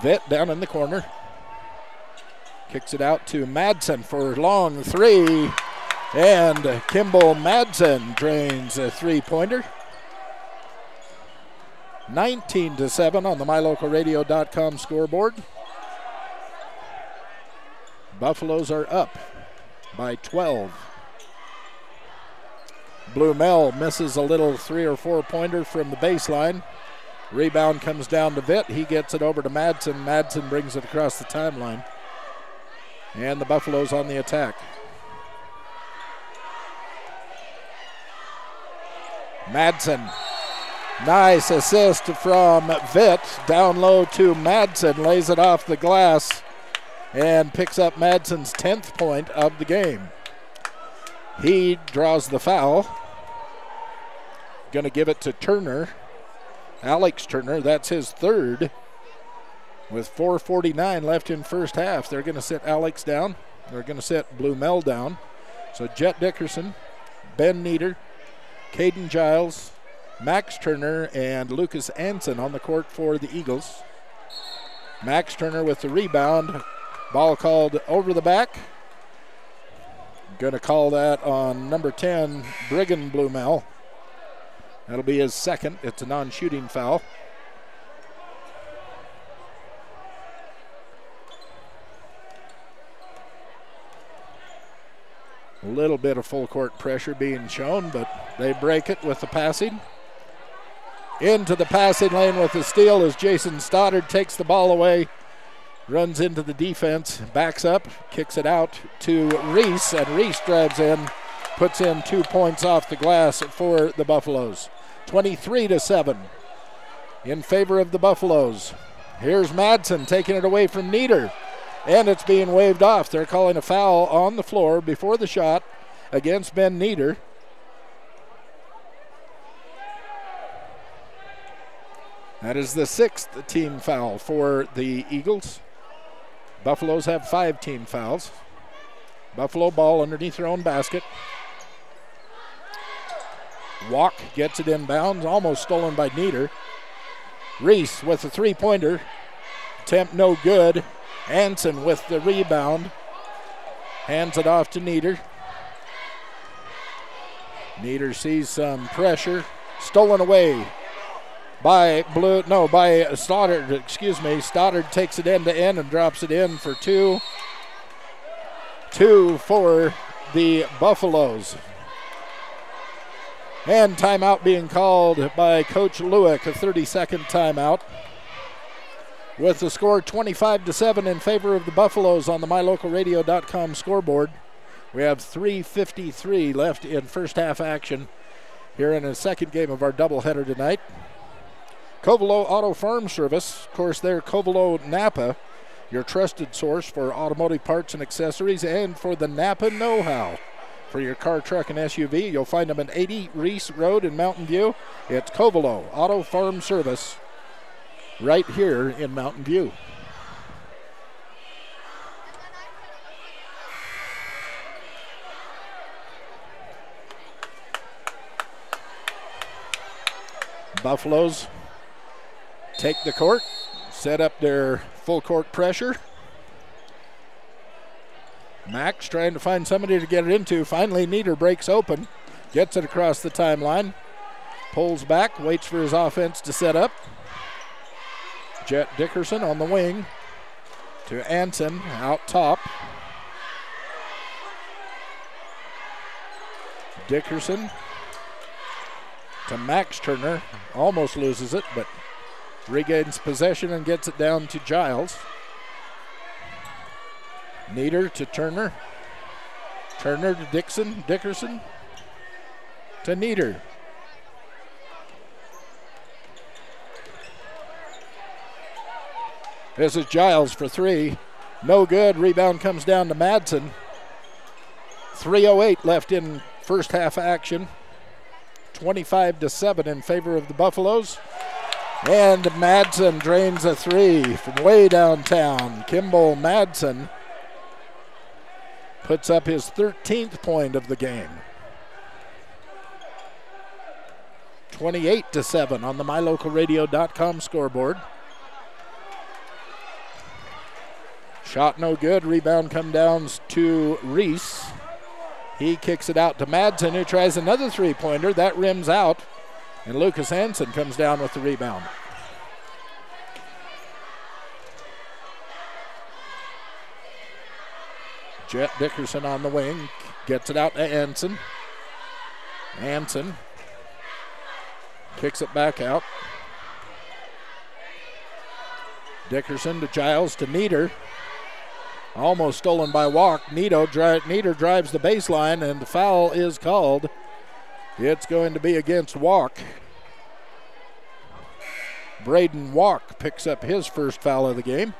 Vitt down in the corner. Kicks it out to Madsen for a long three. And Kimball Madsen drains a three-pointer. 19-7 on the MyLocalRadio.com scoreboard. Buffaloes are up by 12. Blumel misses a little 3 or 4 pointer from the baseline. Rebound comes down to Vitt. He gets it over to Madsen. Madsen brings it across the timeline. And the Buffaloes on the attack. Madsen. Nice assist from Vitt. Down low to Madsen. Lays it off the glass and picks up Madsen's 10th point of the game. He draws the foul. Going to give it to Turner. Alex Turner, that's his third. With 4:49 left in first half, they're going to sit Alex down. They're going to sit Blumel down. So Jet Dickerson, Ben Nieder, Caden Giles, Max Turner, and Lucas Anson on the court for the Eagles. Max Turner with the rebound. Ball called over the back. Going to call that on number 10, Brigham Blumel. That'll be his second. It's a non-shooting foul. A little bit of full court pressure being shown, but they break it with the passing. Into the passing lane with the steal as Jason Stoddard takes the ball away, runs into the defense, backs up, kicks it out to Reese, and Reese drives in, puts in 2 points off the glass for the Buffaloes. 23-7 in favor of the Buffaloes. Here's Madsen taking it away from Nieder, and it's being waved off. They're calling a foul on the floor before the shot against Ben Nieder. That is the 6th team foul for the Eagles. Buffaloes have 5 team fouls. Buffalo ball underneath their own basket. Walk gets it inbounds, almost stolen by Nieder. Reese with the three-pointer. Attempt no good. Anson with the rebound. Hands it off to Nieder. Nieder sees some pressure. Stolen away by Stoddard, Stoddard takes it end to end and drops it in for 2. 2 for the Buffaloes. And timeout being called by Coach Lewick, a 30-second timeout. With the score 25-7 in favor of the Buffaloes on the MyLocalRadio.com scoreboard. We have 3:53 left in first half action here in the second game of our doubleheader tonight. Covelo Auto Farm Service, of course, they're Covelo Napa, your trusted source for automotive parts and accessories and for the Napa know-how. For your car, truck, and SUV, you'll find them at 80 Reese Road in Mountain View. It's Covelo Auto Farm Service right here in Mountain View. Buffaloes take the court, set up their full court pressure. Max trying to find somebody to get it into. Finally, Nieder breaks open, gets it across the timeline, pulls back, waits for his offense to set up. Jet Dickerson on the wing to Anson out top. Dickerson to Max Turner, almost loses it, but regains possession and gets it down to Giles. Nieder to Turner. Turner to Dickerson to Nieder. This is Giles for 3. No good. Rebound comes down to Madsen. 3:08 left in first half action. 25-7 in favor of the Buffaloes. And Madsen drains a 3 from way downtown. Kimball Madsen puts up his 13th point of the game. 28-7 on the MyLocalRadio.com scoreboard. Shot no good. Rebound come down to Reese. He kicks it out to Madsen, who tries another three-pointer. That rims out, and Lucas Hansen comes down with the rebound. Jet Dickerson on the wing, gets it out to Anson. Anson kicks it back out. Dickerson to Giles to Nieder. Almost stolen by Walk. Nieder drives the baseline, and the foul is called. It's going to be against Walk. Braden Walk picks up his first foul of the game.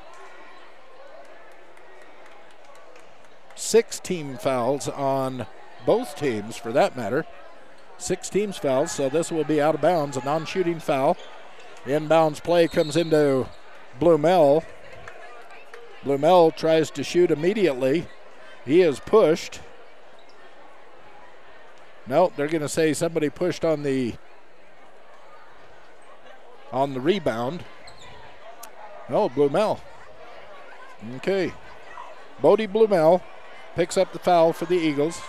6 team fouls on both teams, for that matter. 6 teams fouls, so this will be out of bounds, a non-shooting foul. Inbounds play comes into Blumel. Blumel tries to shoot immediately. He is pushed. No, they're going to say somebody pushed on the rebound. Oh, Blumel. Okay. Bodie Blumel picks up the foul for the Eagles.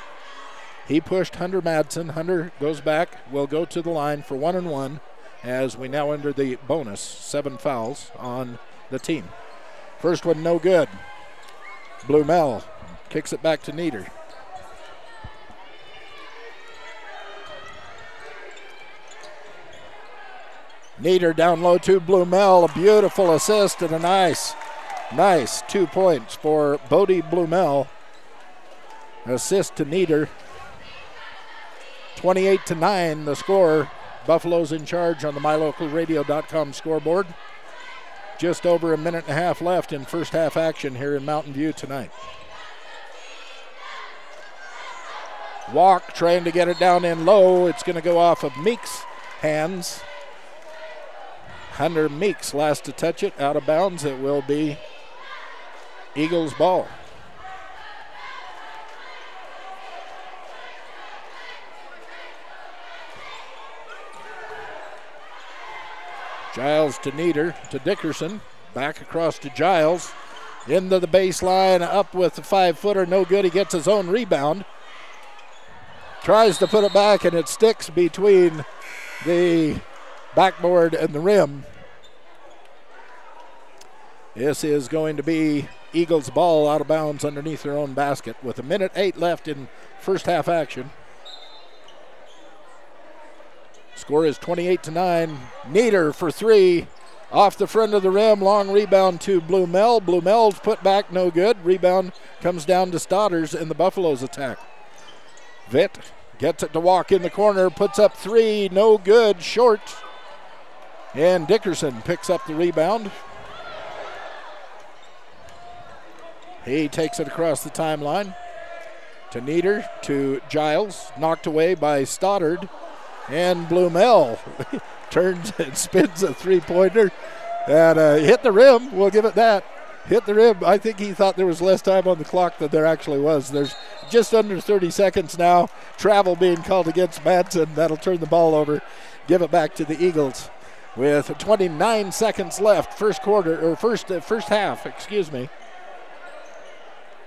He pushed Hunter Madsen. Hunter goes back, will go to the line for 1-1 as we now enter the bonus. 7 fouls on the team. First one no good. Blumel kicks it back to Nieder. Nieder down low to Blumel. A beautiful assist and a nice 2 points for Bodie Blumel. Assist to Nieder. 28-9 the score. Buffalo's in charge on the MyLocalRadio.com scoreboard. just over a minute and a half left in first half action here in Mountain View tonight. Walk trying to get it down in low. It's going to go off of Meek's hands. Hunter Meeks last to touch it, out of bounds. It will be Eagles ball. Giles to Nieder, to Dickerson, back across to Giles, into the baseline, up with the 5-footer, no good. He gets his own rebound. Tries to put it back, and it sticks between the backboard and the rim. This is going to be Eagles ball, out of bounds underneath their own basket with 1:08 left in first half action. Score is 28-9. Nieder for three. Off the front of the rim. Long rebound to Blumel. Blumel's put back, no good. Rebound comes down to Stodders in the Buffaloes attack. Vitt gets it to Walk in the corner. Puts up three. No good. Short. And Dickerson picks up the rebound. He takes it across the timeline to Nieder, to Giles. Knocked away by Stoddard. And Blumel turns and spins a three-pointer and hit the rim. We'll give it that. Hit the rim. I think he thought there was less time on the clock than there actually was. There's just under 30 seconds now. Travel being called against Madsen. That'll turn the ball over. Give it back to the Eagles with 29 seconds left. First half, excuse me.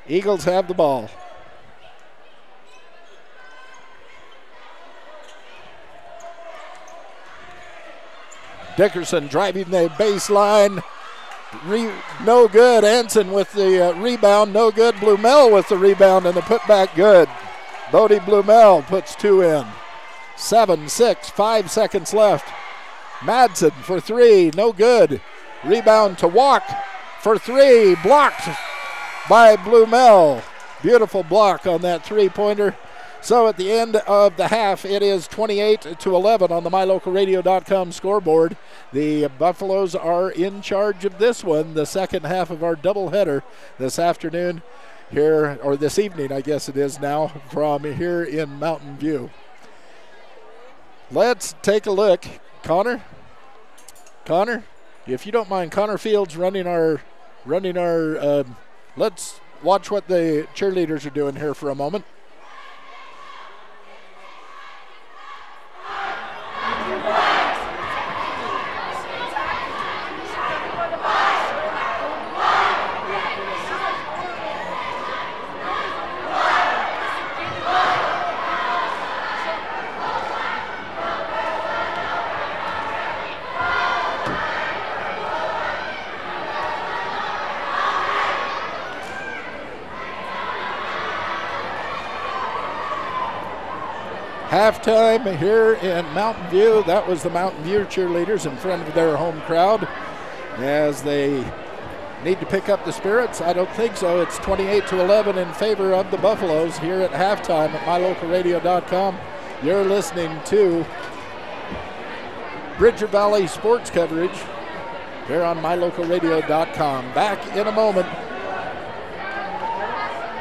Eagles have the ball. Dickerson driving the baseline. No good. Anson with the rebound. No good. Blumel with the rebound and the putback good. Bodie Blumel puts two in. 7-6, 5 seconds left. Madsen for three. No good. Rebound to Walk for three. Blocked by Blumel. Beautiful block on that three-pointer. So at the end of the half, it is 28-11 on the MyLocalRadio.com scoreboard. The Buffaloes are in charge of this one, the second half of our doubleheader this afternoon here, or this evening, I guess it is now, from here in Mountain View. Let's take a look. Connor, if you don't mind, Connor Fields running our let's watch what the cheerleaders are doing here for a moment. Halftime here in Mountain View. That was the Mountain View cheerleaders in front of their home crowd as they need to pick up the spirits. I don't think so. It's 28-11 in favor of the Buffaloes here at halftime at MyLocalRadio.com. You're listening to Bridger Valley sports coverage here on MyLocalRadio.com. Back in a moment.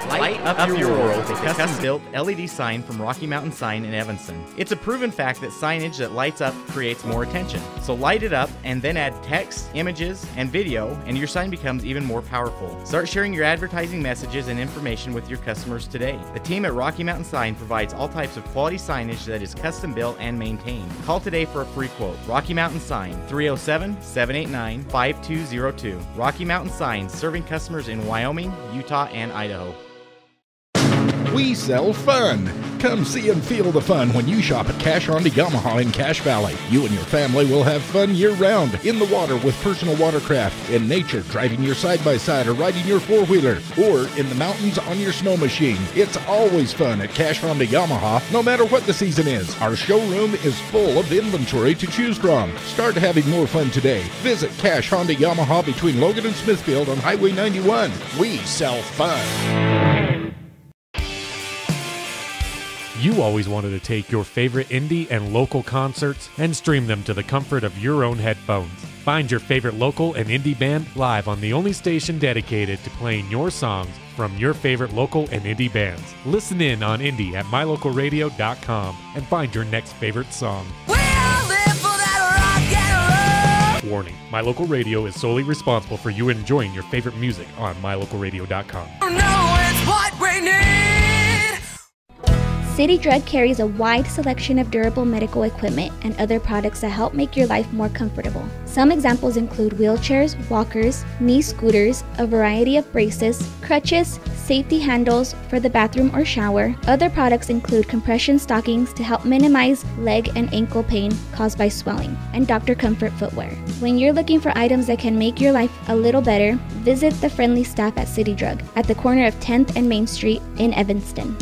Light up your world with a custom-built LED sign from Rocky Mountain Sign in Evanston. It's a proven fact that signage that lights up creates more attention. So light it up and then add text, images, and video, and your sign becomes even more powerful. Start sharing your advertising messages and information with your customers today. The team at Rocky Mountain Sign provides all types of quality signage that is custom-built and maintained. Call today for a free quote. Rocky Mountain Sign, 307-789-5202. Rocky Mountain Sign, serving customers in Wyoming, Utah, and Idaho. We sell fun. Come see and feel the fun when you shop at Cash Honda Yamaha in Cache Valley. You and your family will have fun year-round, in the water with personal watercraft, in nature driving your side-by-side or riding your four-wheeler, or in the mountains on your snow machine. It's always fun at Cache Honda Yamaha, no matter what the season is. Our showroom is full of inventory to choose from. Start having more fun today. Visit Cache Honda Yamaha between Logan and Smithfield on Highway 91. We sell fun. You always wanted to take your favorite indie and local concerts and stream them to the comfort of your own headphones. Find your favorite local and indie band live on the only station dedicated to playing your songs from your favorite local and indie bands. Listen in on indie at mylocalradio.com and find your next favorite song. Warning, My Local Radio is solely responsible for you enjoying your favorite music on mylocalradio.com. City Drug carries a wide selection of durable medical equipment and other products that help make your life more comfortable. Some examples include wheelchairs, walkers, knee scooters, a variety of braces, crutches, safety handles for the bathroom or shower. Other products include compression stockings to help minimize leg and ankle pain caused by swelling, and Dr. Comfort footwear. When you're looking for items that can make your life a little better, visit the friendly staff at City Drug at the corner of 10th and Main Street in Evanston.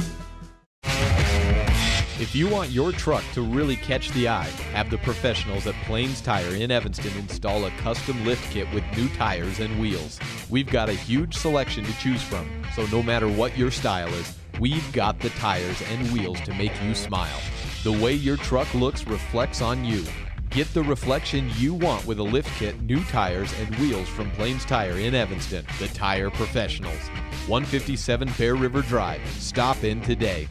If you want your truck to really catch the eye, have the professionals at Plains Tire in Evanston install a custom lift kit with new tires and wheels. We've got a huge selection to choose from, so no matter what your style is, we've got the tires and wheels to make you smile. The way your truck looks reflects on you. Get the reflection you want with a lift kit, new tires, and wheels from Plains Tire in Evanston, the tire professionals. 157 Bear River Drive. Stop in today.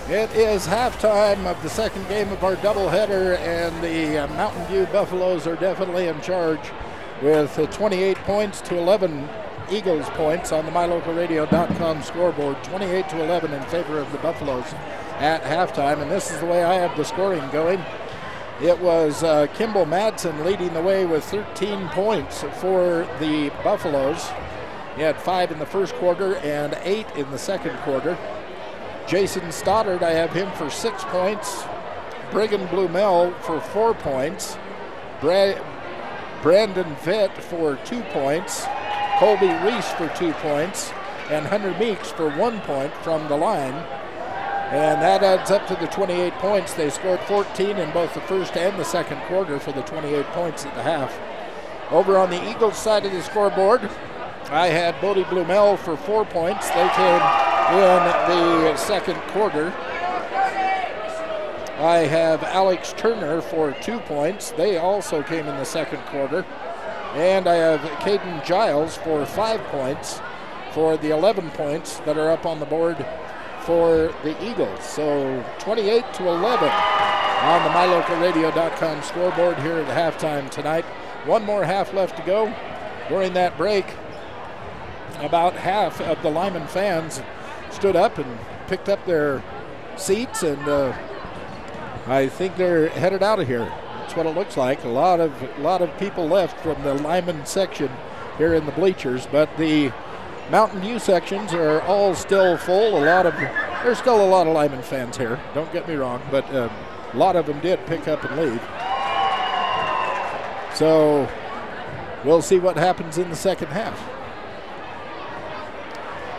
It is halftime of the second game of our doubleheader, and the Mountain View Buffaloes are definitely in charge with 28 points to 11 Eagles points on the mylocalradio.com scoreboard. 28 to 11 in favor of the Buffaloes at halftime, and this is the way I have the scoring going. It was Kimball Madsen leading the way with 13 points for the Buffaloes. He had 5 in the first quarter and 8 in the second quarter. Jason Stoddard, I have him for 6 points. Brigham Blumel for 4 points. Brandon Vitt for 2 points. Colby Reese for 2 points. And Hunter Meeks for 1 point from the line. And that adds up to the 28 points. They scored 14 in both the first and the second quarter for the 28 points at the half. Over on the Eagles side of the scoreboard, I had Bodie Blumel for 4 points. They came in the second quarter. I have Alex Turner for 2 points. They also came in the second quarter. And I have Caden Giles for 5 points for the 11 points that are up on the board for the Eagles. So 28 to 11 on the mylocalradio.com scoreboard here at halftime tonight. One more half left to go. During that break, about half of the Lyman fans stood up and picked up their seats, and I think they're headed out of here. That's what it looks like. A lot of people left from the Lyman section here in the bleachers, but the Mountain View sections are all still full. There's still a lot of Lyman fans here, don't get me wrong, but a lot of them did pick up and leave. So we'll see what happens in the second half.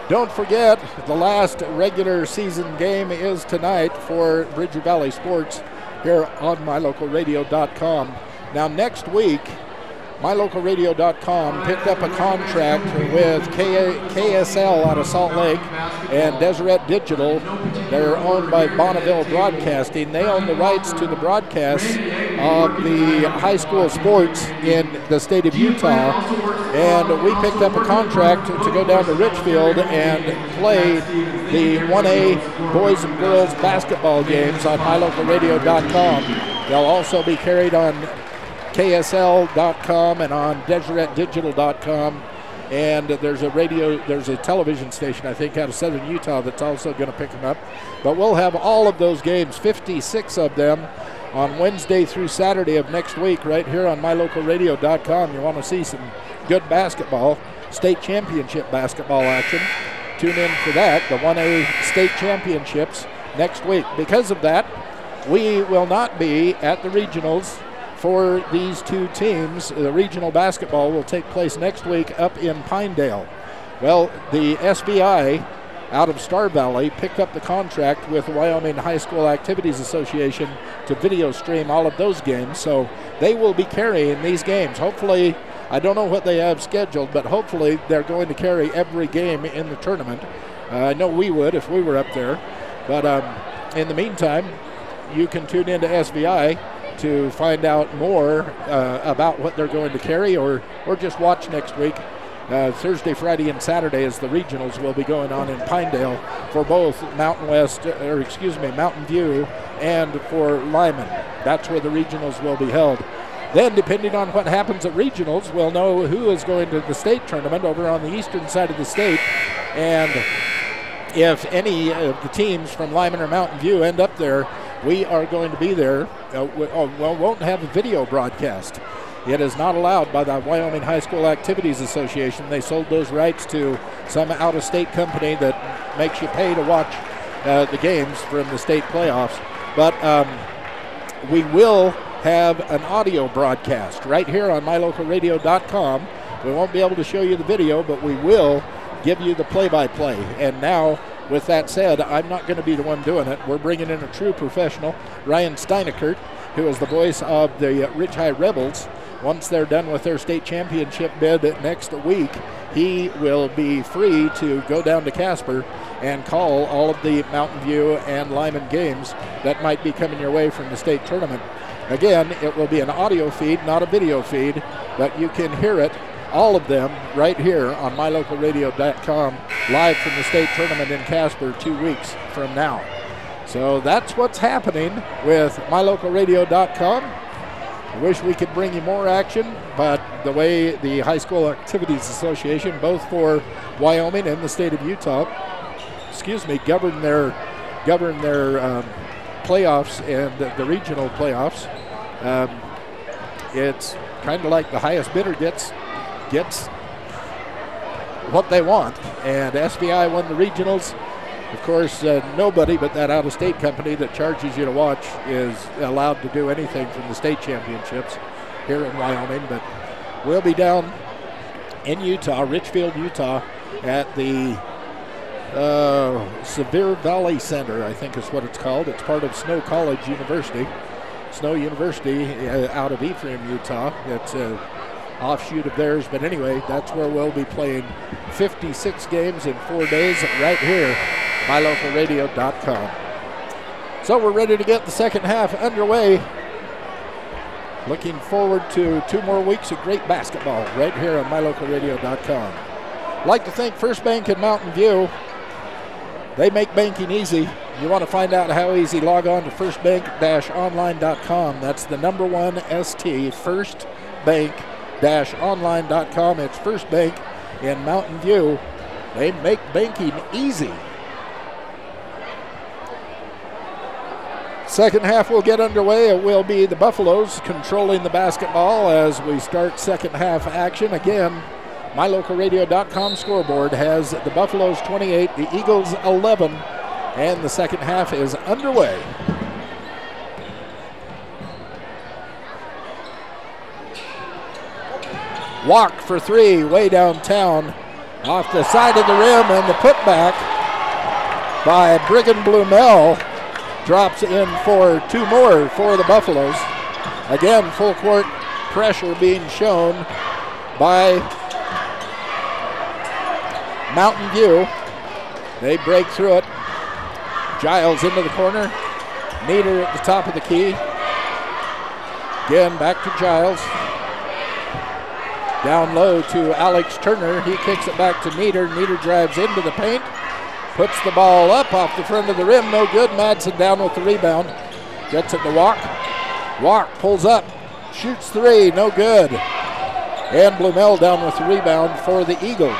Don't forget, the last regular season game is tonight for Bridger Valley Sports here on mylocalradio.com. Now next week, mylocalradio.com picked up a contract with KSL out of Salt Lake and Deseret Digital. They're owned by Bonneville Broadcasting. They own the rights to the broadcasts of the high school sports in the state of Utah. And we picked up a contract to go down to Richfield and play the 1A boys and girls basketball games on mylocalradio.com. They'll also be carried on KSL.com and on DeseretDigital.com, and there's a television station, I think, out of Southern Utah that's also going to pick them up. But we'll have all of those games, 56 of them, on Wednesday through Saturday of next week right here on mylocalradio.com. You want to see some good basketball, state championship basketball action, tune in for that, the 1A state championships next week. Because of that, we will not be at the regionals for these two teams. The regional basketball will take place next week up in Pinedale. Well, the SBI out of Star Valley picked up the contract with the Wyoming High School Activities Association to video stream all of those games. So they will be carrying these games. Hopefully, I don't know what they have scheduled, but hopefully they're going to carry every game in the tournament. I know we would if we were up there. But in the meantime, you can tune into SVI to find out more about what they're going to carry, or just watch next week. Thursday, Friday, and Saturday as the regionals will be going on in Pinedale for both Mountain View and for Lyman. That's where the regionals will be held. Then, depending on what happens at regionals, we'll know who is going to the state tournament over on the eastern side of the state. And if any of the teams from Lyman or Mountain View end up there, we are going to be there. Won't have a video broadcast. It is not allowed by the Wyoming High School Activities Association. They sold those rights to some out-of-state company that makes you pay to watch the games from the state playoffs. But we will have an audio broadcast right here on mylocalradio.com. We won't be able to show you the video, but we will give you the play-by-play. And now, with that said, I'm not going to be the one doing it. We're bringing in a true professional, Ryan Steinekert, who is the voice of the Ridge High Rebels. Once they're done with their state championship bid next week, he will be free to go down to Casper and call all of the Mountain View and Lyman games that might be coming your way from the state tournament. Again, it will be an audio feed, not a video feed, but you can hear it, all of them, right here on mylocalradio.com, live from the state tournament in Casper 2 weeks from now. So that's what's happening with mylocalradio.com. I wish we could bring you more action, but the way the High School Activities Association, both for Wyoming and the state of Utah, govern their playoffs and the regional playoffs, it's kind of like the highest bidder gets what they want. And SVI won the regionals. Of course, nobody but that out-of-state company that charges you to watch is allowed to do anything from the state championships here in Wyoming. But we'll be down in Utah, Richfield, Utah, at the Sevier Valley Center, I think is what it's called. It's part of Snow College University. Snow University out of Ephraim, Utah. It's an offshoot of theirs. But anyway, that's where we'll be playing 56 games in 4 days right here. mylocalradio.com. So we're ready to get the second half underway. Looking forward to 2 more weeks of great basketball right here on mylocalradio.com. I'd like to thank First Bank in Mountain View. They make banking easy. You want to find out how easy, log on to firstbank-online.com. That's the number 1 ST, firstbank-online.com. It's First Bank in Mountain View. They make banking easy. Second half will get underway. It will be the Buffaloes controlling the basketball as we start second half action. Again, mylocalradio.com scoreboard has the Buffaloes 28, the Eagles 11, and the second half is underway. Walk for 3 way downtown off the side of the rim, and the putback by Brigham Blumell drops in for 2 more for the Buffaloes. Again, full court pressure being shown by Mountain View. They break through it. Giles into the corner. Nieder at the top of the key. Again, back to Giles. Down low to Alex Turner. He kicks it back to Nieder. Nieder drives into the paint. Puts the ball up off the front of the rim. No good. Madsen down with the rebound. Gets it to Walk. Walk pulls up. Shoots 3. No good. And Blumell down with the rebound for the Eagles.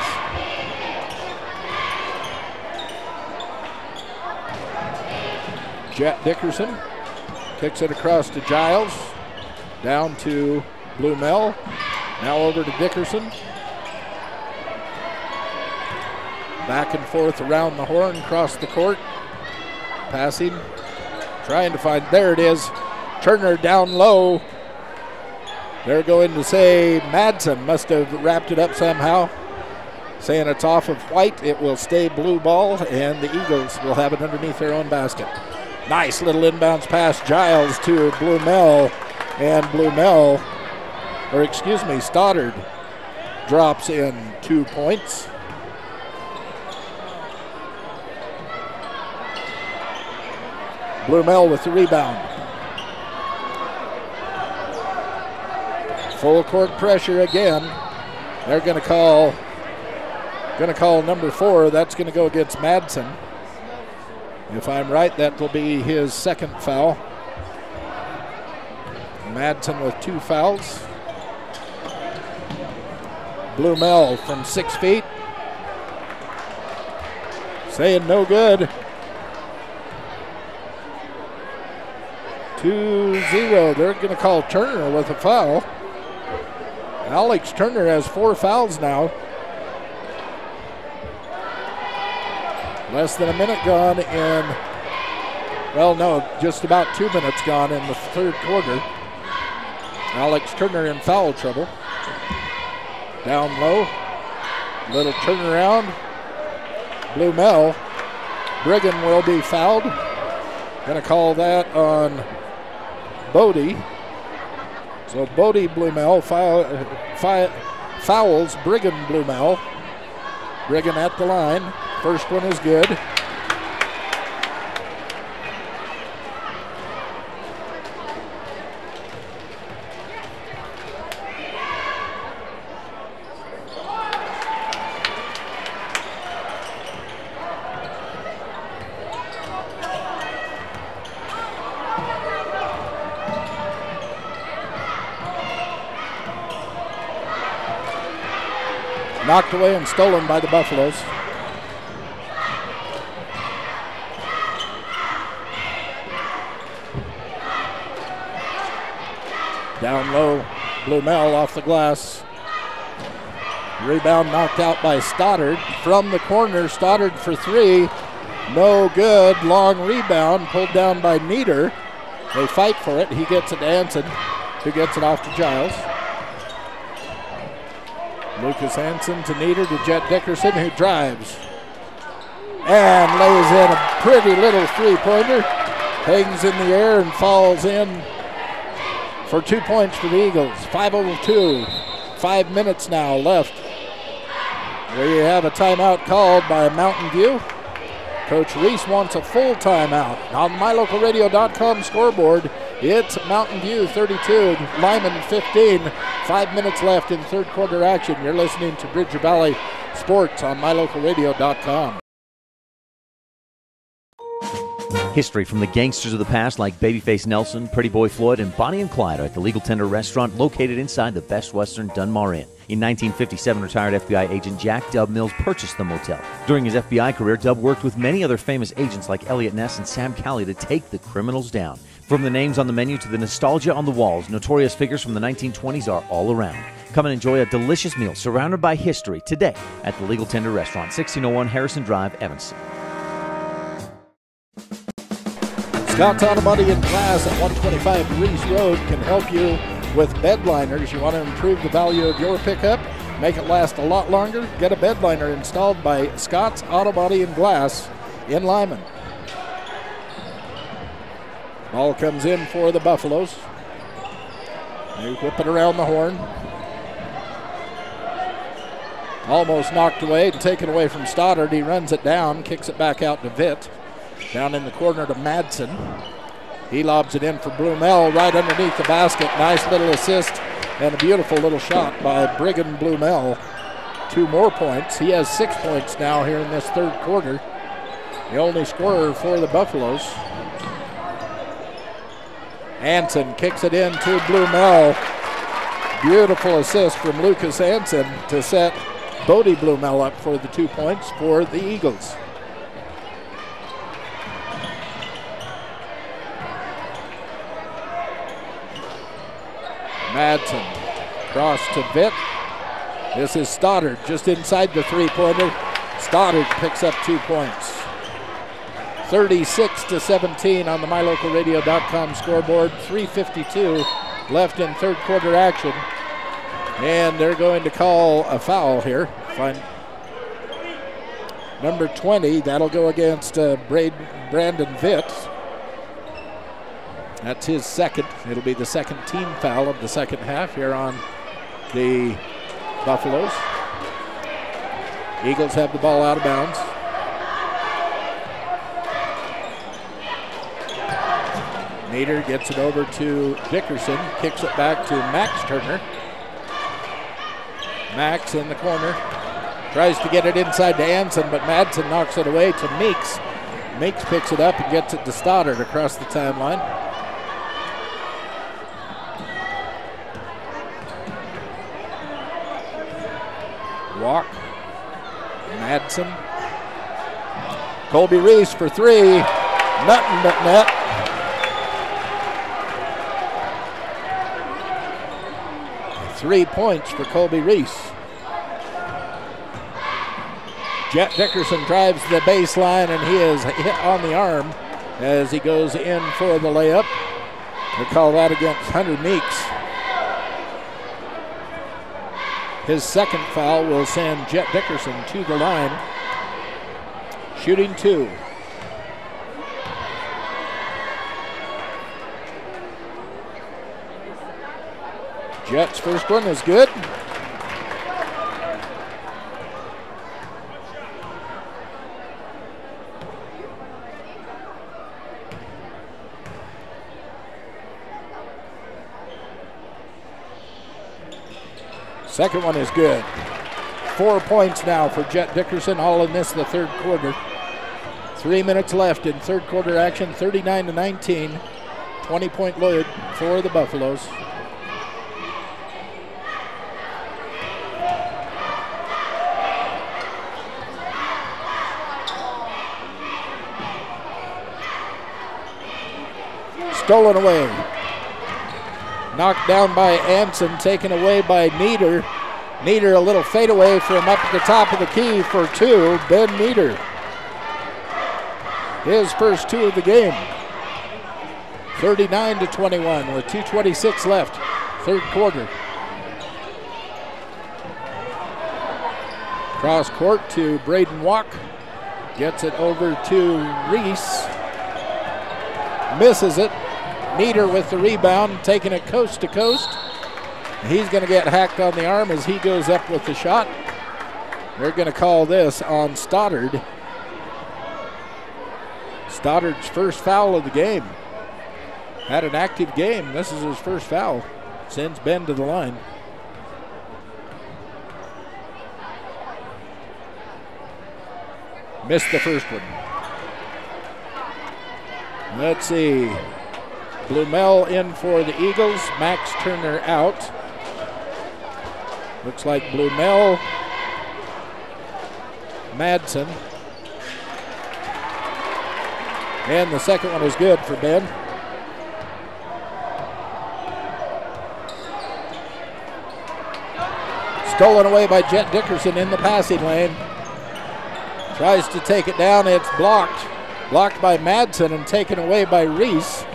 Jet Dickerson kicks it across to Giles. Down to Blumell. Now over to Dickerson. Back and forth around the horn, across the court. Passing, trying to find, there it is. Turner down low. They're going to say Madsen must have wrapped it up somehow. Saying it's off of white, it will stay blue ball, and the Eagles will have it underneath their own basket. Nice little inbounds pass, Giles to Blumell. And Stoddard drops in 2 points. Blumell with the rebound. Full court pressure again. They're going to call number 4. That's going to go against Madsen. If I'm right, that will be his second foul. Madsen with 2 fouls. Blumell from 6 feet. Saying no good. 2-0. They're going to call Turner with a foul. Alex Turner has 4 fouls now. Less than a minute gone just about 2 minutes gone in the third quarter. Alex Turner in foul trouble. Down low. Little turnaround. Blumell. Brigham will be fouled. Going to call that on Bodie. So Bodie Blumell fouls Brigham Blumell. Brigham at the line. First one is good. Knocked away and stolen by the Buffaloes. Down low, Blumell off the glass. Rebound knocked out by Stoddard. From the corner, Stoddard for 3. No good. Long rebound pulled down by Nieder. They fight for it. He gets it to Hansen, who gets it off to Giles. Lucas Hansen to Nieder to Jet Dickerson, who drives and lays in a pretty little three-pointer. Hangs in the air and falls in for 2 points for the Eagles. 5:02. 5 minutes now left. We have a timeout called by Mountain View. Coach Reese wants a full timeout. On mylocalradio.com scoreboard, it's Mountain View 32, Lyman 15. 5 minutes left in third quarter action. You're listening to Bridger Valley Sports on mylocalradio.com. History from the gangsters of the past like Babyface Nelson, Pretty Boy Floyd, and Bonnie and Clyde are at the Legal Tender restaurant located inside the Best Western Dunmar Inn. In 1957, retired FBI agent Jack Dub Mills purchased the motel. During his FBI career, Dub worked with many other famous agents like Elliot Ness and Sam Calley to take the criminals down. From the names on the menu to the nostalgia on the walls, notorious figures from the 1920s are all around. Come and enjoy a delicious meal surrounded by history today at the Legal Tender Restaurant, 1601 Harrison Drive, Evanston. Scott's Auto Body and Glass at 125 Reese Road can help you with bed liners. You want to improve the value of your pickup, make it last a lot longer? Get a bed liner installed by Scott's Auto Body and Glass in Lyman. Ball comes in for the Buffaloes. They whip it around the horn. Almost knocked away and taken away from Stoddard. He runs it down, kicks it back out to Vitt. Down in the corner to Madsen. He lobs it in for Blumell right underneath the basket. Nice little assist and a beautiful little shot by Brigham Blumell. 2 more points. He has 6 points now here in this third quarter. The only scorer for the Buffaloes. Hansen kicks it in to Blumell. Beautiful assist from Lucas Hansen to set Bodie Blumell up for the 2 points for the Eagles. Madsen, cross to Vitt. This is Stoddard just inside the three-pointer. Stoddard picks up 2 points. 36-17 on the mylocalradio.com scoreboard. 3:52 left in third quarter action. And they're going to call a foul here. Number 20, that'll go against Brandon Vitt. That's his second. It'll be the second team foul of the second half here on the Buffaloes. Eagles have the ball out of bounds. Nader gets it over to Dickerson, kicks it back to Max Turner. Max in the corner, tries to get it inside to Anson, but Madsen knocks it away to Meeks. Meeks picks it up and gets it to Stoddard across the timeline. Walk, Madsen. Colby Reese for three, nothing but net. Three points for Colby Reese. Jet Dickerson drives the baseline and he is hit on the arm as he goes in for the layup. They call that against Hunter Meeks. His second foul will send Jet Dickerson to the line. Shooting two. Jet's first one is good. Second one is good. 4 points now for Jet Dickerson, all in this the third quarter. 3 minutes left in third quarter action, 39-19. 20-point lead for the Buffaloes. Stolen away. Knocked down by Anson, taken away by Nieder. Nieder a little fadeaway from up at the top of the key for two. Ben Nieder. His first two of the game. 39-21 with 2:26 left, third quarter. Cross court to Braden Walk. Gets it over to Reese. Misses it. Nieder with the rebound, taking it coast to coast. He's going to get hacked on the arm as he goes up with the shot. They're going to call this on Stoddard. Stoddard's first foul of the game. Had an active game. This is his first foul. Sends Ben to the line. Missed the first one. Let's see. Blumel in for the Eagles. Max Turner out. Looks like Blumel, Madsen. And the second one is good for Ben. Stolen away by Jet Dickerson in the passing lane. Tries to take it down. It's blocked. Blocked by Madsen and taken away by Reese.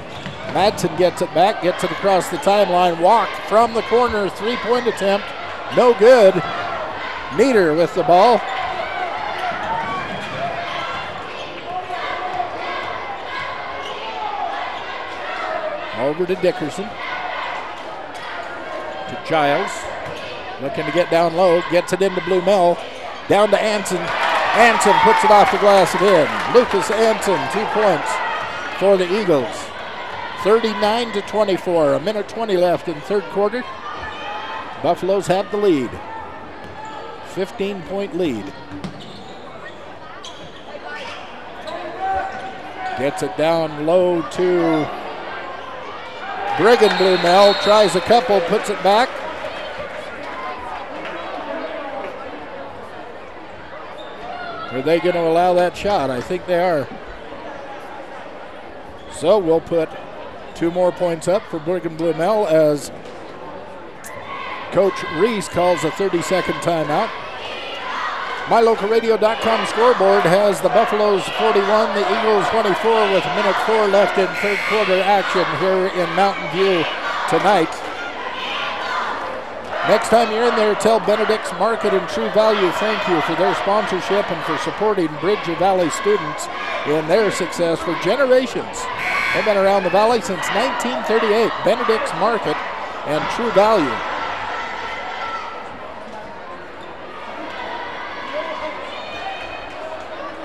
Madsen gets it back, gets it across the timeline. Walk from the corner, three-point attempt. No good. Nieder with the ball. Over to Dickerson. To Giles. Looking to get down low. Gets it into Blumel. Down to Anson. Anson puts it off the glass and in. Lucas Anson, 2 points for the Eagles. 39-24. A minute 20 left in third quarter. Buffaloes have the lead. 15-point lead. Gets it down low to Brigham Blumel. Tries a couple, puts it back. Are they going to allow that shot? I think they are. So we'll put 2 more points up for Brigham Blumel as Coach Reese calls a 30-second timeout. MyLocalRadio.com scoreboard has the Buffaloes 41, the Eagles 24 with a minute 4 left in third quarter action here in Mountain View tonight. Next time you're in there, tell Benedict's Market and True Value thank you for their sponsorship and for supporting Bridger Valley students in their success for generations. They've been around the valley since 1938. Benedict's Market and True Value.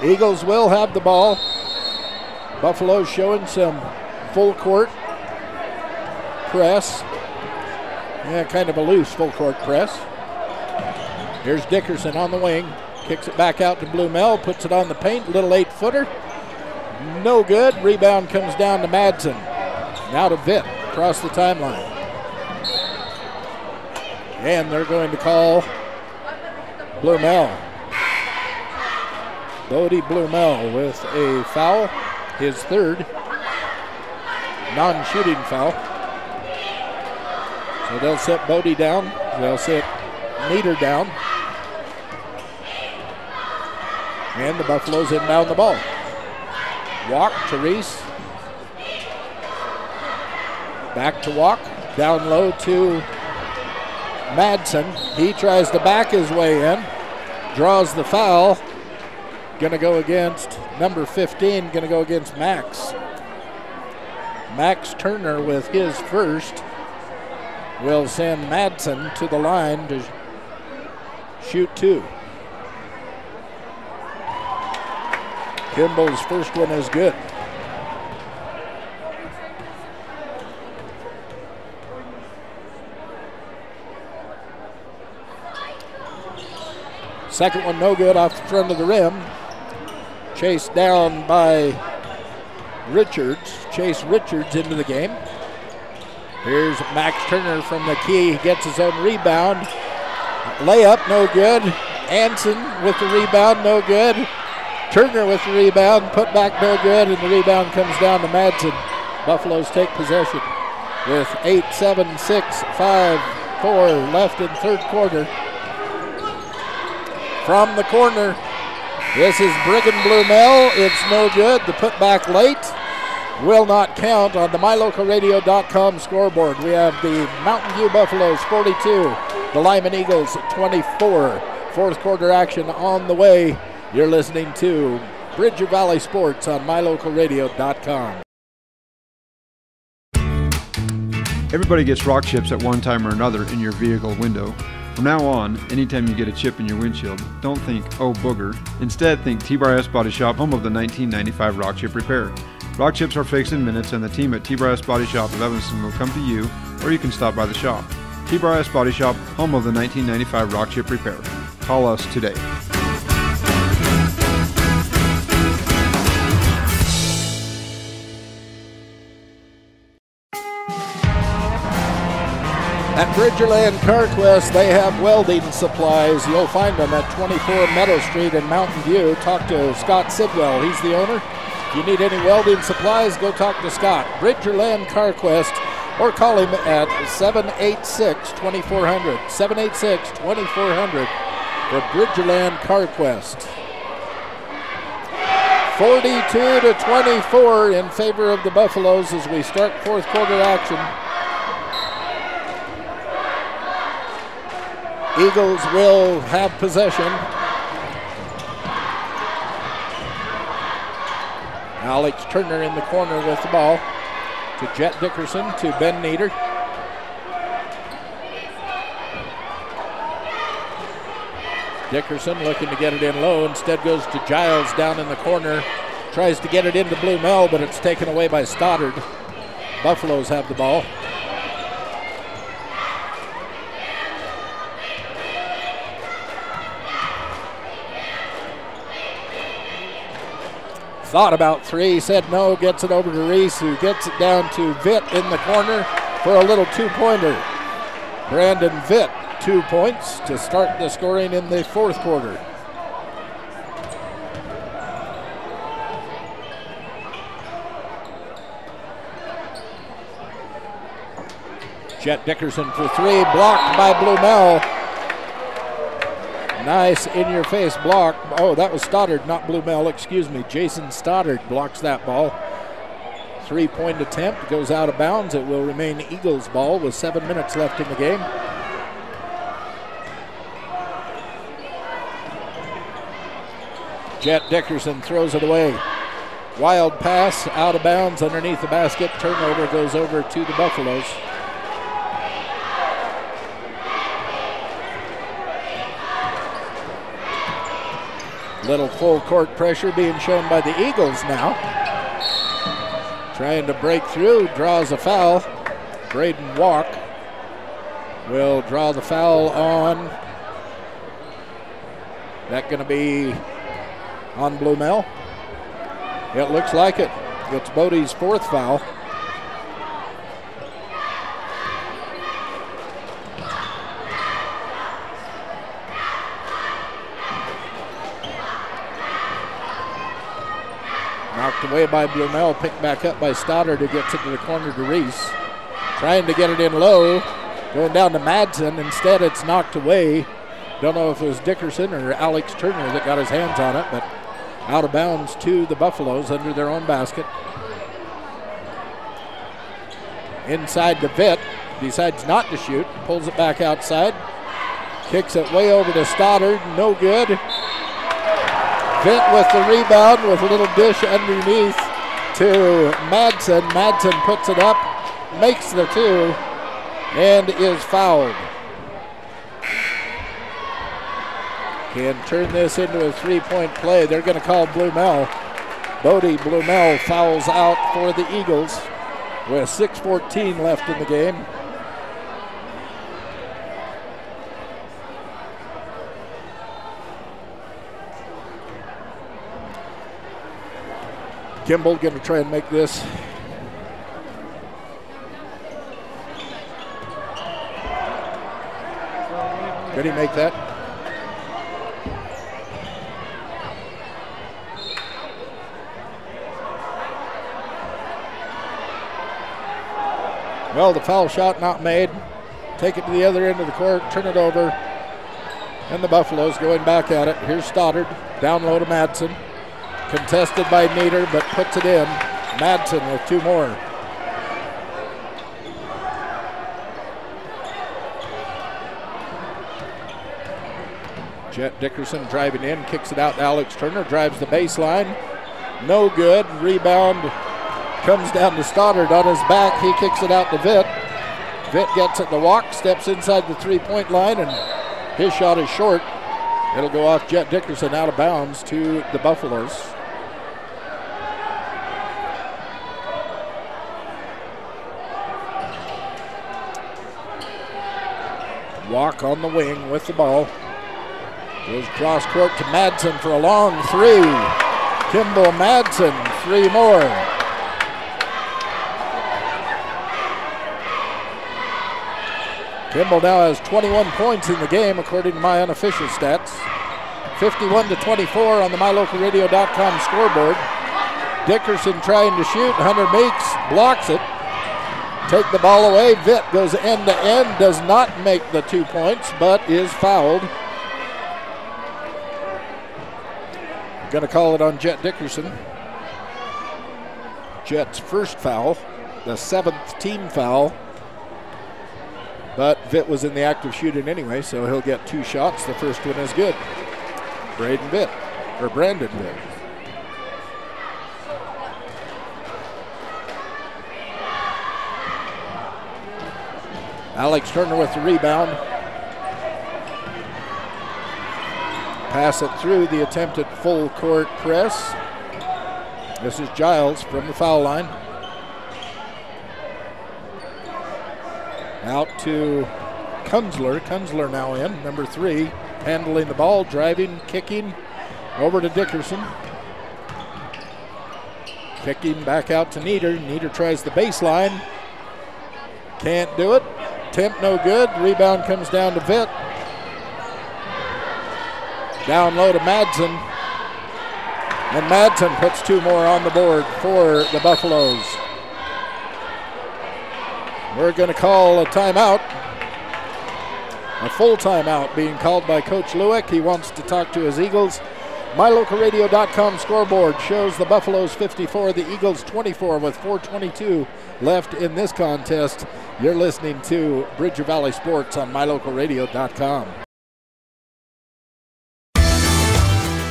Eagles will have the ball. Buffalo's showing some full court press. Yeah, kind of a loose full court press. Here's Dickerson on the wing. Kicks it back out to Blumel. Puts it on the paint. Little 8-footer. No good. Rebound comes down to Madsen. Now to Vitt across the timeline. And they're going to call Blumel. Bodie Blumel with a foul. His third non-shooting foul. So they'll set Bodie down. They'll set Nieder down. And the Buffaloes inbound the ball. Walk to Reese. Back to Walk. Down low to Madsen. He tries to back his way in. Draws the foul. Going to go against number 15. Going to go against Max. Max Turner with his first will send Madsen to the line to shoot two. Kimball's first one is good. Second one no good off the front of the rim. Chased down by Richards. Chase Richards into the game. Here's Max Turner from the key. He gets his own rebound. Layup, no good. Anson with the rebound, no good. Turner with the rebound, put back no good, and the rebound comes down to Madsen. Buffaloes take possession with 8, 7, 6, 5, 4 left in third quarter. From the corner, this is Brigham Blumel. It's no good. The putback late will not count on the MyLocalRadio.com scoreboard. We have the Mountain View Buffaloes 42, the Lyman Eagles 24. Fourth quarter action on the way. You're listening to Bridger Valley Sports on MyLocalRadio.com. Everybody gets rock chips at one time or another in your vehicle window. From now on, anytime you get a chip in your windshield, don't think, oh booger. Instead, think T-Bar S Body Shop, home of the 1995 rock chip repair. Rock chips are fixed in minutes, and the team at T-Bar S Body Shop of Evanston will come to you, or you can stop by the shop. T-Bar S Body Shop, home of the 1995 rock chip repair. Call us today. At Bridgerland CarQuest, they have welding supplies. You'll find them at 24 Meadow Street in Mountain View. Talk to Scott Sidwell. He's the owner. If you need any welding supplies, go talk to Scott. Bridgerland CarQuest, or call him at 786-2400. 786-2400 for Bridgerland CarQuest. 42-24 in favor of the Buffaloes as we start fourth quarter action. Eagles will have possession. Alex Turner in the corner with the ball to Jet Dickerson to Ben Nieder. Dickerson looking to get it in low. Instead goes to Giles down in the corner. Tries to get it into Blumel, but it's taken away by Stoddard. Buffaloes have the ball. Thought about three, said no, gets it over to Reese, who gets it down to Vitt in the corner for a little two-pointer. Brandon Vitt, 2 points to start the scoring in the fourth quarter. Jet Dickerson for three, blocked by Blumel. Nice in-your-face block. Oh, that was Stoddard, not Blumel, excuse me. Jason Stoddard blocks that ball. 3-point attempt goes out of bounds. It will remain Eagles ball with 7 minutes left in the game. Jet Dickerson throws it away. Wild pass out of bounds underneath the basket. Turnover goes over to the Buffaloes. Little full court pressure being shown by the Eagles now. Trying to break through, draws a foul. Braden Walk will draw the foul on. That going to be on Blumel? It looks like it. It's Bodie's 4th foul. Knocked away by Blumel, picked back up by Stoddard, who gets it to the corner to Reese. Trying to get it in low, going down to Madsen. Instead, it's knocked away. Don't know if it was Dickerson or Alex Turner that got his hands on it, but out of bounds to the Buffaloes under their own basket. Inside to Vitt, decides not to shoot, pulls it back outside, kicks it way over to Stoddard, no good. Vitt with the rebound with a little dish underneath to Madsen. Madsen puts it up, makes the 2, and is fouled. Can turn this into a 3-point play. They're going to call Blumel. Bodie Blumel fouls out for the Eagles with 6:14 left in the game. Kimball going to try and make this. Did he make that? Well, the foul shot not made. Take it to the other end of the court, turn it over. And the Buffaloes going back at it. Here's Stoddard, down low to Madsen. Contested by Nieder, but puts it in. Madsen with 2 more. Jet Dickerson driving in, kicks it out to Alex Turner, drives the baseline. No good. Rebound comes down to Stoddard on his back. He kicks it out to Vitt. Vitt gets it to Walk, steps inside the 3-point line, and his shot is short. It'll go off Jet Dickerson out of bounds to the Buffaloes. Walk on the wing with the ball. Goes cross court to Madsen for a long 3. Kimball Madsen, 3 more. Kimball now has 21 points in the game according to my unofficial stats. 51-24 on the MyLocalRadio.com scoreboard. Dickerson trying to shoot. Hunter Meeks blocks it. Take the ball away. Vitt goes end to end. Does not make the 2 points, but is fouled. Going to call it on Jet Dickerson. Jet's first foul, the 7th team foul. But Vitt was in the act of shooting anyway, so he'll get 2 shots. The first one is good. Brandon Vitt. Alex Turner with the rebound. Pass it through the attempted full court press. This is Giles from the foul line. Out to Kunzler. Kunzler now in, number 3, handling the ball, driving, kicking, over to Dickerson. Kicking back out to Nieder. Nieder tries the baseline. Can't do it. Attempt no good. Rebound comes down to Vitt. Down low to Madsen. And Madsen puts 2 more on the board for the Buffaloes. We're going to call a timeout. A full timeout being called by Coach Lewick. He wants to talk to his Eagles. MyLocalRadio.com scoreboard shows the Buffaloes 54, the Eagles 24 with 4:22 left in this contest. You're listening to Bridger Valley Sports on MyLocalRadio.com.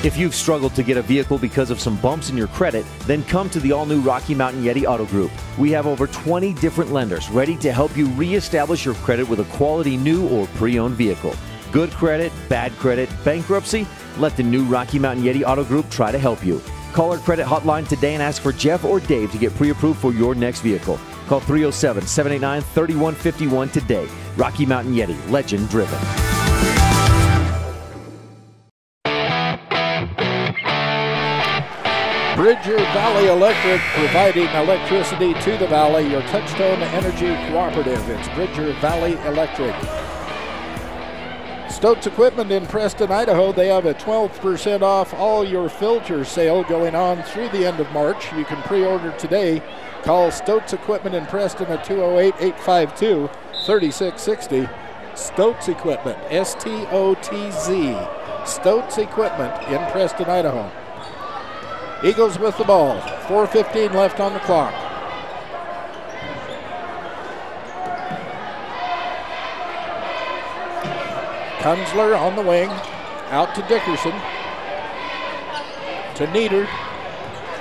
If you've struggled to get a vehicle because of some bumps in your credit, then come to the all-new Rocky Mountain Yeti Auto Group. We have over 20 different lenders ready to help you reestablish your credit with a quality new or pre-owned vehicle. Good credit, bad credit, bankruptcy? Let the new Rocky Mountain Yeti Auto Group try to help you. Call our credit hotline today and ask for Jeff or Dave to get pre-approved for your next vehicle. Call 307-789-3151 today. Rocky Mountain Yeti, legend driven. Bridger Valley Electric, providing electricity to the valley. Your Touchstone Energy Cooperative. It's Bridger Valley Electric. Stokes Equipment in Preston, Idaho. They have a 12% off all your filter sale going on through the end of March. You can pre-order today. Call Stokes Equipment in Preston at 208-852-3660. Stokes Equipment, S-T-O-T-Z. Stokes Equipment in Preston, Idaho. Eagles with the ball. 4:15 left on the clock. Kunzler on the wing. Out to Dickerson. To Nieder.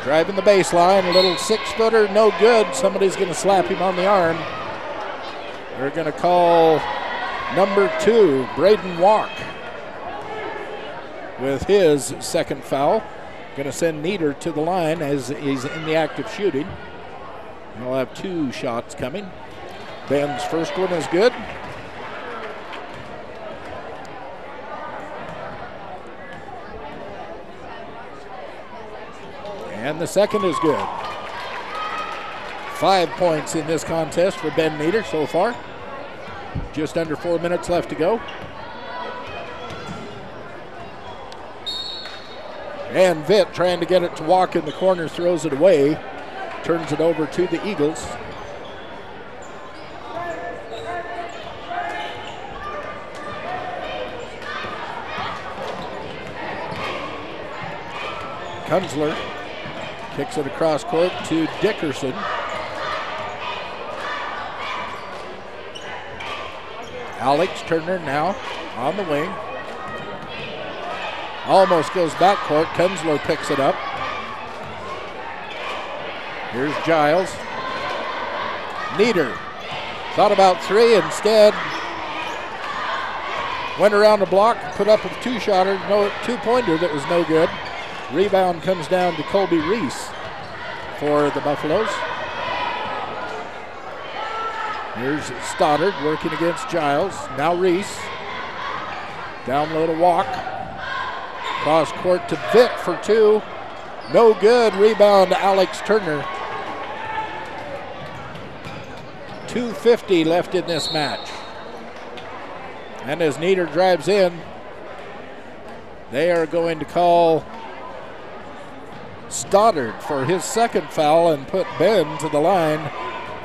Driving the baseline. A little 6-footer. No good. Somebody's going to slap him on the arm. They're going to call number 2, Braden Walk, with his second foul. Going to send Nieder to the line as he's in the act of shooting. He'll have 2 shots coming. Ben's first one is good. And the second is good. 5 points in this contest for Ben Nieder so far. Just under 4 minutes left to go. And Vitt trying to get it to Walk in the corner, throws it away. Turns it over to the Eagles. Kunzler kicks it across court to Dickerson. Alex Turner now on the wing. Almost goes backcourt. Kunzler picks it up. Here's Giles. Nieder thought about 3, instead went around the block, put up a 2-shotter, no 2-pointer that was no good. Rebound comes down to Colby Reese for the Buffaloes. Here's Stoddard working against Giles. Now Reese. Down low to Walk. Cross court to Vitt for 2. No good. Rebound to Alex Turner. 2:50 left in this match. And as Nieder drives in, they are going to call Stoddard for his second foul and put Ben to the line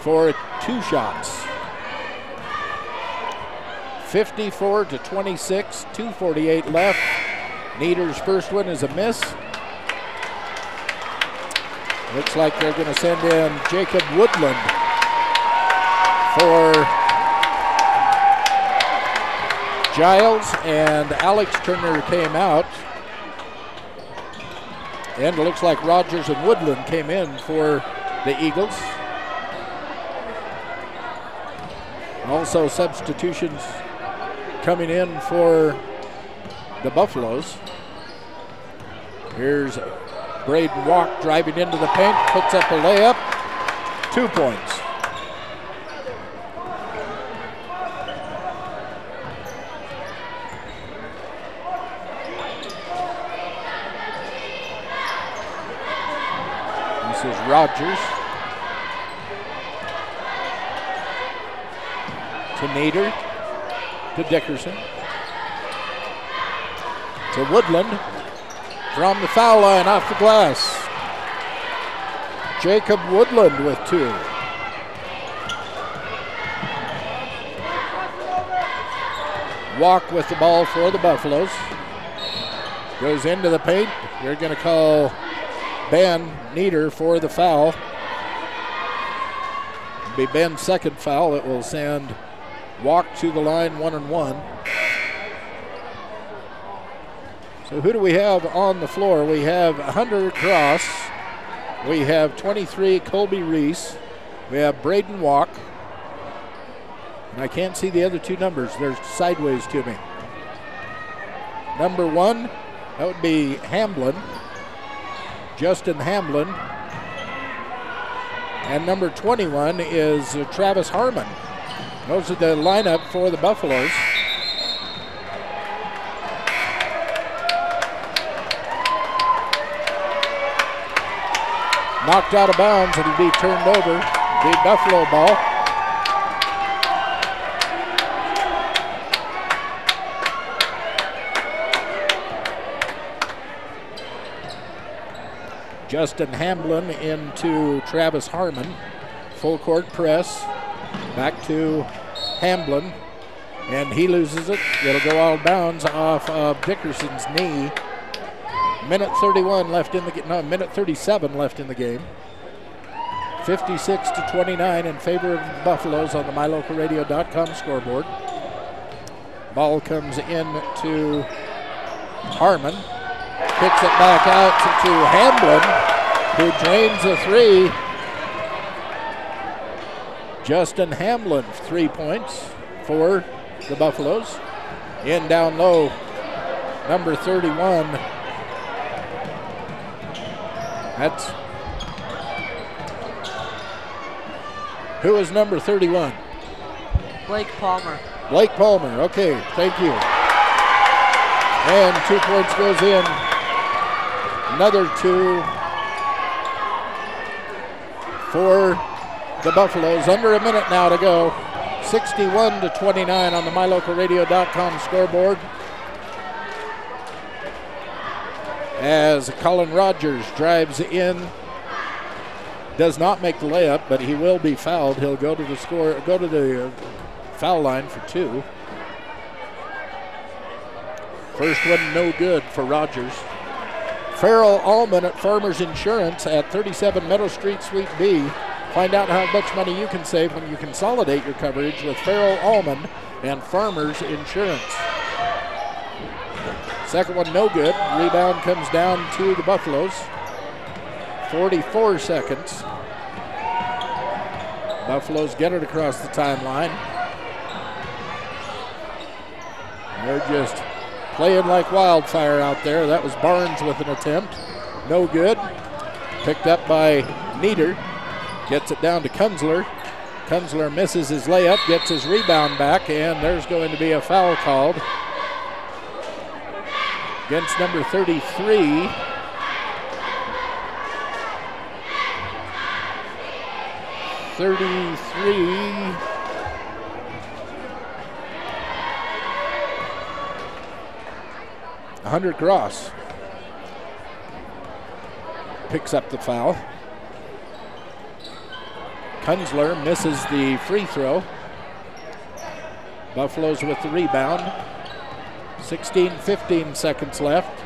for 2 shots. 54-26, 2:48 left. Nieder's first one is a miss. Looks like they're going to send in Jacob Woodland for Giles, and Alex Turner came out. And it looks like Rogers and Woodland came in for the Eagles. Also substitutions coming in for the Buffaloes. Here's Braden Walk driving into the paint, puts up a layup, 2 points. This is Rogers. To Nieder. To Dickerson. To Woodland. From the foul line off the glass. Jacob Woodland with 2. Walk with the ball for the Buffaloes. Goes into the paint. They're going to call Ben Nieder for the foul. It'll be Ben's second foul. It will send Walk to the line 1-and-1. So who do we have on the floor? We have Hunter Gross. We have 23, Colby Reese. We have Braden Walk. And I can't see the other two numbers. They're sideways to me. Number 1, that would be Hamblin. Justin Hamblin. And number 21 is Travis Harmon. Those are the lineup for the Buffaloes. Knocked out of bounds, it'll be turned over. The Buffalo ball. Justin Hamblin into Travis Harmon. Full court press. Back to Hamblin. And he loses it. It'll go out of bounds off of Dickerson's knee. Minute 31 left in the game. No, minute 37 left in the game. 56-29 in favor of the Buffaloes on the MyLocalRadio.com scoreboard. Ball comes in to Harmon. Kicks it back out to Hamblin, who drains a three. Justin Hamblin, 3 points for the Buffaloes. In down low, number 31. That's who is number 31? Blake Palmer. Blake Palmer, okay, thank you. And 2 points goes in. Another 2 for the Buffaloes. Under a minute now to go. 61-29 on the MyLocalRadio.com scoreboard. As Colin Rogers drives in, does not make the layup, but he will be fouled. He'll go to the foul line for 2. First one no good for Rogers. Farrell Allman at Farmers Insurance at 37 Meadow Street, Suite B. Find out how much money you can save when you consolidate your coverage with Farrell Allman and Farmers Insurance. Second one no good. Rebound comes down to the Buffaloes. 44 seconds. Buffaloes get it across the timeline. They're just playing like wildfire out there. That was Barnes with an attempt. No good. Picked up by Nieder. Gets it down to Kunzler. Kunzler misses his layup, gets his rebound back, and there's going to be a foul called against number 33. Hunter Gross picks up the foul. Kunzler misses the free throw. Buffaloes with the rebound. 15 seconds left.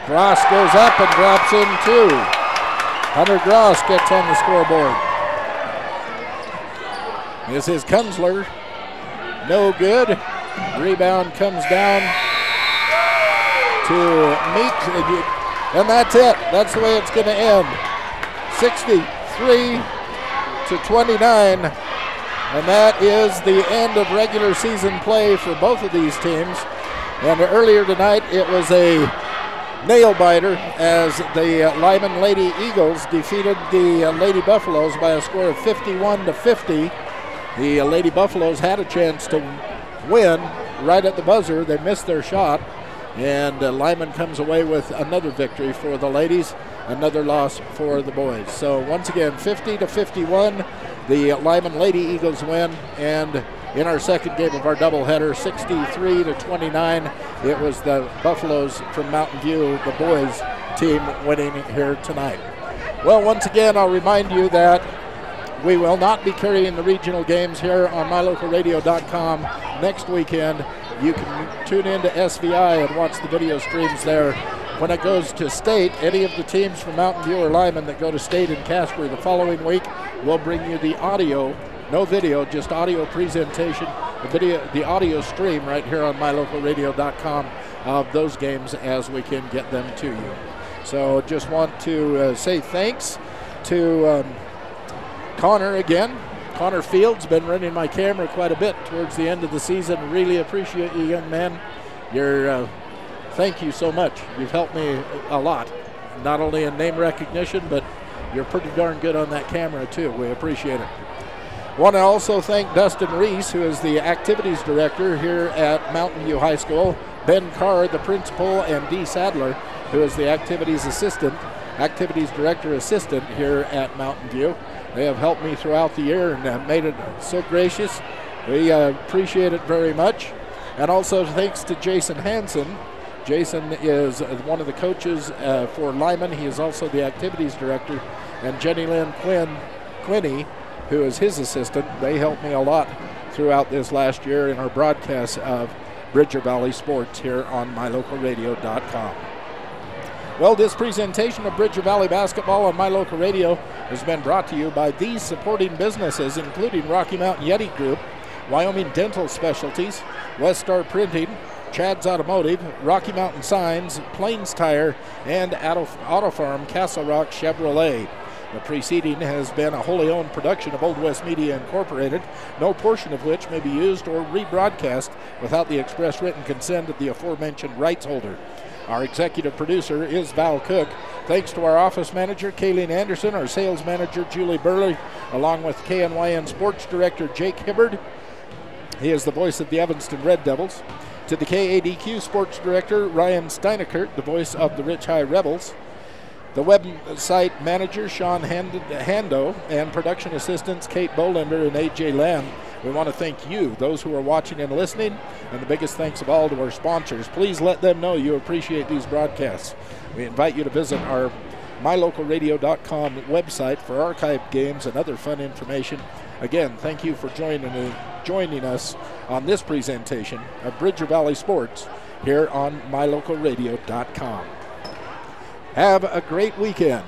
Gross goes up and drops in 2. Hunter Gross gets on the scoreboard. This is Kunzler. No good. Rebound comes down to Meek. And that's it. That's the way it's going to end. 63-29. And that is the end of regular season play for both of these teams. And earlier tonight, it was a nail-biter as the Lyman Lady Eagles defeated the Lady Buffaloes by a score of 51-50. The Lady Buffaloes had a chance to win right at the buzzer. They missed their shot. And Lyman comes away with another victory for the ladies, another loss for the boys. So once again, 50-51, the Lyman Lady Eagles win. And in our second game of our doubleheader, 63-29, it was the Buffaloes from Mountain View, the boys team, winning here tonight. Well, once again, I'll remind you that we will not be carrying the regional games here on MyLocalRadio.com next weekend. You can tune in to SVI and watch the video streams there. When it goes to state, any of the teams from Mountain View or Lyman that go to state in Casper the following week will bring you the audio, no video, just audio presentation, the audio stream right here on MyLocalRadio.com of those games as we can get them to you. So just want to say thanks to Connor again. Connor Fields been running my camera quite a bit towards the end of the season. Really appreciate you, young man. Thank you so much. You've helped me a lot, not only in name recognition, but you're pretty darn good on that camera too. We appreciate it. Want to also thank Dustin Reese, who is the activities director here at Mountain View High School, Ben Carr, the principal, and Dee Sadler, who is the activities director assistant here at Mountain View. They have helped me throughout the year and made it so gracious. We appreciate it very much. And also thanks to Jason Hansen. Jason is one of the coaches for Lyman. He is also the activities director. And Jenny Lynn Quinney, who is his assistant. They helped me a lot throughout this last year in our broadcasts of Bridger Valley Sports here on mylocalradio.com. Well, this presentation of Bridger Valley basketball on My Local Radio has been brought to you by these supporting businesses, including Rocky Mountain Yeti Group, Wyoming Dental Specialties, West Star Printing, Chad's Automotive, Rocky Mountain Signs, Plains Tire, and Auto Farm Castle Rock Chevrolet. The preceding has been a wholly owned production of Old West Media Incorporated, no portion of which may be used or rebroadcast without the express written consent of the aforementioned rights holder. Our executive producer is Val Cook. Thanks to our office manager, Kayleen Anderson, our sales manager, Julie Burley, along with KNYN sports director, Jake Hibbard. He is the voice of the Evanston Red Devils. To the KADQ sports director, Ryan Steinekert, the voice of the Rich High Rebels. The website manager, Sean Hando, and production assistants, Kate Bolander and AJ Lamb. We want to thank you, those who are watching and listening, and the biggest thanks of all to our sponsors. Please let them know you appreciate these broadcasts. We invite you to visit our mylocalradio.com website for archived games and other fun information. Again, thank you for joining us on this presentation of Bridger Valley Sports here on mylocalradio.com. Have a great weekend.